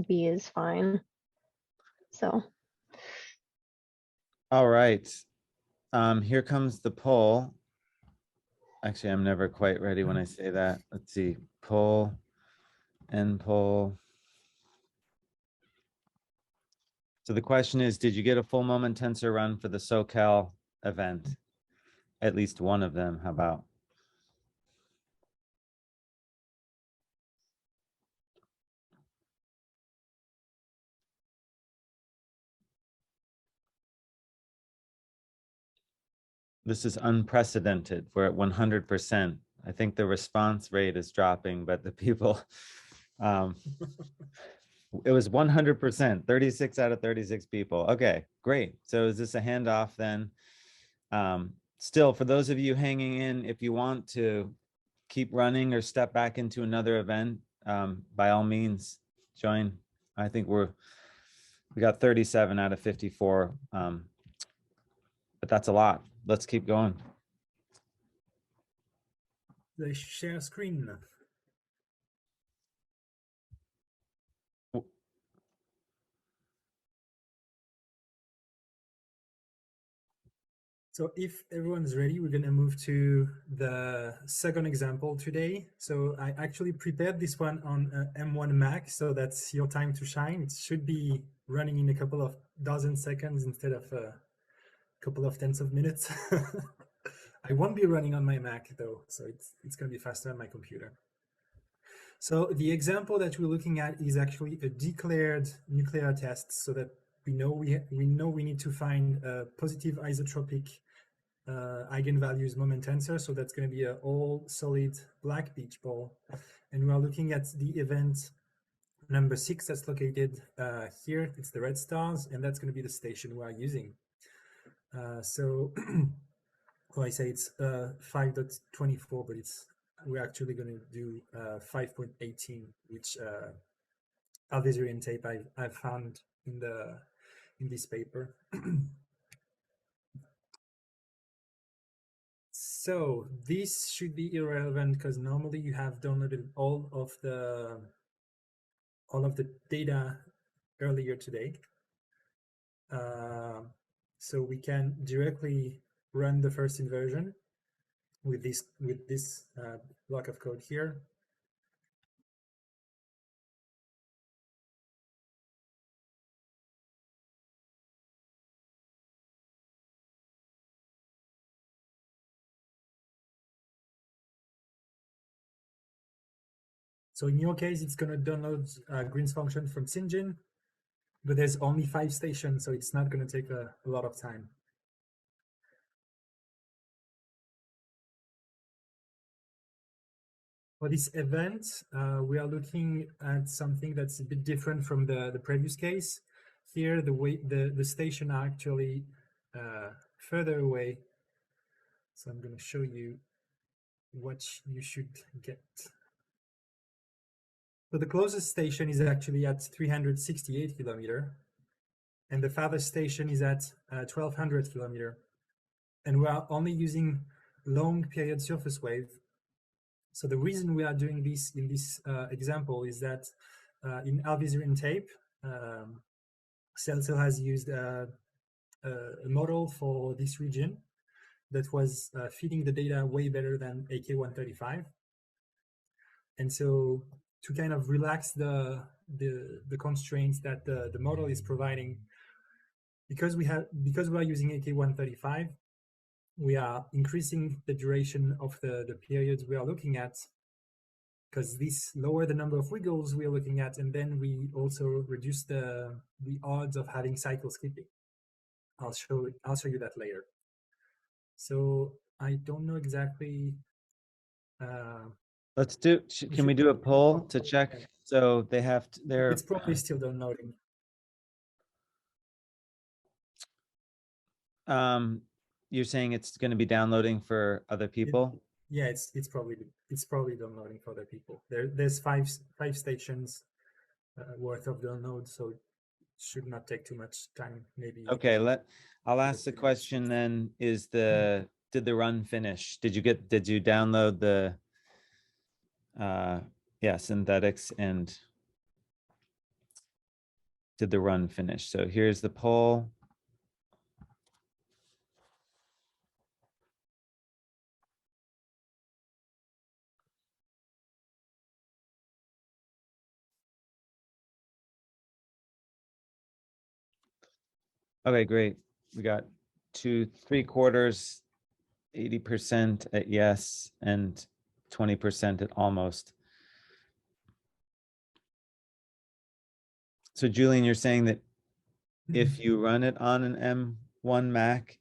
be as fine. So All right. Here comes the poll. Actually, I'm never quite ready when I say that. Let's see, poll, end poll. So the question is, did you get a full moment tensor run for the SoCal event? At least one of them, how about? This is unprecedented. We're at 100%. I think the response rate is dropping, but the people, it was 100%, 36 out of 36 people. Okay, great. So is this a handoff then? Still, for those of you hanging in, if you want to keep running or step back into another event, by all means, join. I think we got 37 out of 54, but that's a lot. Let's keep going. They share screen. So if everyone's ready, we're going to move to the second example today. So I actually prepared this one on M1 Mac, so that's your time to shine. It should be running in a couple of dozen seconds instead of a couple of tens of minutes. I won't be running on my Mac though, so it's going to be faster on my computer. So the example that we're looking at is actually a declared nuclear test, so that we know we need to find a positive isotropic eigenvalues moment tensor. So that's going to be an all solid black beach ball, and we are looking at the event number 6 that's located here. It's the red stars, and that's going to be the station we are using. So well, I say it's 5.24, but we're actually going to do 5.18, which Alveserian tape I've found in this paper. So this should be irrelevant because normally you have downloaded all of the data earlier today. So we can directly run the first inversion with this block of code here. So in your case, it's going to download Green's function from Syngin, but there's only 5 stations, so it's not going to take a lot of time. For this event, we are looking at something that's a bit different from the previous case. Here, the station are actually further away. So I'm going to show you what you should get. So the closest station is actually at 368 kilometer, and the farthest station is at 1200 kilometer. And we are only using long period surface wave. So the reason we are doing this in this example is that in Alveserian tape, Celso has used a model for this region that was feeding the data way better than AK135. And so to kind of relax the constraints that the model is providing, because we are using AK135, we are increasing the duration of the periods we are looking at, because this lower the number of wiggles we are looking at, and then we also reduce the odds of having cycle skipping. I'll show you that later. So I don't know exactly. Let's do. Can we do a poll to check? So they have to, they're. It's probably still downloading. You're saying it's going to be downloading for other people? Yeah, it's probably downloading for other people. There's five stations worth of download, so it should not take too much time. Maybe. Okay, I'll ask the question then. Did the run finish? Did you download the yeah, synthetics and did the run finish. So here's the poll. Okay, great. We got 2 3/4, 80% at yes, and 20% at almost. So Julian, you're saying that if you run it on an M1 Mac,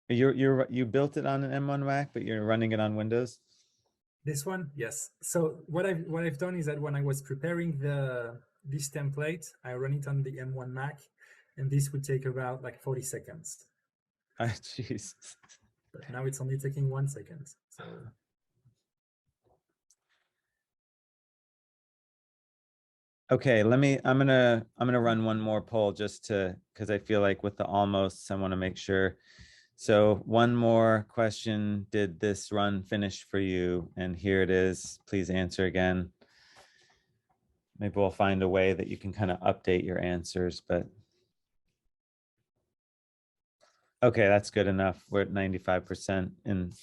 you built it on an M1 Mac, but you're running it on Windows? This one, yes. So what I've done is that when I was preparing this template, I run it on the M1 Mac, and this would take about like 40 seconds. Jeez. But now it's only taking 1 second. So okay, I'm gonna run one more poll just to, because I feel like with the almost, I want to make sure. So one more question, did this run finish for you? And here it is. Please answer again. Maybe we'll find a way that you can kind of update your answers, but okay, that's good enough. We're at 95% and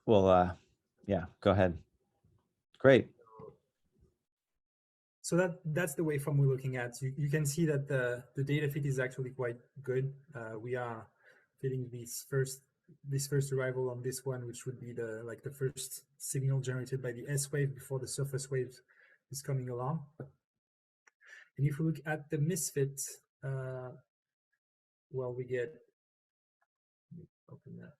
we'll yeah, go ahead. Great. so that's the waveform we're looking at. You can see that the data fit is actually quite good. We are fitting this first arrival on this one, which would be the first signal generated by the S wave before the surface wave is coming along. And if we look at the misfit, well, we get, open that.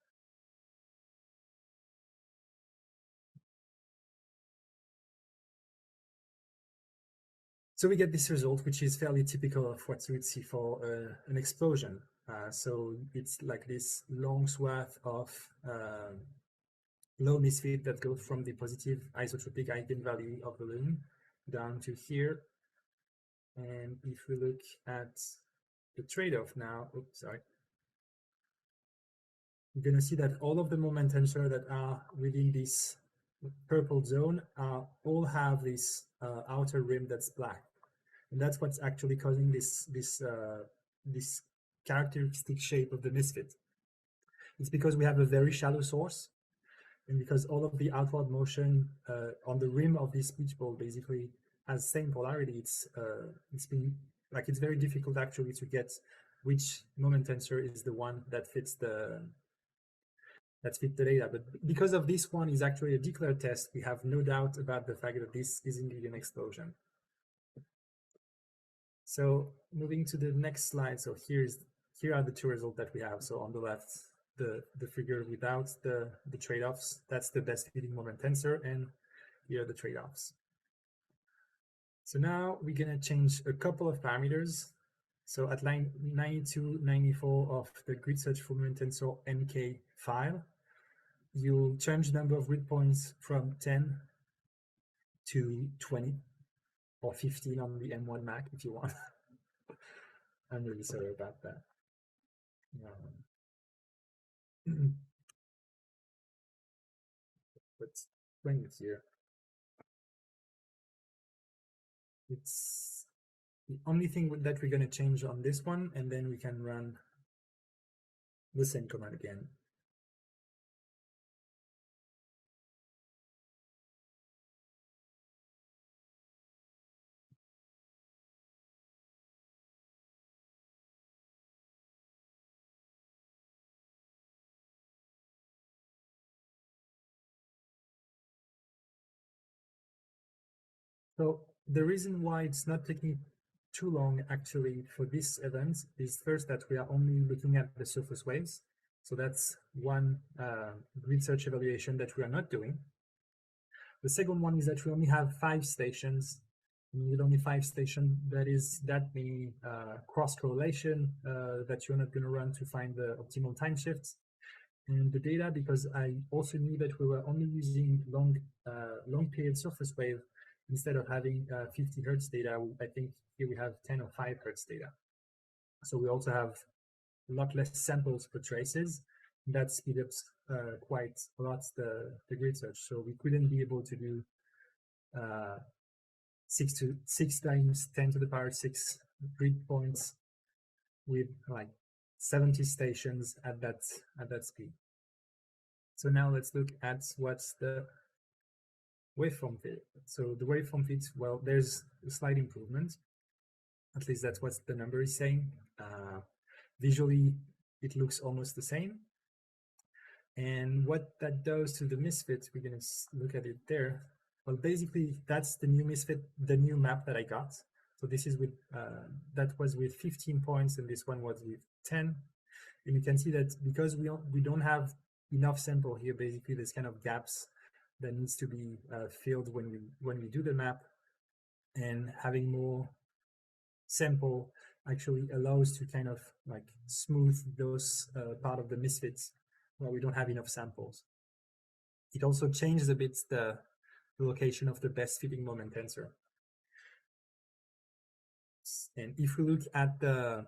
So we get this result, which is fairly typical of what you would see for an explosion. So it's like this long swath of low misfit that goes from the positive isotropic eigenvalue of the balloon down to here. And if we look at the trade-off now, oops, sorry. You're going to see that all of the moment tensor that are within this purple zone all have this outer rim that's black. And that's what's actually causing this characteristic shape of the misfit. It's because we have a very shallow source, and because all of the outward motion on the rim of this beach ball basically has same polarity. It's very difficult actually to get which moment tensor is the one that fits the data. But because of this one is actually a declared test, we have no doubt about the fact that this is indeed an explosion. So moving to the next slide. So here are the two results that we have. So on the left, the figure without the trade-offs, that's the best fitting moment tensor, and here are the trade-offs. So now we're gonna change a couple of parameters. So at line 92, 94 of the grid search full moment tensor MK file, you'll change the number of grid points from 10 to 20 or 15 on the M1 Mac if you want. I'm really sorry about that. Let's bring it here. It's the only thing that we're going to change on this one, and then we can run the same command again. So the reason why it's not taking too long actually for this event is first that we are only looking at the surface waves. So that's one grid search evaluation that we are not doing. The second one is that we only have 5 stations. And with only 5 stations, that is that many cross correlation that you're not going to run to find the optimal time shifts. And the data, because I also knew that we were only using long period surface wave instead of having 50 Hertz data. I think here we have 10 or 5 Hertz data. So we also have a lot less samples per traces. That speeds up quite a lot the grid search. So we couldn't be able to do 6 times 10 to the power 6 grid points with like 70 stations at that speed. So now let's look at what's the waveform fit. So the waveform fit, well, there's a slight improvement. At least that's what the number is saying. Visually, it looks almost the same. And what that does to the misfit, we're going to look at it there. Well, basically, that's the new misfit, the new map that I got. So this is with, that was with 15 points, and this one was with 10. And you can see that because we don't have enough sample here, basically there's kind of gaps that needs to be filled when we do the map, and having more sample actually allows to kind of like smooth those part of the misfits where we don't have enough samples. It also changes a bit the location of the best fitting moment tensor. And if we look at the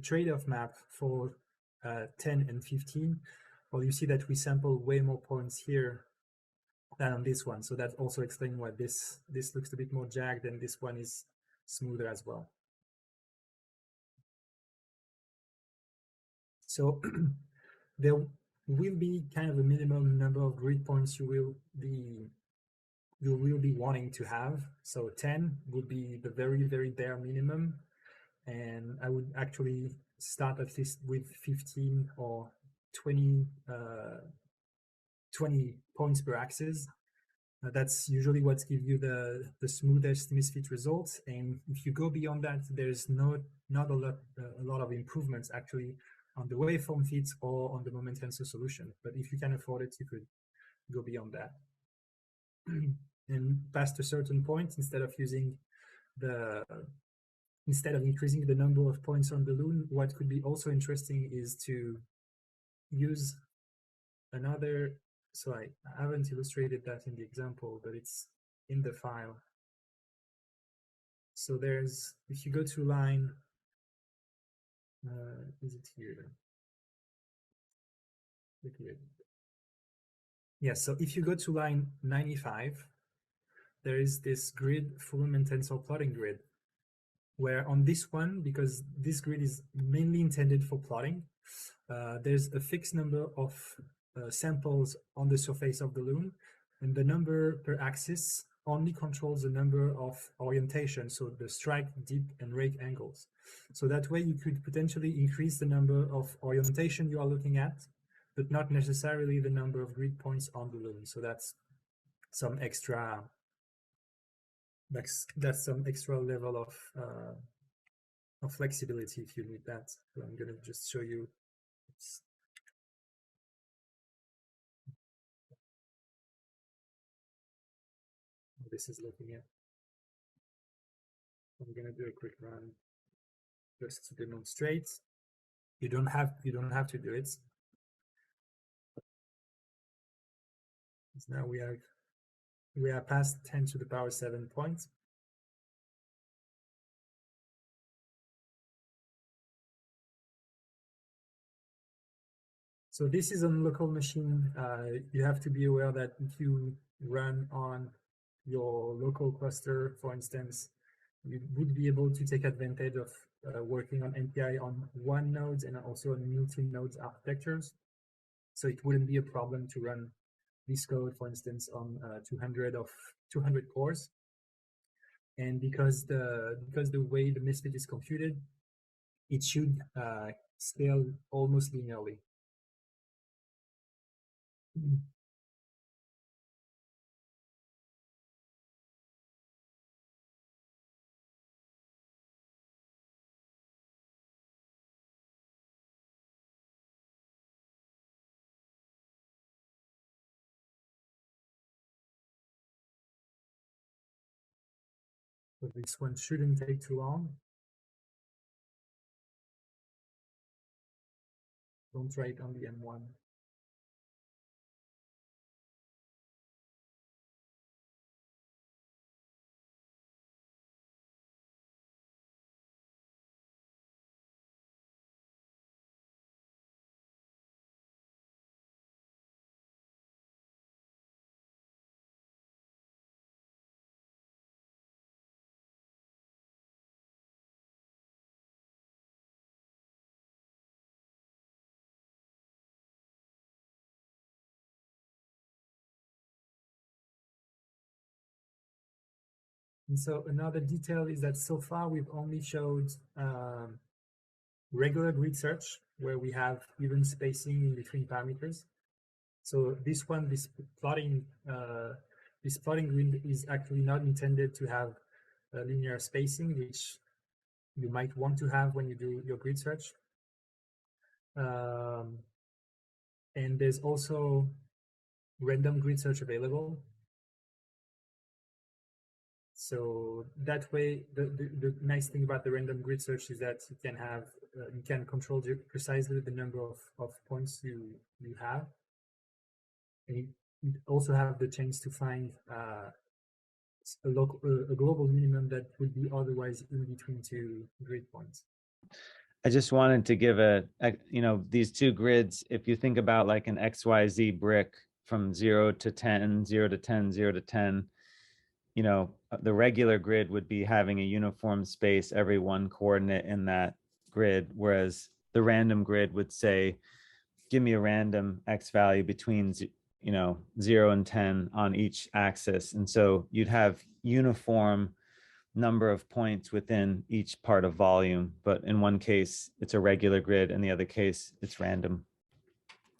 trade-off map for 10 and 15, well, you see that we sample way more points here than on this one. So that also explains why this looks a bit more jagged, and this one is smoother as well. So there will be kind of a minimum number of grid points you will be wanting to have. So 10 would be the very, very bare minimum. And I would actually start at least with 15 or 20 points per axis. That's usually what gives you the smoothest misfit results. And if you go beyond that, there's not a lot of improvements actually on the waveform fits or on the moment tensor solution. But if you can afford it, you could go beyond that. And past a certain point, instead of increasing the number of points on the loon, what could be also interesting is to use another. So I haven't illustrated that in the example, but it's in the file. So there's, if you go to line, is it here? Yeah, so if you go to line 95, there is this grid full moment tensor plotting grid, where on this one, because this grid is mainly intended for plotting, there's a fixed number of samples on the surface of the loon, and the number per axis only controls the number of orientation, so the strike, dip, and rake angles. So that way you could potentially increase the number of orientation you are looking at, but not necessarily the number of grid points on the loon. So that's some extra, that's some extra level of flexibility if you need that. So I'm going to just show you. Oops. This is looking at. I'm going to do a quick run just to demonstrate. You don't have to do it. Now we are past 10 to the power 7 points. So this is on local machine. You have to be aware that if you run on your local cluster, for instance, you would be able to take advantage of working on MPI on one node and also on multi-nodes architectures. So it wouldn't be a problem to run this code, for instance, on 200 cores. And because the way the misfit is computed, it should scale almost linearly. So this one shouldn't take too long. Don't try it on the M1. And so another detail is that so far we've only showed regular grid search where we have even spacing in between parameters. So this one, this plotting grid is actually not intended to have linear spacing, which you might want to have when you do your grid search. And there's also random grid search available. So that way, the nice thing about the random grid search is that you can have, you can control precisely the number of points you have. And you also have the chance to find a global minimum that would be otherwise in between two grid points. I just wanted to give these two grids, if you think about like an XYZ brick from 0 to 10, 0 to 10, 0 to 10, the regular grid would be having a uniform space every one coordinate in that grid, whereas the random grid would say, give me a random X value between 0 and 10 on each axis. And so you'd have uniform number of points within each part of volume, but in one case it's a regular grid, in the other case it's random.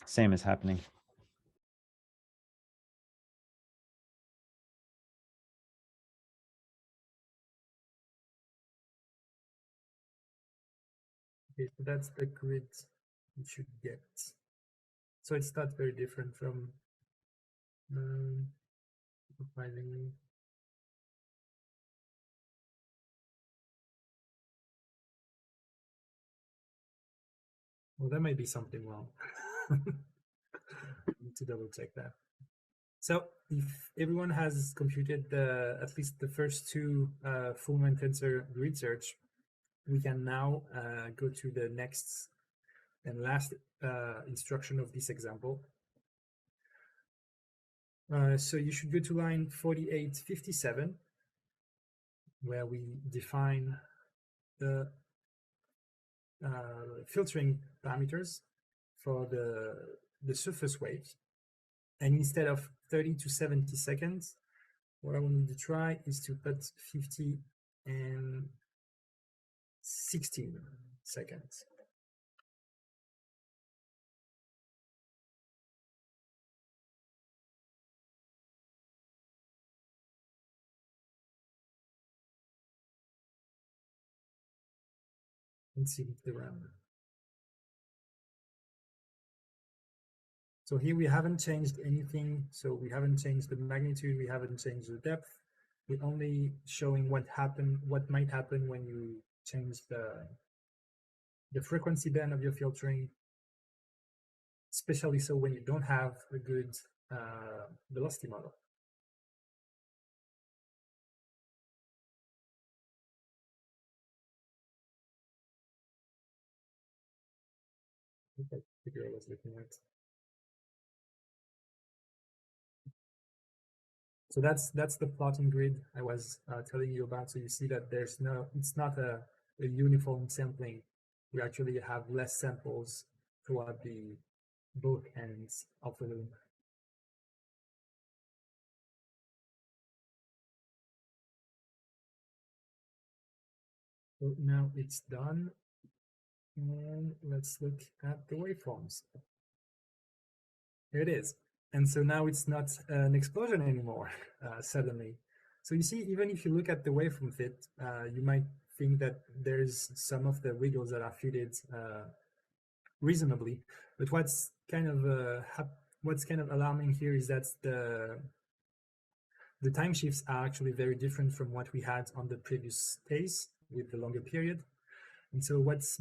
Same is happening. Okay, so that's the grid you should get. So it's not very different from surprisingly. Well, there might be something wrong. Need to double check that. So if everyone has computed at least the first two full-man tensor grid search, we can now go to the next and last instruction of this example. So you should go to line 4857, where we define the filtering parameters for the surface waves. And instead of 30 to 70 seconds, what I want to try is to put 50 and 16 seconds. And see the round. So here we haven't changed anything. So we haven't changed the magnitude, we haven't changed the depth. We're only showing what might happen when you change the frequency band of your filtering, especially so when you don't have a good velocity model. Okay, the girl was looking at. So that's the plotting grid I was telling you about. So you see that it's not a uniform sampling. We actually have less samples throughout both ends of the loop. So now it's done. And let's look at the waveforms. Here it is. And so now it's not an explosion anymore, suddenly. So you see, even if you look at the waveform fit, you might think that there's some of the wiggles that are fitted reasonably. But what's kind of alarming here is that the time shifts are actually very different from what we had on the previous case with the longer period. And so what's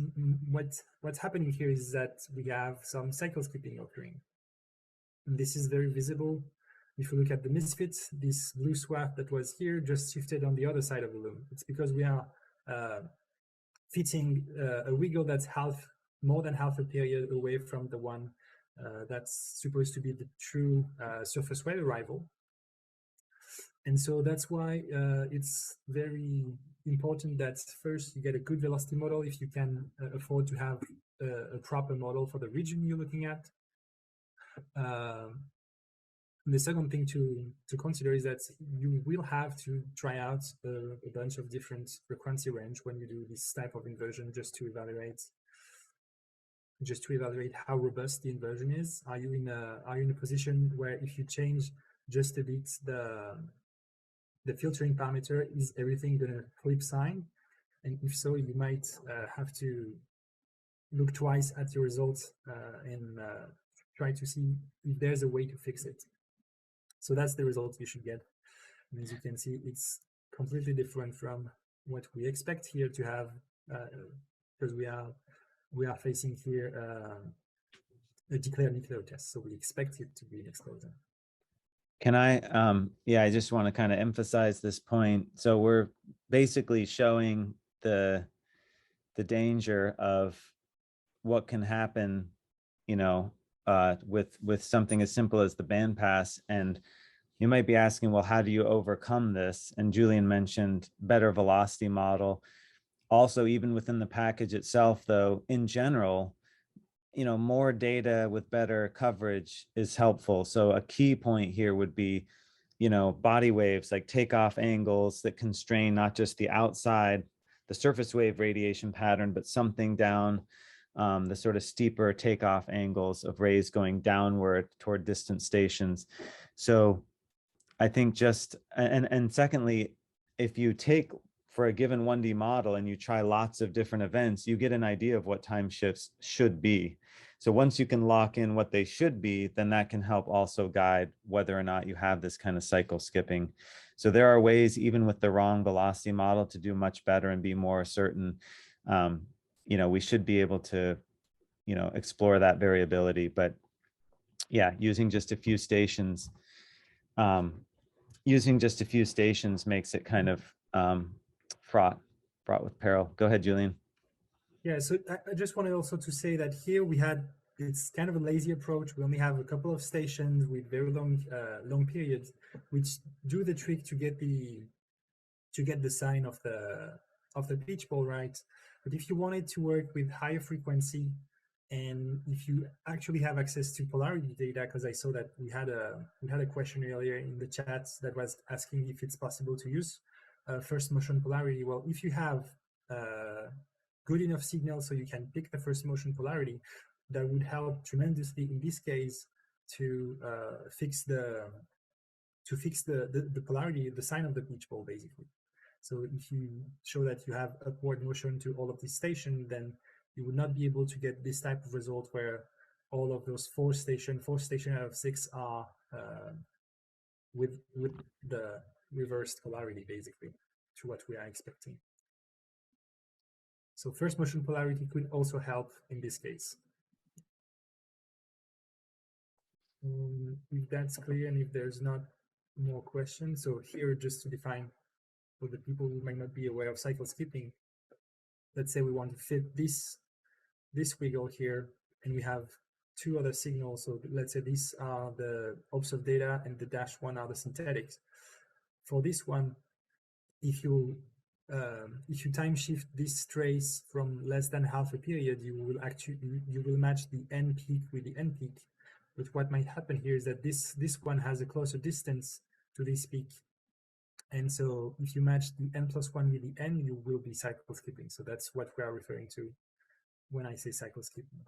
happening here is that we have some cycle skipping occurring. And this is very visible. If you look at the misfits, this blue swath that was here just shifted on the other side of the loom. It's because we are fitting a wiggle that's more than half a period away from the one that's supposed to be the true surface wave arrival. And so that's why it's very important that first you get a good velocity model if you can afford to have a proper model for the region you're looking at. The second thing to consider is that you will have to try out a bunch of different frequency range when you do this type of inversion, just to evaluate how robust the inversion is. Are you in a position where if you change just a bit the filtering parameter, is everything going to flip sign? And if so, you might have to look twice at your results and try to see if there's a way to fix it. So that's the result you should get. And as you can see, it's completely different from what we expect here to have, because we are facing here a declared nuclear test. So we expect it to be an explosion. Can I, I just want to kind of emphasize this point. So we're basically showing the danger of what can happen, with something as simple as the bandpass. And you might be asking, well, how do you overcome this? And Julian mentioned better velocity model. Also, even within the package itself, though, in general, more data with better coverage is helpful. So a key point here would be, body waves, like takeoff angles that constrain not just the outside, the surface wave radiation pattern, but something down the sort of steeper takeoff angles of rays going downward toward distant stations. So I think and secondly, if you take for a given 1D model and you try lots of different events, you get an idea of what time shifts should be. So once you can lock in what they should be, then that can help also guide whether or not you have this kind of cycle skipping. So there are ways, even with the wrong velocity model, to do much better and be more certain. We should be able to, explore that variability. But yeah, using just a few stations makes it kind of fraught with peril. Go ahead, Julian. Yeah, so I just wanted also to say that here it's kind of a lazy approach. We only have a couple of stations with very long periods, which do the trick to get the sign of the pitch ball right. But if you wanted to work with higher frequency, and if you actually have access to polarity data, because I saw that we had a question earlier in the chat that was asking if it's possible to use first motion polarity. Well, if you have good enough signal so you can pick the first motion polarity, that would help tremendously in this case to fix the polarity, the sign of the pitch ball, basically. So if you show that you have upward motion to all of this station, then you would not be able to get this type of result where all of those four station out of 6 are with the reversed polarity, basically, to what we are expecting. So first motion polarity could also help in this case. If that's clear and if there's not more questions, so here just to define for the people who might not be aware of cycle skipping, let's say we want to fit this wiggle here, and we have two other signals. So let's say these are the observed data and the -1 are the synthetics. For this one, if you time shift this trace from less than half a period, you will match the n peak with the n peak. But what might happen here is that this one has a closer distance to this peak. And so if you match the n+1 with the n, you will be cycle skipping. So that's what we are referring to when I say cycle skipping.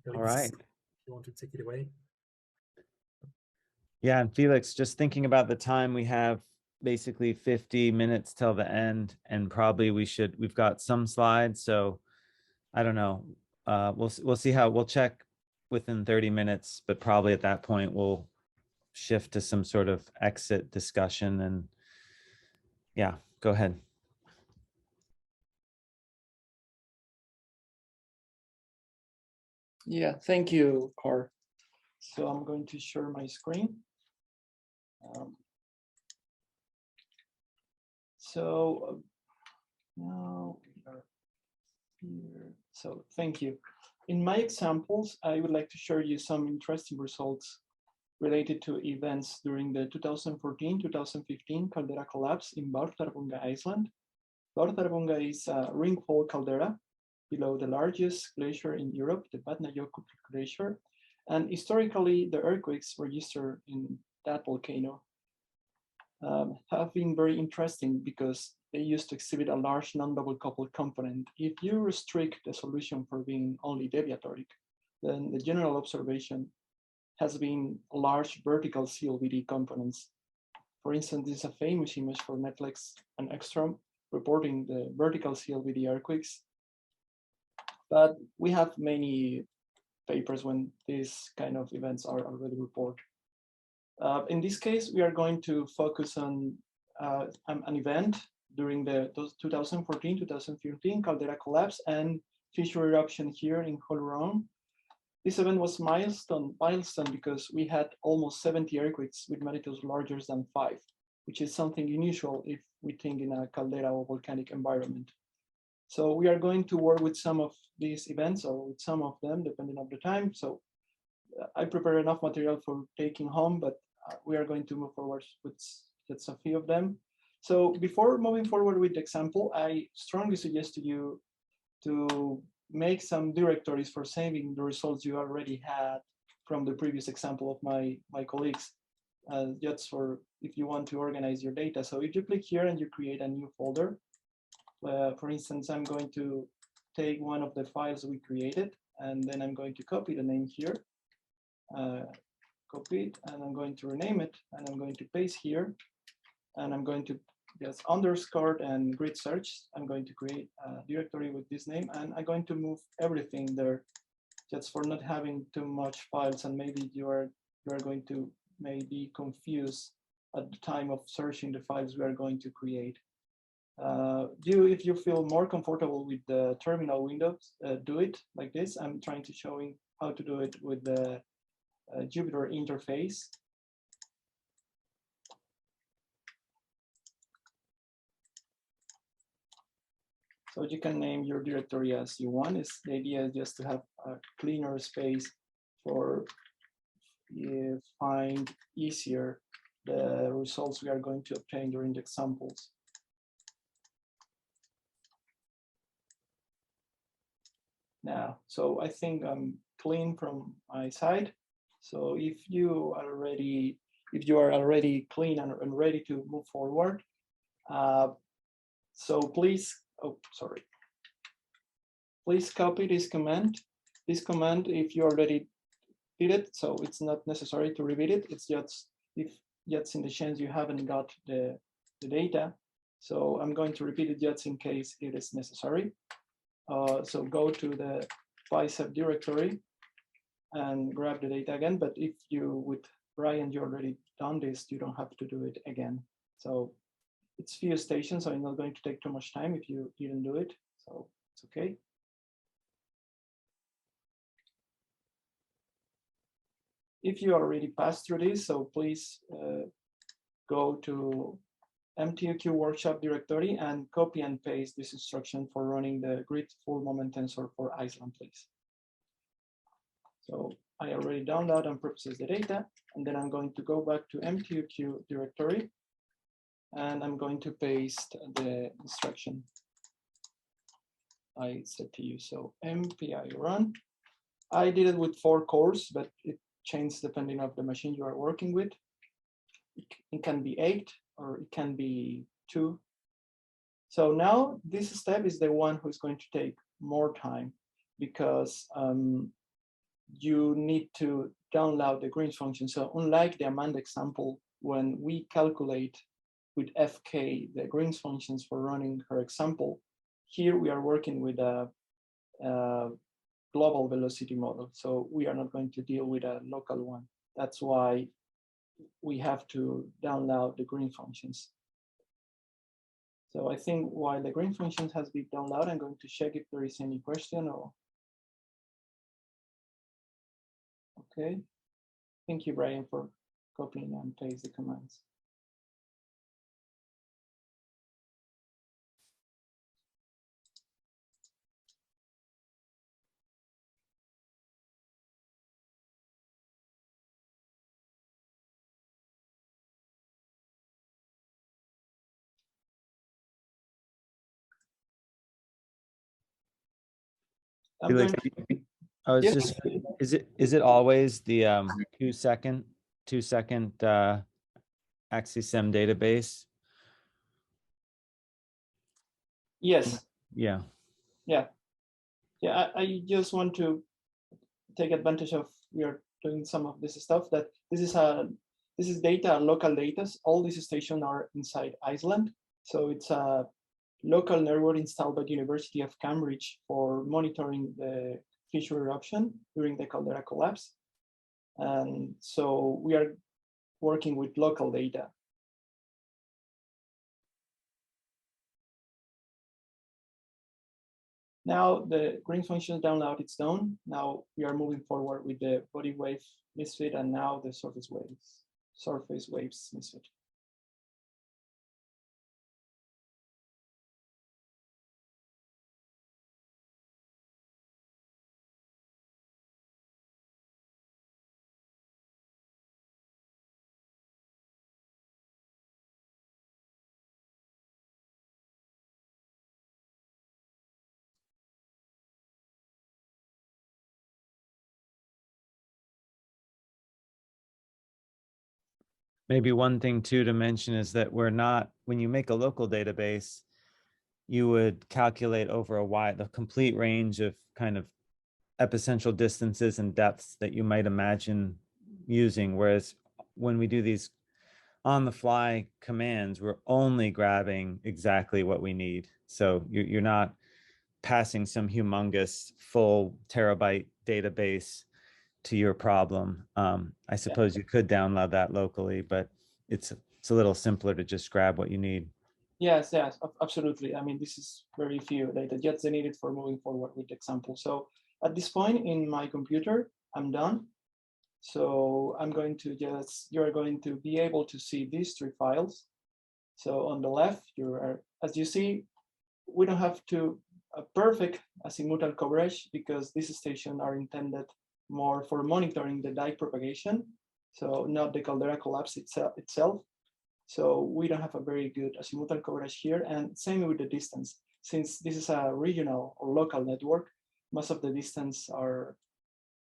All right. You want to take it away? Yeah, and Felix, just thinking about the time, we have basically 50 minutes till the end, and probably we've got some slides. So I don't know. We'll see how we'll check within 30 minutes, but probably at that point we'll shift to some sort of exit discussion. And yeah, go ahead. Yeah, thank you, Car. So I'm going to share my screen. Now we are here. So thank you. In my examples, I would like to share you some interesting results related to events during the 2014-2015 caldera collapse in Vártarbunga Iceland. Vártarbunga is a ringfall caldera below the largest glacier in Europe, the MTUQ glacier. And historically, the earthquakes registered in that volcano have been very interesting because they used to exhibit a large non-double coupled component. If you restrict the solution for being only deviatoric, then the general observation has been large vertical CLVD components. For instance, this is a famous image for Netflix and Ekstrom reporting the vertical CLVD earthquakes. But we have many papers when these kind of events are already reported. In this case, we are going to focus on an event during the 2014-2015 caldera collapse and fissure eruption here in Holuron. This event was milestone because we had almost 70 earthquakes with magnitudes larger than 5, which is something unusual if we think in a caldera or volcanic environment. So we are going to work with some of these events or with some of them, depending on the time. So I prepare enough material for taking home, but we are going to move forward with just a few of them. So before moving forward with the example, I strongly suggest to you to make some directories for saving the results you already had from the previous example of my colleagues, just for if you want to organize your data. So if you click here and you create a new folder, for instance, I'm going to take one of the files we created, and then I'm going to copy the name here, copy it, and I'm going to rename it, and I'm going to paste here, and I'm going to just underscore and grid search. I'm going to create a directory with this name, and I'm going to move everything there just for not having too much files, and maybe you are going to maybe confuse at the time of searching the files we are going to create. If you feel more comfortable with the terminal windows, do it like this. I'm trying to showing how to do it with the Jupyter interface. So you can name your directory as you want. The idea is just to have a cleaner space for find easier the results we are going to obtain during the examples. Now, so I think I'm clean from my side. So if you are already clean and ready to move forward, so please, please copy this command. This command, if you already did it, so it's not necessary to repeat it. It's just in the chance you haven't got the data. So I'm going to repeat it just in case it is necessary. So go to the bicep directory and grab the data again. But if you, with Brian, you already done this, you don't have to do it again. So it's few stations, so it's not going to take too much time if you didn't do it. So it's okay. If you already passed through this, so please go to MTUQ workshop directory and copy and paste this instruction for running the grid full moment tensor for Iceland, please. So I already download and process the data, and then I'm going to go back to MTUQ directory, and I'm going to paste the instruction I said to you. So MPI run. I did it with 4 cores, but it changes depending on the machine you are working with. It can be 8 or it can be 2. So now this step is the one who's going to take more time because you need to download the Greens function. So unlike the Amanda example, when we calculate with FK the Greens functions for running her example, here we are working with a global velocity model. So we are not going to deal with a local one. That's why we have to download the green functions. So I think while the green functions has been downloaded, I'm going to check if there is any question or. Okay. Thank you, Brian, for copying and paste the commands. I'm Felix, going to, I was yes. just, is it always the 2-second AxiSem database? Yes. Yeah. Yeah. Yeah. I just want to take advantage of, we are doing some of this stuff, that this is data, local data. All these stations are inside Iceland. So it's a local network installed by the University of Cambridge for monitoring the fissure eruption during the caldera collapse. And so we are working with local data. Now the green function download is done. Now we are moving forward with the body wave misfit and now the surface waves misfit. Maybe one thing too to mention is that we're not, when you make a local database, you would calculate over the complete range of kind of epicentral distances and depths that you might imagine using. Whereas when we do these on the fly commands, we're only grabbing exactly what we need. So you're not passing some humongous full terabyte database to your problem. I suppose you could download that locally, but it's a little simpler to just grab what you need. Yes, absolutely. I mean, this is very few data jets needed for moving forward with the example. So at this point in my computer, I'm done. So I'm going to you're going to be able to see these 3 files. So on the left, as you see, we don't have a perfect azimuthal coverage because these stations are intended more for monitoring the dike propagation. So not the caldera collapse itself. So we don't have a very good azimuthal coverage here, and same with the distance. Since this is a regional or local network, most of the distance are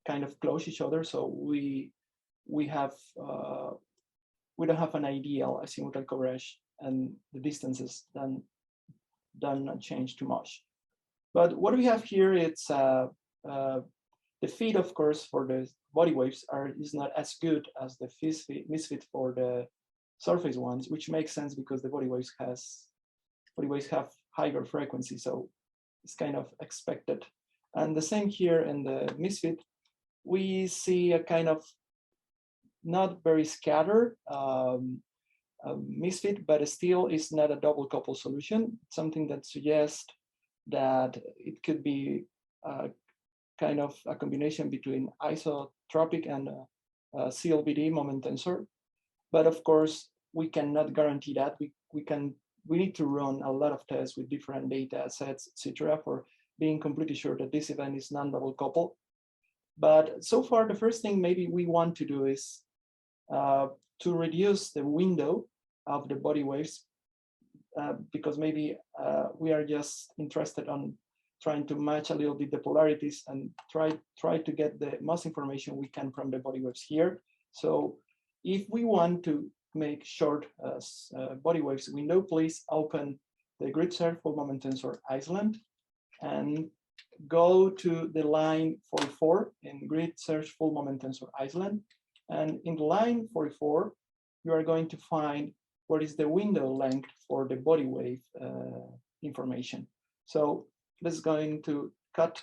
kind of close each other. So we don't have an ideal azimuthal coverage, and the distances don't change too much. But what we have here, it's the feed, of course, for the body waves is not as good as the misfit for the surface ones, which makes sense because the body waves have higher frequency, so it's kind of expected. And the same here in the misfit, we see a kind of not very scattered misfit, but still is not a double couple solution. Something that suggests that it could be kind of a combination between isotropic and CLBD moment tensor. But of course, we cannot guarantee that. We need to run a lot of tests with different data sets, etc., for being completely sure that this event is non-double couple. But so far, the first thing maybe we want to do is to reduce the window of the body waves, because maybe we are just interested on trying to match a little bit the polarities and try to get the most information we can from the body waves here. So if we want to make short body waves window, please open the grid search full moment tensor Iceland and go to the line 44 in grid search full moment tensor Iceland. And in line 44, you are going to find what is the window length for the body wave information. So this is going to cut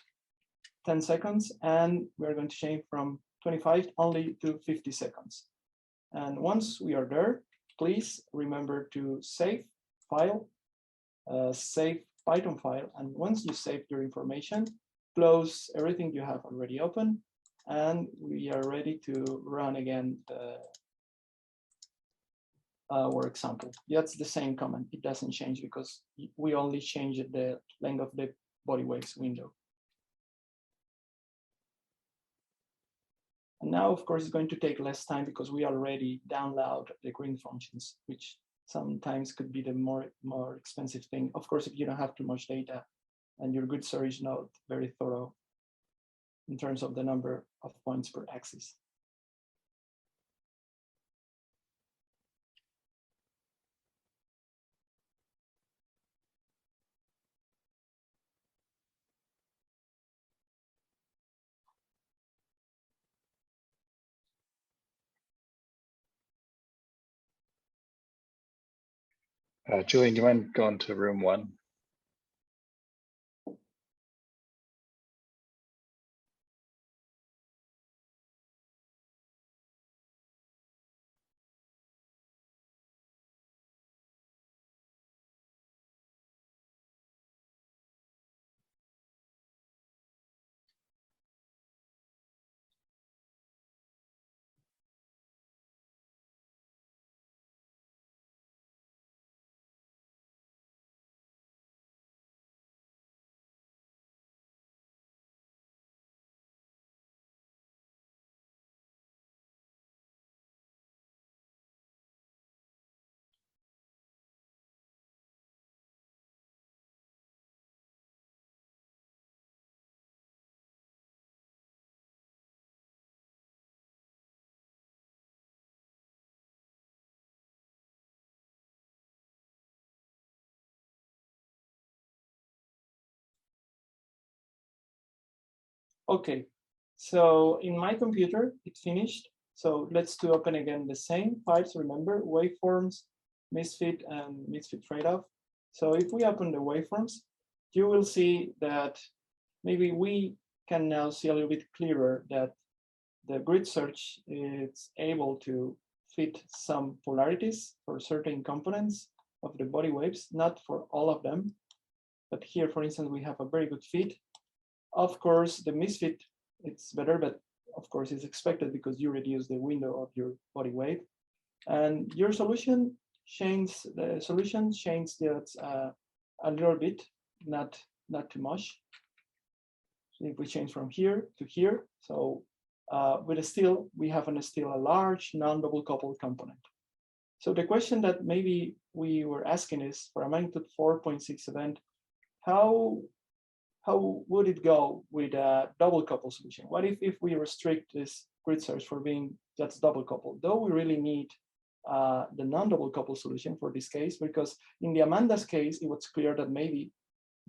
10 seconds, and we're going to change from 25 only to 50 seconds. And once we are there, please remember to save file, save Python file. And once you save your information, close everything you have already open, and we are ready to run again our example. That's the same command. It doesn't change because we only changed the length of the body waves window. And now, of course, it's going to take less time because we already download the green functions, which sometimes could be the more expensive thing. Of course, if you don't have too much data and your grid search is not very thorough, in terms of the number of points per axis. Julian, do you mind going to room 1? Okay, so in my computer, it finished. So let's do open again the same files, remember, waveforms, misfit, and misfit trade-off. So if we open the waveforms, you will see that maybe we can now see a little bit clearer that the grid search is able to fit some polarities for certain components of the body waves, not for all of them. But here, for instance, we have a very good fit. Of course, the misfit, it's better, but of course it's expected because you reduce the window of your body wave. And your solution changes, the solution changes that a little bit, not too much. So if we change from here to here, so with still, we have still a large non-double coupled component. So the question that maybe we were asking is, for a magnitude 4.6 event, how would it go with a double couple solution? What if we restrict this grid search for being just double coupled? Though we really need the non-double couple solution for this case, because in the Amanda's case, it was clear that maybe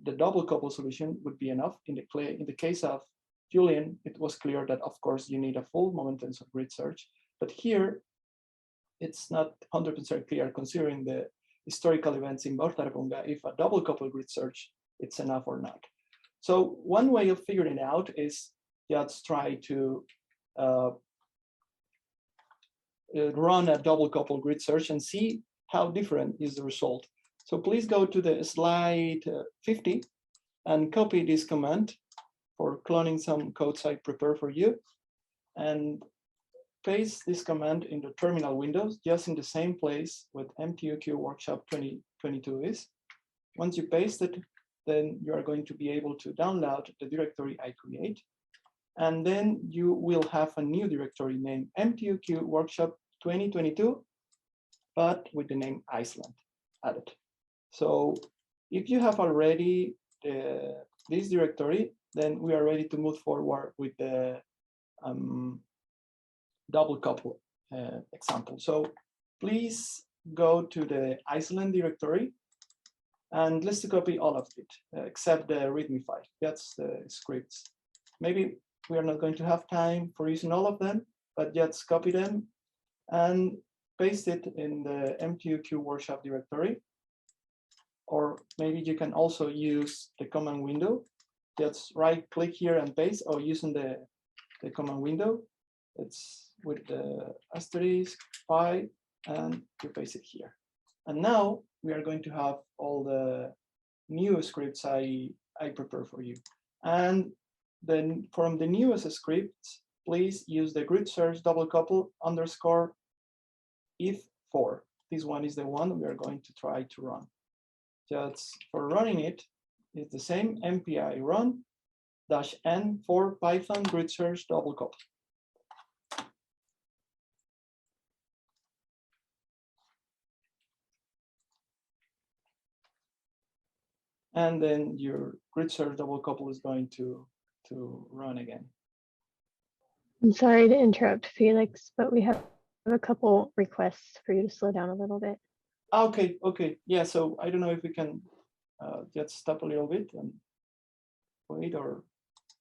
the double couple solution would be enough. In the case of Julian, it was clear that of course you need a full moment tensor grid search. But here, it's not 100% clear considering the historical events in Bortarpunga if a double couple grid search it's enough or not. So one way of figuring it out is just try to run a double couple grid search and see how different is the result. So please go to the slide 50 and copy this command for cloning some codes I prepare for you, and paste this command in the terminal windows, just in the same place with MTUQ workshop 2022 is. Once you paste it, then you are going to be able to download the directory I create. And then you will have a new directory named MTUQ Workshop 2022, but with the name Iceland added. So if you have already this directory, then we are ready to move forward with the double couple example. So please go to the Iceland directory, and let's copy all of it, except the README file. That's the scripts. Maybe we are not going to have time for using all of them, but just copy them and paste it in the MTUQ workshop directory. Or maybe you can also use the command window. Just right click here and paste, or using the command window. It's with the asterisk pi, and you paste it here. And now we are going to have all the new scripts I prepare for you. And then from the newest scripts, please use the grid search double couple underscore if4. This one is the one we are going to try to run. Just for running it, it's the same MPI run -n for Python grid search double couple. And then your grid search double couple is going to run again. I'm sorry to interrupt, Felix, but we have a couple requests for you to slow down a little bit. Okay, okay, yeah. So I don't know if we can just stop a little bit and wait or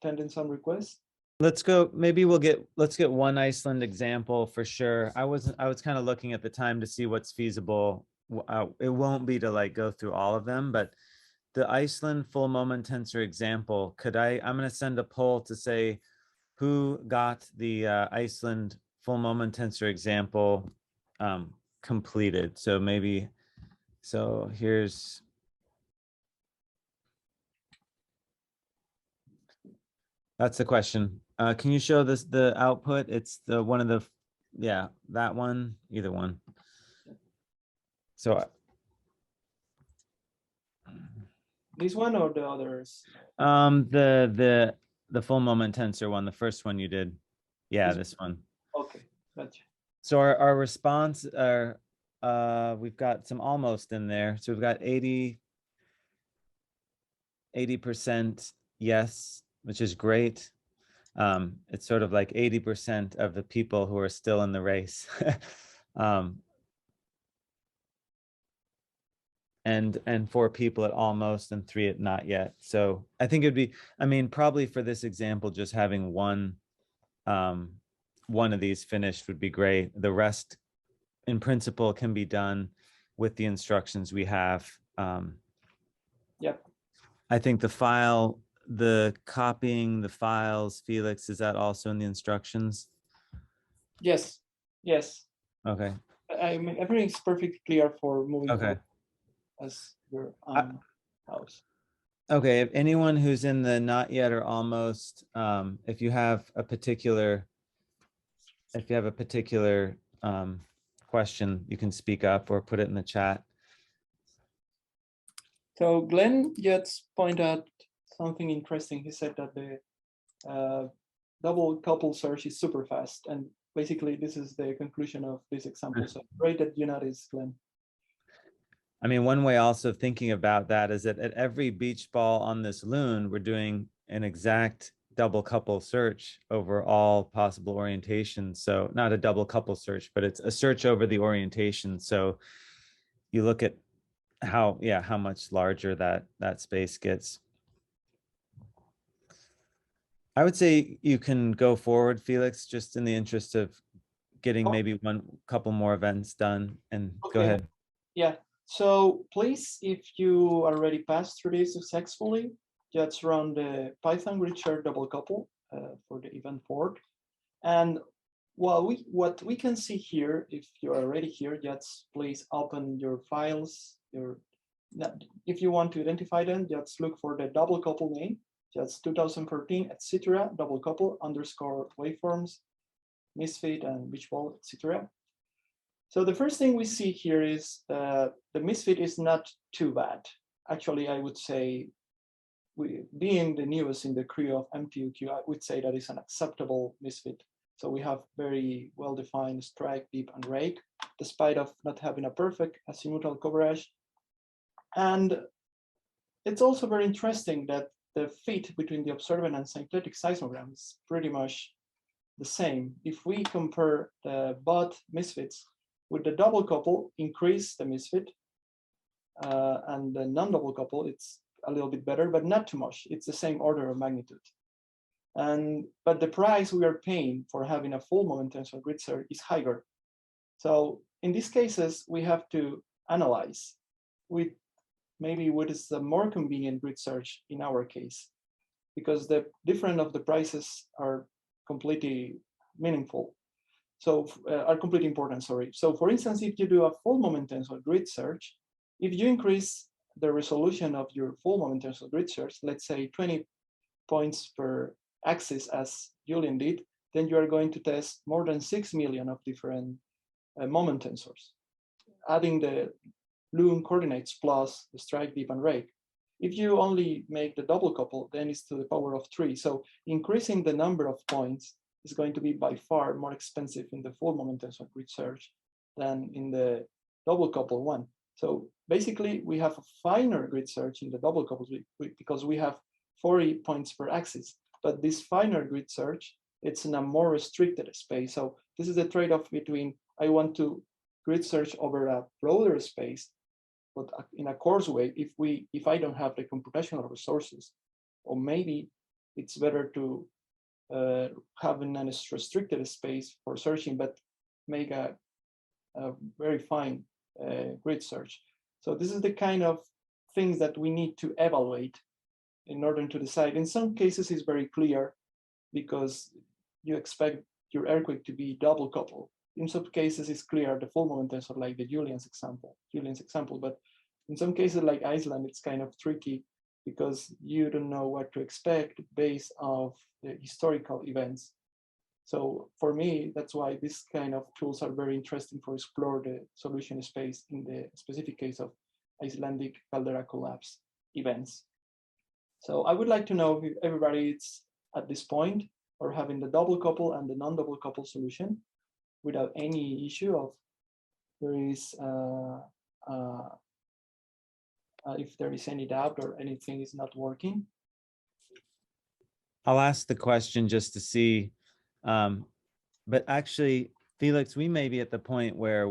attend in some requests. Let's go. Maybe let's get one Iceland example for sure. I was kind of looking at the time to see what's feasible. It won't be to like go through all of them, but the Iceland full moment tensor example, I'm going to send a poll to say who got the Iceland full moment tensor example completed. So that's the question. Can you show the output? It's the one of the, yeah, that one, either one. So This one or the others? The full moment tensor one, the first one you did. Yeah, this one. Okay, gotcha. So our response are we've got some almost in there. So we've got 80% yes, which is great. It's sort of like 80% of the people who are still in the race. And 4 people at almost and 3 at not yet. So I think it'd be, I mean, probably for this example, just having one of these finished would be great. The rest in principle can be done with the instructions we have. Yep. I think the copying the files, Felix, is that also in the instructions? Yes, yes. Okay. I mean, everything's perfectly clear for moving Okay. forward as your house. Okay, if anyone who's in the not yet or almost, if you have a particular question, you can speak up or put it in the chat. So Glenn just pointed out something interesting. He said that the double couple search is super fast, and basically this is the conclusion of this example. So great that you noticed, Glenn. I mean, one way also of thinking about that is that at every beach ball on this loon, we're doing an exact double couple search over all possible orientations. So not a double couple search, but it's a search over the orientation. So you look at how much larger that space gets. I would say you can go forward, Felix, just in the interest of getting maybe one couple more events done, and go ahead. Yeah. So please, if you already passed through this successfully, just run the Python grid share double couple for the event fork. And what we can see here, if you're already here, just please open your files. If you want to identify them, just look for the double couple name, just 2014, etc. double couple underscore waveforms, misfit and beach ball, etc. So the first thing we see here is the misfit is not too bad. Actually, I would say, being the newest in the crew of MTUQ, I would say that is an acceptable misfit. So we have very well-defined strike, dip, and rake, despite of not having a perfect azimuthal coverage. And it's also very interesting that the fit between the observant and syncretic seismogram is pretty much the same. If we compare the both misfits with the double couple, increase the misfit, and the non-double couple, it's a little bit better, but not too much. It's the same order of magnitude. But the price we are paying for having a full moment tensor grid search is higher. So in these cases, we have to analyze with maybe what is the more convenient grid search in our case, because the difference of the prices are completely meaningful. So are completely important, sorry. So for instance, if you do a full moment tensor grid search, if you increase the resolution of your full moment tensor grid search, let's say 20 points per axis as Julian did, then you are going to test more than 6 million of different moment tensors, adding the loon coordinates plus the strike, dip, and rake. If you only make the double couple, then it's to the power of 3. So increasing the number of points is going to be by far more expensive in the full moment tensor grid search than in the double couple one. So basically, we have a finer grid search in the double couples because we have 40 points per axis. But this finer grid search it's in a more restricted space. So this is the trade-off between I want to grid search over a broader space, but in a coarse way, if I don't have the computational resources, or maybe it's better to have a restricted space for searching, but make a very fine grid search. So this is the kind of things that we need to evaluate in order to decide. In some cases, it's very clear because you expect your earthquake to be double coupled. In some cases, it's clear the full moment tensor, like the Julian's example. But in some cases, like Iceland, it's kind of tricky because you don't know what to expect based on the historical events. So for me, that's why this kind of tools are very interesting for explore the solution space in the specific case of Icelandic caldera collapse events. So I would like to know if everybody is at this point or having the double couple and the non-double couple solution without any issue of there is if there is any doubt or anything is not working. I'll ask the question just to see, but actually, Felix, we may be at the point where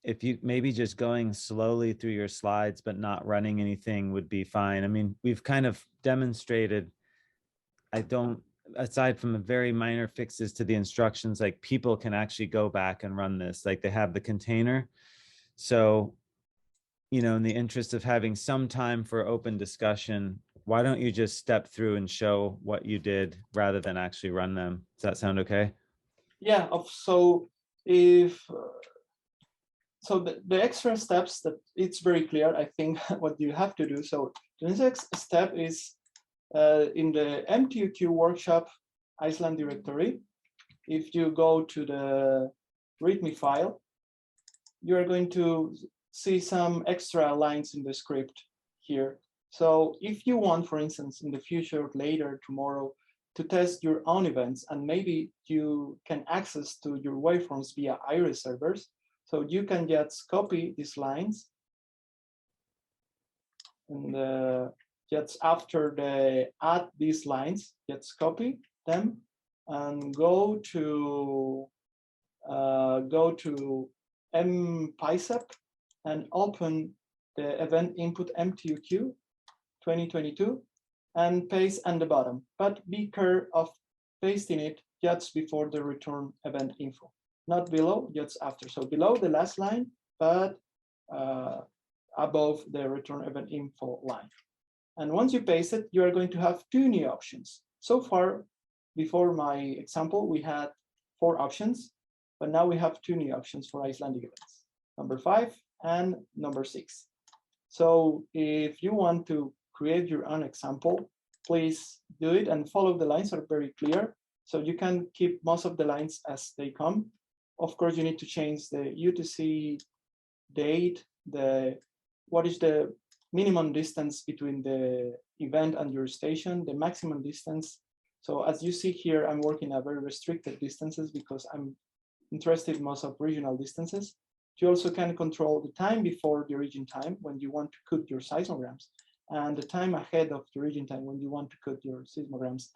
if you maybe just going slowly through your slides, but not running anything would be fine. I mean, we've kind of demonstrated, aside from the very minor fixes to the instructions, like people can actually go back and run this, like they have the container. So, you know, in the interest of having some time for open discussion, why don't you just step through and show what you did rather than actually run them? Does that sound okay? Yeah, so if, so the extra steps that it's very clear, I think, what you have to do. So the next step is in the MTUQ workshop Iceland directory. If you go to the README file, you are going to see some extra lines in the script here. So if you want, for instance, in the future, later, tomorrow, to test your own events, and maybe you can access to your waveforms via Iris servers, so you can just copy these lines, and just after the add these lines, just copy them and go to MPISAP and open the event input MTUQ 2022 and paste at the bottom, but be careful of pasting it just before the return event info, not below, just after. So below the last line, but above the return event info line. And once you paste it, you are going to have two new options. So far, before my example, we had 4 options, but now we have 2 new options for Icelandic events, number 5 and number 6. So if you want to create your own example, please do it and follow the lines are very clear. So you can keep most of the lines as they come. Of course, you need to change the UTC date, what is the minimum distance between the event and your station, the maximum distance. So as you see here, I'm working at very restricted distances because I'm interested in most of regional distances. You also can control the time before the origin time when you want to cut your seismograms, and the time ahead of the origin time when you want to cut your seismograms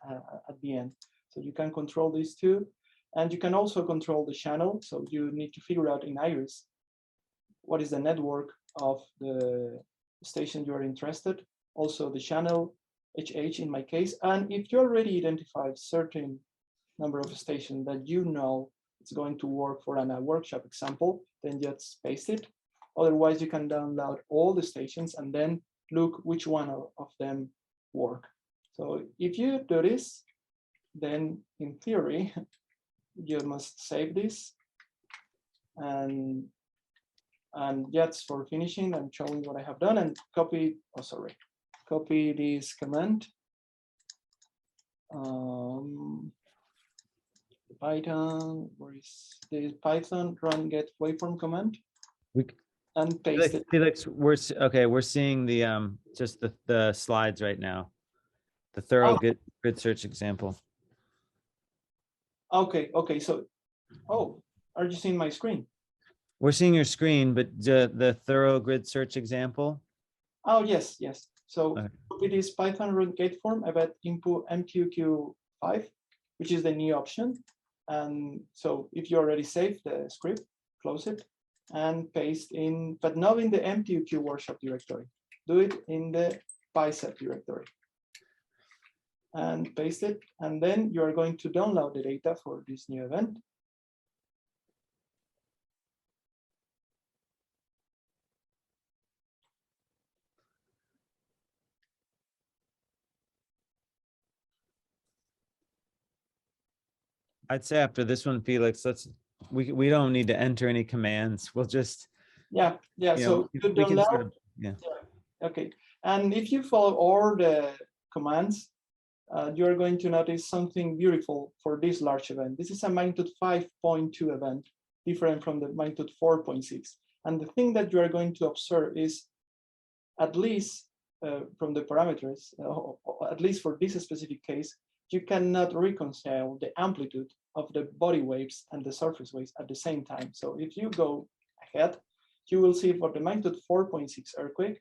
at the end. So you can control these two. And you can also control the channel. So you need to figure out in Iris what is the network of the station you are interested. Also the channel, HH in my case. And if you already identified certain number of stations that you know it's going to work for a workshop example, then just paste it. Otherwise, you can download all the stations and then look which one of them work. So if you do this, then in theory, you must save this. And just for finishing and showing what I have done, and copy, copy this command. Python, where is the Python run get waveform command? And paste it. Felix, we're seeing the just the slides right now, the thorough grid search example. Okay, so, are you seeing my screen? We're seeing your screen, but the thorough grid search example. Oh, yes. So copy this Python run get form about input MTUQ 5 which is the new option. And so if you already saved the script, close it and paste in, but not in the MTUQ workshop directory. Do it in the bicep directory. And paste it. And then you are going to download the data for this new event. I'd say after this one, Felix, we don't need to enter any commands. We'll just, yeah. So we to can download, sort of, yeah. Okay. And if you follow all the commands, you're going to notice something beautiful for this large event. This is a magnitude 5.2 event, different from the magnitude 4.6. And the thing that you are going to observe is, at least from the parameters, at least for this specific case, you cannot reconcile the amplitude of the body waves and the surface waves at the same time. So if you go ahead, you will see for the magnitude 4.6 earthquake,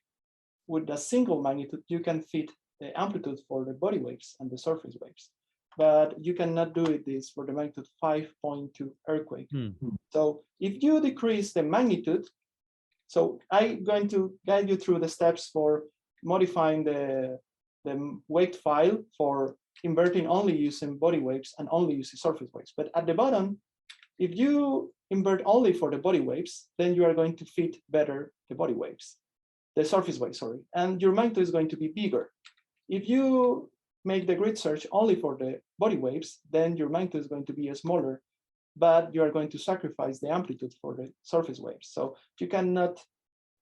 with a single magnitude, you can fit the amplitude for the body waves and the surface waves. But you cannot do this for the magnitude 5.2 earthquake. So if you decrease the magnitude, so I'm going to guide you through the steps for modifying the wave file for inverting only using body waves and only using surface waves. But at the bottom, if you invert only for the body waves, then you are going to fit better the body waves, the surface waves, sorry, and your magnitude is going to be bigger. If you make the grid search only for the body waves, then your magnitude is going to be smaller, but you are going to sacrifice the amplitude for the surface waves. So you cannot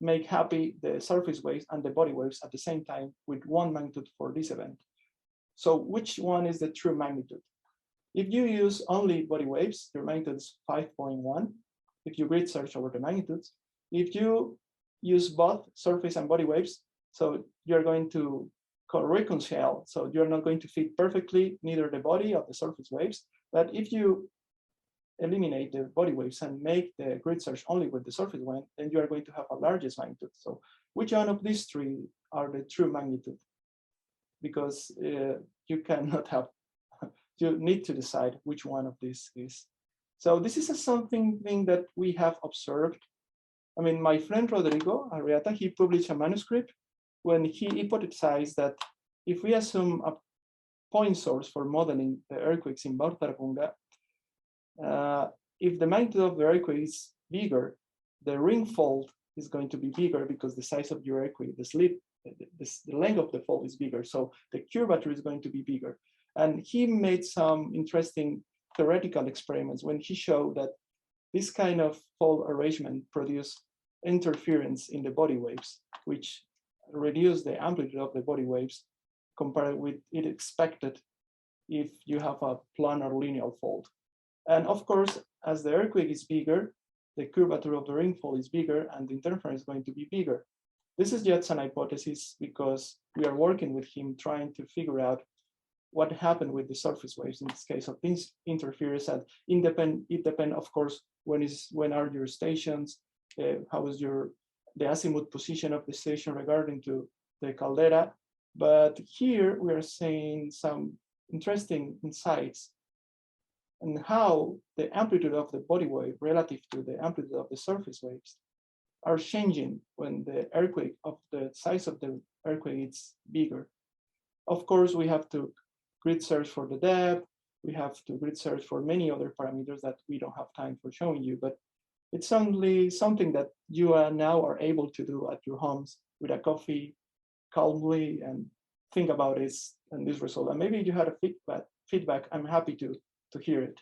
make happy the surface waves and the body waves at the same time with one magnitude for this event. So which one is the true magnitude? If you use only body waves, your magnitude is 5.1. If you grid search over the magnitudes, if you use both surface and body waves, so you're going to reconcile. So you're not going to fit perfectly neither the body of the surface waves, but if you eliminate the body waves and make the grid search only with the surface one, then you are going to have a largest magnitude. So which one of these three are the true magnitude? Because you cannot have, you need to decide which one of these is. So this is something that we have observed. I mean, my friend Rodrigo Arrieta, he published a manuscript when he hypothesized that if we assume a point source for modeling the earthquakes in Baur Tarapunga, if the magnitude of the earthquake is bigger, the ring fault is going to be bigger because the size of your earthquake, the length of the fault is bigger. So the curvature is going to be bigger. And he made some interesting theoretical experiments when he showed that this kind of fault arrangement produce interference in the body waves, which reduce the amplitude of the body waves compared with it expected if you have a planar linear fault. And of course, as the earthquake is bigger, the curvature of the ring fault is bigger and the interference is going to be bigger. This is just an hypothesis because we are working with him trying to figure out what happened with the surface waves in this case of these interference. And it depends, of course, when are your stations, how is the azimuth position of the station regarding to the caldera. But here we are seeing some interesting insights on how the amplitude of the body wave relative to the amplitude of the surface waves are changing when the earthquake of the size of the earthquake is bigger. Of course, we have to grid search for the depth. We have to grid search for many other parameters that we don't have time for showing you, but it's only something that you now are able to do at your homes with a coffee, calmly, and think about this and this result. And maybe you had a feedback. I'm happy to hear it.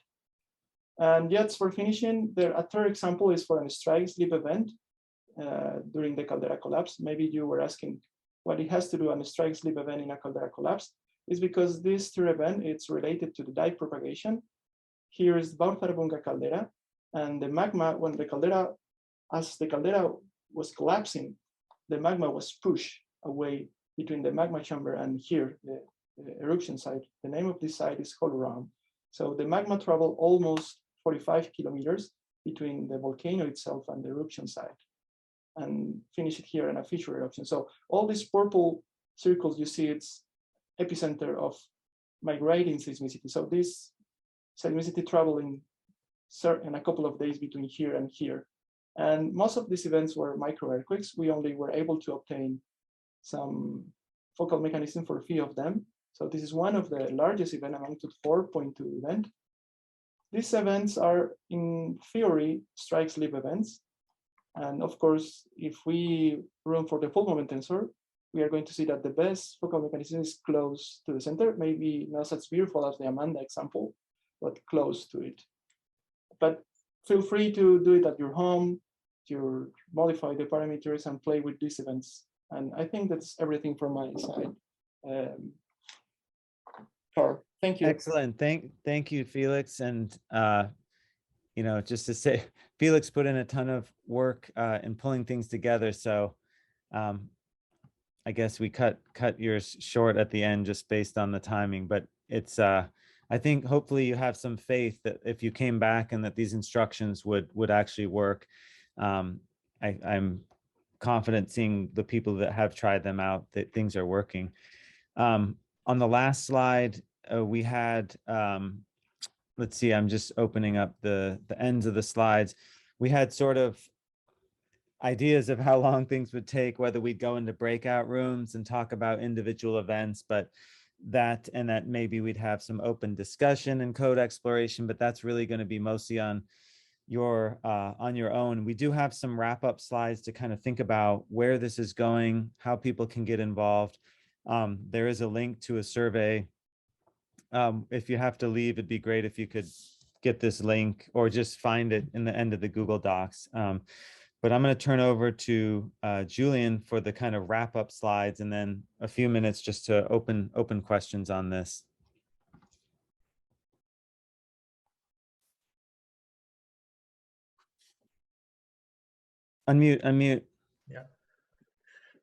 And yet, for finishing, a third example is for a strike slip event during the caldera collapse. Maybe you were asking what it has to do on a strike slip event in a caldera collapse. Is because this third event, it's related to the dike propagation. Here is Baur Tarapunga caldera, and the magma, when the caldera, as the caldera was collapsing, the magma was pushed away between the magma chamber and here, the eruption site. The name of this site is Holoram. So the magma traveled almost 45 kilometers between the volcano itself and the eruption site and finished it here in a fissure eruption. So all these purple circles you see, it's epicenter of migrating seismicity. So this seismicity traveling in a couple of days between here and here. And most of these events were micro earthquakes. We only were able to obtain some focal mechanism for a few of them. So this is one of the largest event, a magnitude 4.2 event. These events are, in theory, strike-slip events. And of course, if we run for the full moment tensor, we are going to see that the best focal mechanism is close to the center, maybe not as beautiful as the Amanda example, but close to it. But feel free to do it at your home, to modify the parameters and play with these events. And I think that's everything from my side. Carl, thank you. Excellent. Thank you, Felix. And you know, just to say, Felix put in a ton of work in pulling things together. So I guess we cut yours short at the end just based on the timing. But it's I think hopefully you have some faith that if you came back and that these instructions would actually work. I'm confident seeing the people that have tried them out that things are working. On the last slide, we had, let's see, I'm just opening up the ends of the slides. We had sort of ideas of how long things would take, whether we'd go into breakout rooms and talk about individual events, but that maybe we'd have some open discussion and code exploration, but that's really going to be mostly on your own. We do have some wrap-up slides to kind of think about where this is going, how people can get involved. There is a link to a survey. If you have to leave, it'd be great if you could get this link or just find it in the end of the Google Docs. But I'm going to turn over to Julian for the kind of wrap-up slides and then a few minutes just to open questions on this. Unmute. Yeah.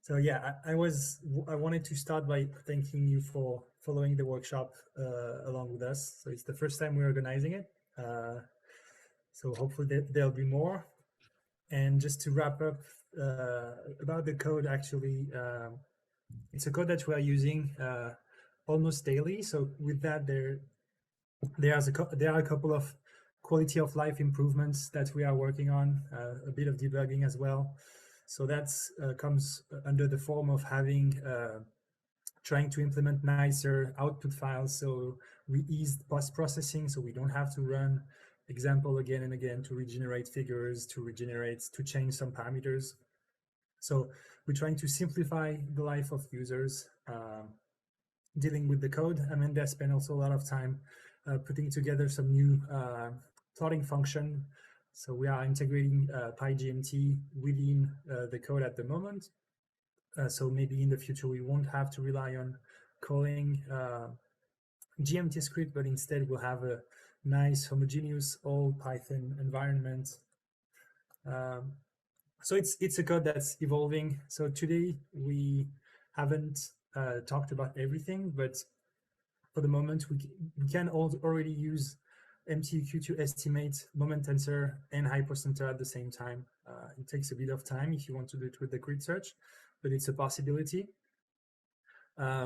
So yeah, I wanted to start by thanking you for following the workshop along with us. So it's the first time we're organizing it. So hopefully there'll be more. And just to wrap up about the code, actually, it's a code that we are using almost daily. So with that, there are a couple of quality of life improvements that we are working on, a bit of debugging as well. So that comes under the form of trying to implement nicer output files. So we eased post-processing, so we don't have to run example again and again to regenerate figures, to change some parameters. So we're trying to simplify the life of users dealing with the code. Amanda spent also a lot of time putting together some new plotting function. So we are integrating PyGMT within the code at the moment. So maybe in the future, we won't have to rely on calling GMT script, but instead we'll have a nice homogeneous all Python environment. So it's a code that's evolving. So today we haven't talked about everything, but for the moment we can already use MTUQ to estimate moment tensor and hypercenter at the same time. It takes a bit of time if you want to do it with the grid search, but it's a possibility.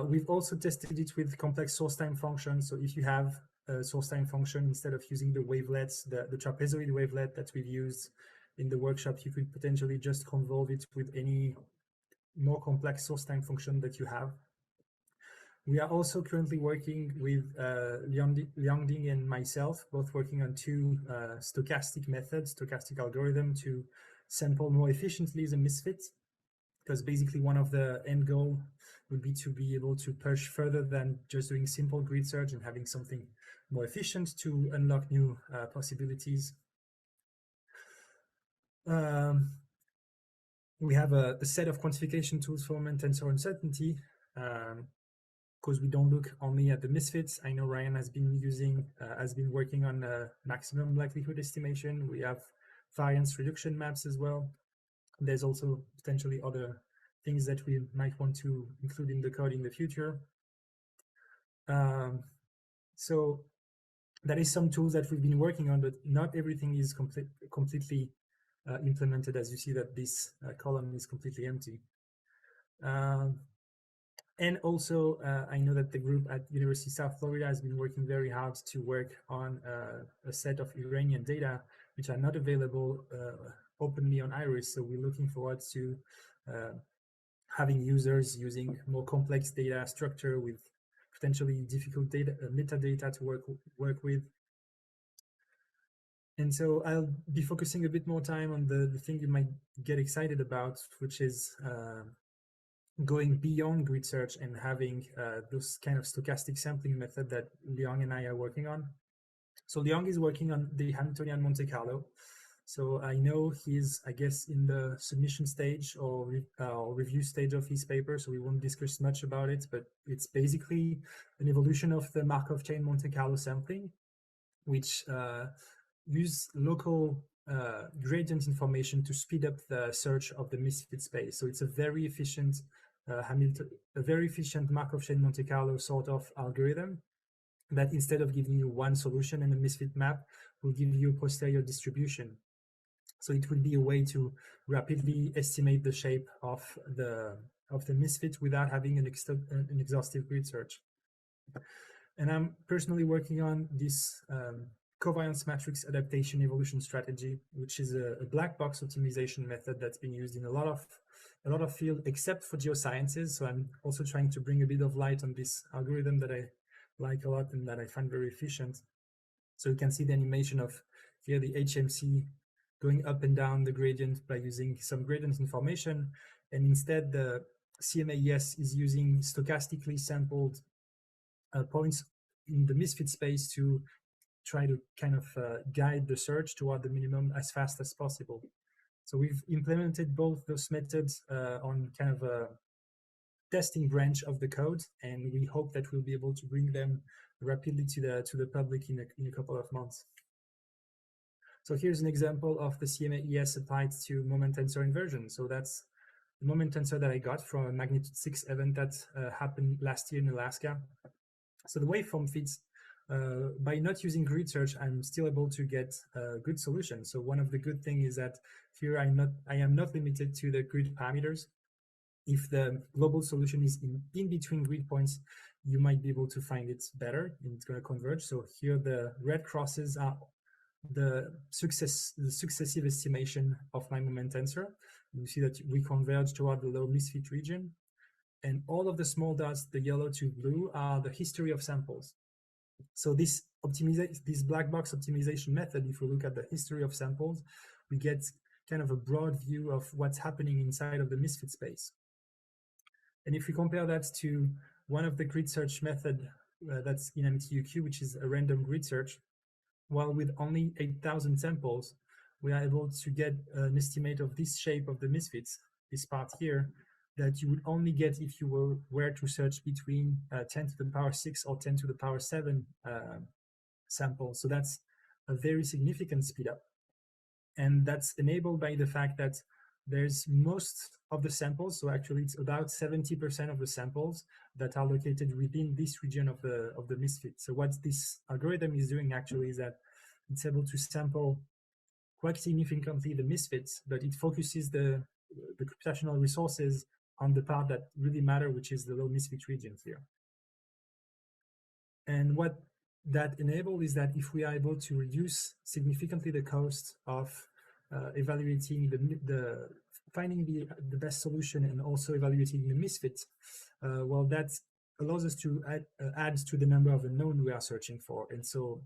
We've also tested it with complex source time functions. So if you have a source time function, instead of using the wavelets, the trapezoid wavelet that we've used in the workshop, you could potentially just convolve it with any more complex source time function that you have. We are also currently working with Liangding and myself, both working on two stochastic algorithm to sample more efficiently the misfit, because basically one of the end goal would be to be able to push further than just doing simple grid search and having something more efficient to unlock new possibilities. We have a set of quantification tools for moment tensor uncertainty, because we don't look only at the misfits. I know Ryan has been working on maximum likelihood estimation. We have variance reduction maps as well. There's also potentially other things that we might want to include in the code in the future. So that is some tools that we've been working on, but not everything is completely implemented. As you see that this column is completely empty. And also, I know that the group at University of South Florida has been working very hard to work on a set of Iranian data which are not available openly on Iris. So we're looking forward to having users using more complex data structure with potentially difficult data metadata to work with. And so I'll be focusing a bit more time on the thing you might get excited about, which is going beyond grid search and having those kind of stochastic sampling method that Liang and I are working on. So Liang is working on the Hamiltonian Monte Carlo. So I know he's, I guess, in the submission stage or review stage of his paper, so we won't discuss much about it, but it's basically an evolution of the Markov chain Monte Carlo sampling, which use local gradient information to speed up the search of the misfit space. So it's a very efficient Markov chain Monte Carlo sort of algorithm that instead of giving you one solution and a misfit map, will give you a posterior distribution. So it will be a way to rapidly estimate the shape of the misfit without having an exhaustive grid search. And I'm personally working on this covariance matrix adaptation evolution strategy, which is a black box optimization method that's been used in a lot of field except for geosciences. So I'm also trying to bring a bit of light on this algorithm that I like a lot and that I find very efficient. So you can see the animation of here the HMC going up and down the gradient by using some gradient information. And instead the CMAES is using stochastically sampled points in the misfit space to try to kind of guide the search toward the minimum as fast as possible. So we've implemented both those methods on kind of a testing branch of the code, and we hope that we'll be able to bring them rapidly to the public in a couple of months. So here's an example of the CMAES applied to moment tensor inversion. So that's the moment tensor that I got from a magnitude 6 event that happened last year in Alaska. So the waveform fits. By not using grid search, I'm still able to get a good solution. So one of the good things is that here I am not limited to the grid parameters. If the global solution is in between grid points, you might be able to find it better and it's going to converge. So here the red crosses are the successive estimation of my moment tensor. You see that we converge toward the low misfit region. And all of the small dots, the yellow to blue, are the history of samples. So this black box optimization method, if we look at the history of samples, we get kind of a broad view of what's happening inside of the misfit space. And if we compare that to one of the grid search method that's in MTUQ, which is a random grid search, well, with only 8,000 samples, we are able to get an estimate of this shape of the misfits, this part here, that you would only get if you were to search between 10 to the power 6 or 10 to the power 7 samples. So that's a very significant speed up. And that's enabled by the fact that there's most of the samples, so actually it's about 70% of the samples that are located within this region of the misfit. So what this algorithm is doing actually is that it's able to sample quite significantly the misfits, but it focuses the computational resources on the part that really matter, which is the low misfit regions here. And what that enables is that if we are able to reduce significantly the cost of evaluating finding the best solution and also evaluating the misfits, well, that allows us to add to the number of unknown we are searching for. And so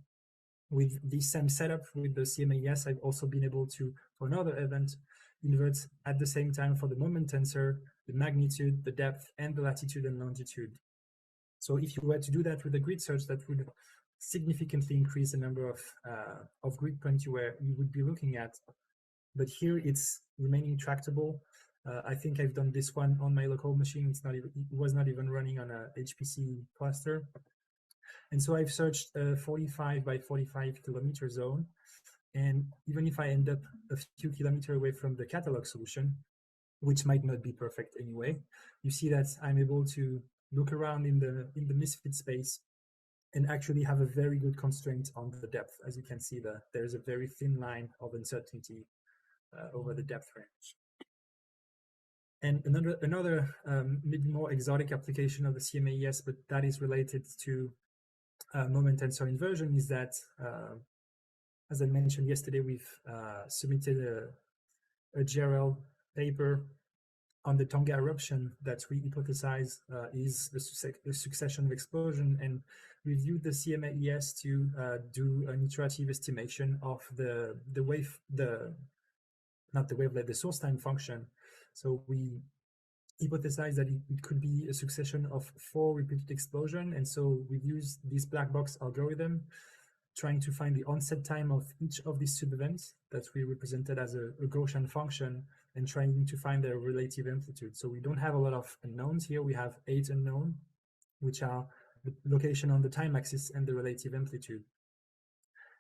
with this same setup with the CMAES, I've also been able to, for another event, invert at the same time for the moment tensor, the magnitude, the depth, and the latitude and longitude. So if you were to do that with a grid search, that would significantly increase the number of grid points you would be looking at. But here it's remaining tractable. I think I've done this one on my local machine. It was not even running on a HPC cluster. And so I've searched a 45 by 45 kilometer zone. And even if I end up a few kilometers away from the catalog solution, which might not be perfect anyway, you see that I'm able to look around in the misfit space and actually have a very good constraint on the depth. As you can see, there's a very thin line of uncertainty over the depth range. And another maybe more exotic application of the CMAES, but that is related to moment tensor inversion, is that, as I mentioned yesterday, we've submitted a JRL paper on the Tonga eruption that we hypothesize is the succession of explosion, and we've used the CMAES to do an iterative estimation of the source time function. So we hypothesize that it could be a succession of 4 repeated explosion, and so we've used this black box algorithm trying to find the onset time of each of these sub-events that we represented as a Gaussian function, and trying to find their relative amplitude. So we don't have a lot of unknowns here. We have 8 unknown, which are the location on the time axis and the relative amplitude.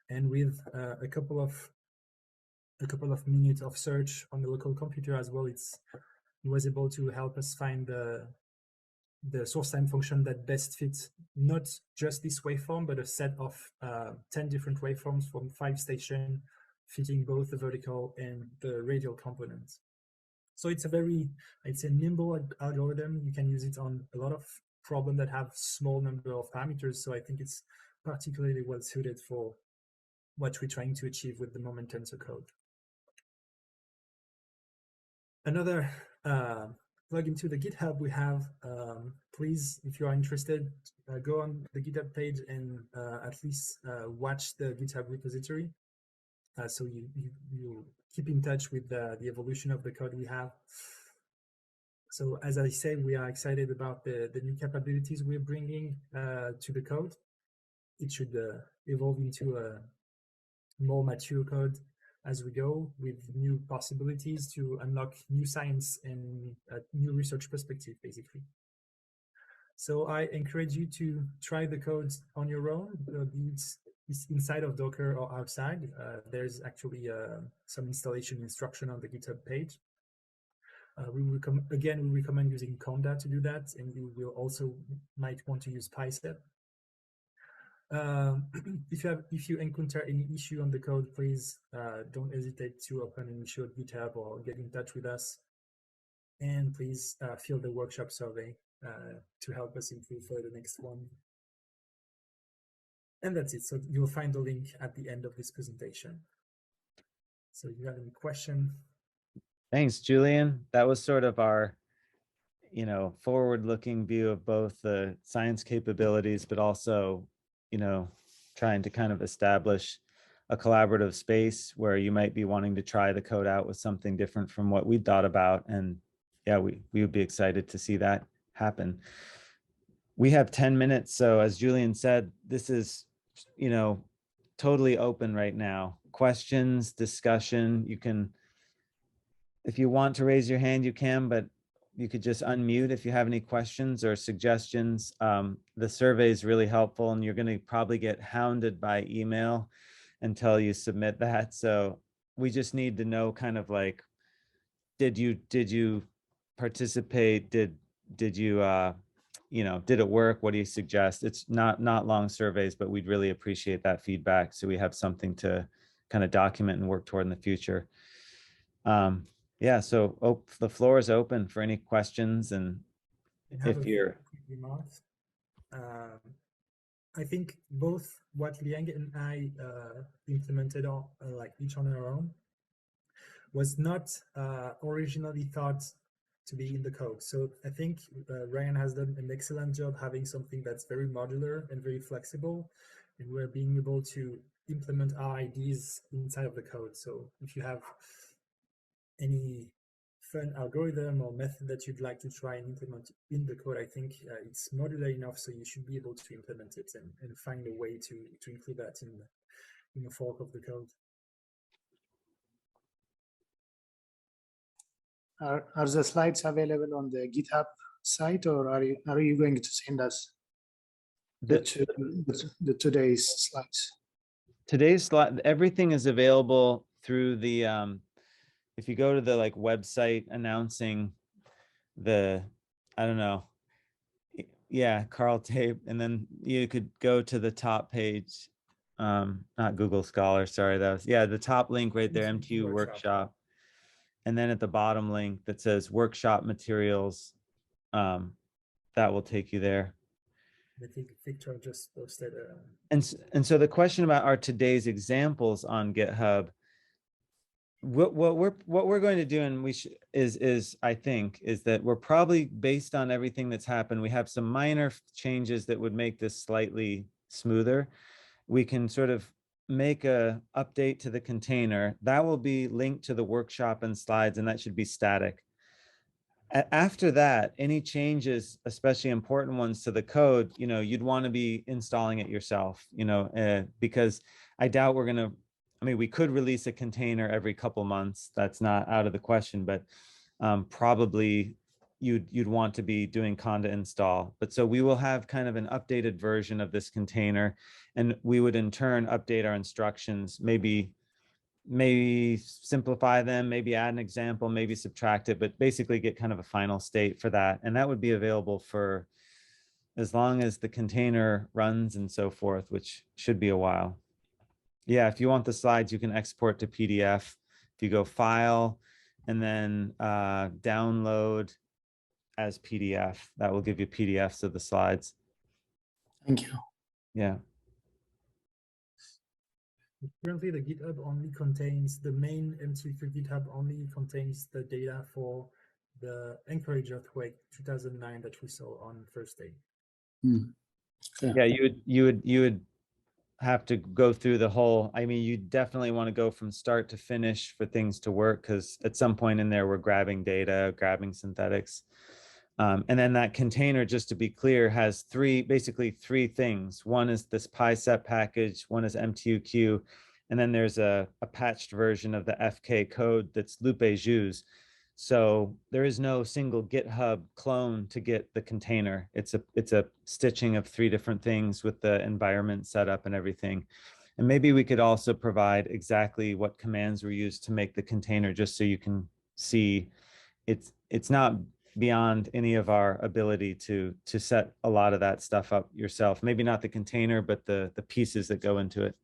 And with a couple of minutes of search on the local computer as well, it was able to help us find the source time function that best fits not just this waveform, but a set of 10 different waveforms from 5 stations, fitting both the vertical and the radial components. So it's a very, it's a nimble algorithm. You can use it on a lot of problems that have small number of parameters. So I think it's particularly well suited for what we're trying to achieve with the moment tensor code. Another plug into the GitHub we have, please, if you are interested, go on the GitHub page and at least watch the GitHub repository. So you keep in touch with the evolution of the code we have. So as I said, we are excited about the new capabilities we're bringing to the code. It should evolve into a more mature code as we go, with new possibilities to unlock new science and new research perspective, basically. So I encourage you to try the code on your own, be it inside of Docker or outside. There's actually some installation instruction on the GitHub page. We recommend using Conda to do that, and you will also might want to use PyStep. If you encounter any issue on the code, please don't hesitate to open an issue at GitHub or get in touch with us. And please fill the workshop survey to help us improve for the next one. And that's it. So you'll find the link at the end of this presentation. So if you have any question? Thanks, Julian. That was sort of our, forward-looking view of both the science capabilities, but also, trying to kind of establish a collaborative space where you might be wanting to try the code out with something different from what we thought about. And yeah, we would be excited to see that happen. We have 10 minutes. So as Julian said, this is, totally open right now. Questions, discussion, you can, if you want to raise your hand, you can, but you could just unmute if you have any questions or suggestions. The survey is really helpful, and you're going to probably get hounded by email until you submit that. So we just need to know kind of like, did you participate? Did you, did it work? What do you suggest? It's not long surveys, but we'd really appreciate that feedback, so we have something to kind of document and work toward in the future. Yeah, so the floor is open for any questions, and if you're... I think both what Liang and I implemented on like each on our own was not originally thought to be in the code. So I think Ryan has done an excellent job having something that's very modular and very flexible, and we're being able to implement our ideas inside of the code. So if you have any fun algorithm or method that you'd like to try and implement in the code, I think it's modular enough, so you should be able to implement it and find a way to include that in the fork of the code. Are the slides available on the GitHub site, or are you going to send us the today's slides? Today's slide, everything is available through the if you go to the like website announcing the, I don't know, yeah, Carl Tape, and then you could go to the top page, not Google Scholar, sorry, that was, yeah, the top link right there, MTU workshop. and then at the bottom link that says workshop materials, that will take you there. I think Victor just posted And so the question about our today's examples on GitHub, what we're going to do, and we should is I think is that we're probably, based on everything that's happened, we have some minor changes that would make this slightly smoother. We can sort of make a update to the container that will be linked to the workshop and slides, and that should be static. After that, any changes, especially important ones to the code, you'd want to be installing it yourself, because I doubt we're going to, I mean, we could release a container every couple months. That's not out of the question, but probably you'd want to be doing conda install. But so we will have kind of an updated version of this container, and we would in turn update our instructions, maybe simplify them, maybe add an example, maybe subtract it, but basically get kind of a final state for that. And that would be available for as long as the container runs and so forth, which should be a while. Yeah, if you want the slides, you can export to PDF. If you go File and then download as PDF, that will give you PDFs of the slides. Thank you. Yeah. Currently, the GitHub only contains, the main MTUQ GitHub only contains the data for the Anchorage earthquake 2009 that we saw on first day. Yeah, you would have to go through the whole, I mean, you definitely want to go from start to finish for things to work, because at some point in there, we're grabbing data, grabbing synthetics. And then that container, just to be clear, has basically three things. One is this PySet package, one is MTUQ, and then there's a patched version of the FK code that's Lupe Ju's. So there is no single GitHub clone to get the container. It's a stitching of three different things with the environment set up and everything. And maybe we could also provide exactly what commands were used to make the container, just so you can see it's not beyond any of our ability to set a lot of that stuff up yourself. Maybe not the container, but the pieces that go into it.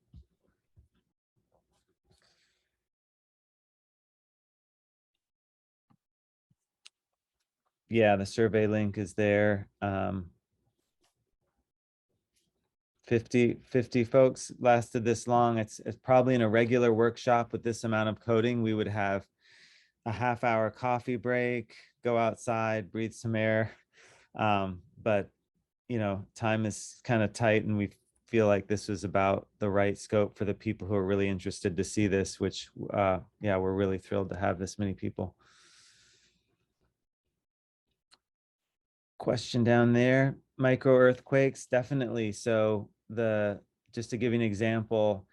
Yeah, the survey link is there. 50 folks lasted this long. It's probably in a regular workshop with this amount of coding, we would have a half-hour coffee break, go outside, breathe some air. But time is kind of tight, and we feel like this was about the right scope for the people who are really interested to see this, which yeah, we're really thrilled to have this many people. Question down there, micro earthquakes, definitely. So just to give you an example,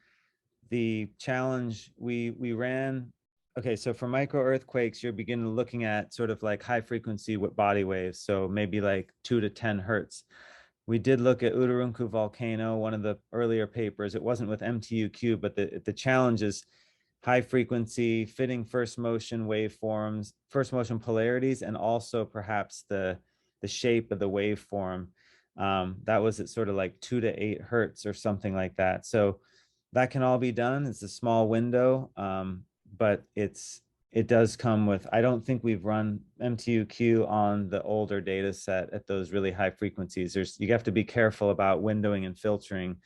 the challenge we ran, okay, so for micro earthquakes, you're beginning looking at sort of like high frequency with body waves, so maybe like 2 to 10 hertz. We did look at Urarunku volcano, one of the earlier papers. It wasn't with MTUQ, but the challenge is high frequency, fitting first motion waveforms, first motion polarities, and also perhaps the shape of the waveform. That was at sort of like 2 to 8 hertz or something like that. So that can all be done. It's a small window, but it does come with, I don't think we've run MTUQ on the older data set at those really high frequencies. You have to be careful about windowing and filtering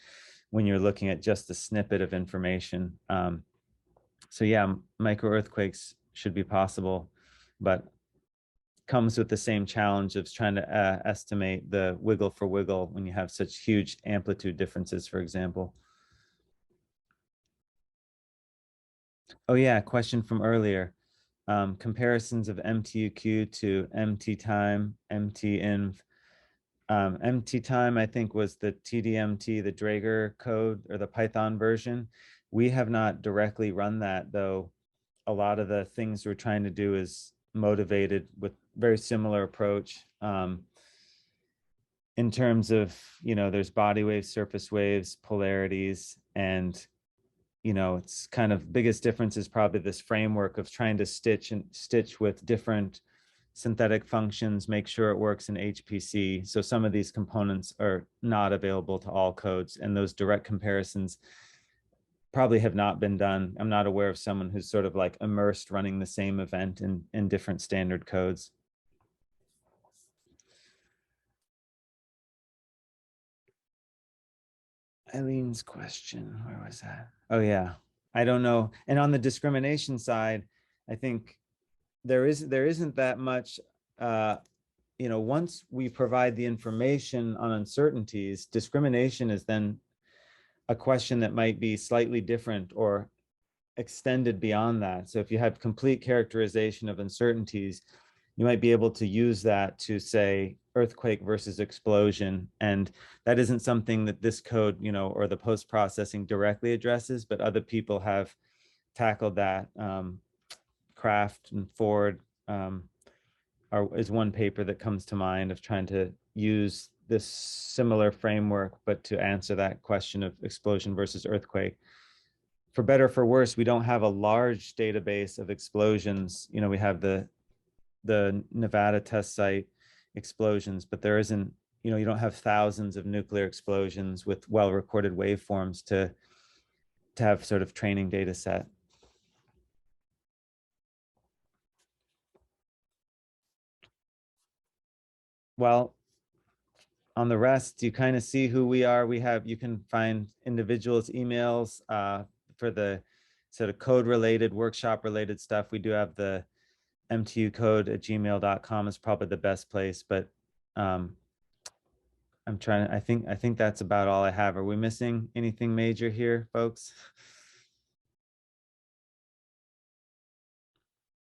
when you're looking at just a snippet of information. So yeah, micro earthquakes should be possible, but comes with the same challenge of trying to estimate the wiggle for wiggle when you have such huge amplitude differences, for example. Oh yeah, question from earlier. Comparisons of MTUQ to MT-time, MT-inv. MT-time, I think, was the TDMT, the Draeger code or the Python version. We have not directly run that, though. A lot of the things we're trying to do is motivated with very similar approach. In terms of, there's body waves, surface waves, polarities, and it's kind of biggest difference is probably this framework of trying to stitch with different synthetic functions, make sure it works in HPC. So some of these components are not available to all codes, and those direct comparisons probably have not been done. I'm not aware of someone who's sort of like immersed running the same event in different standard codes. Eileen's question, where was that? Oh yeah, I don't know. And on the discrimination side, I think there isn't that much, once we provide the information on uncertainties, discrimination is then a question that might be slightly different or extended beyond that. So if you have complete characterization of uncertainties, you might be able to use that to say earthquake versus explosion. And that isn't something that this code, or the post-processing directly addresses, but other people have tackled that. Kraft and Ford is one paper that comes to mind of trying to use this similar framework, but to answer that question of explosion versus earthquake. For better or for worse, we don't have a large database of explosions. We have the Nevada test site explosions, but there isn't, you don't have thousands of nuclear explosions with well-recorded waveforms to have sort of training data set. Well, on the rest, you kind of see who we are. You can find individuals' emails for the sort of code related, workshop related stuff. We do have the MTUcode@gmail.com is probably the best place, but I think that's about all I have. Are we missing anything major here, folks?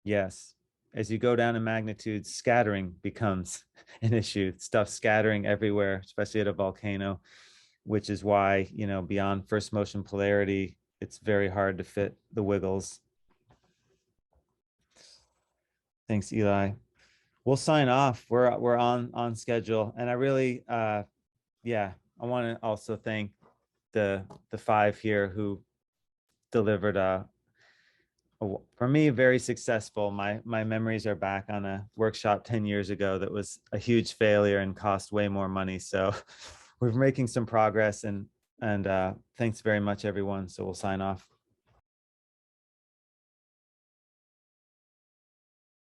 Yes. As you go down in magnitude, scattering becomes an issue. Stuff scattering everywhere, especially at a volcano, which is why, beyond first motion polarity, it's very hard to fit the wiggles. Thanks, Eli. We'll sign off. We're on schedule. And I really, I want to also thank the five here who delivered for me, very successful. My memories are back on a workshop 10 years ago that was a huge failure and cost way more money. So we're making some progress, and thanks very much, everyone. So we'll sign off.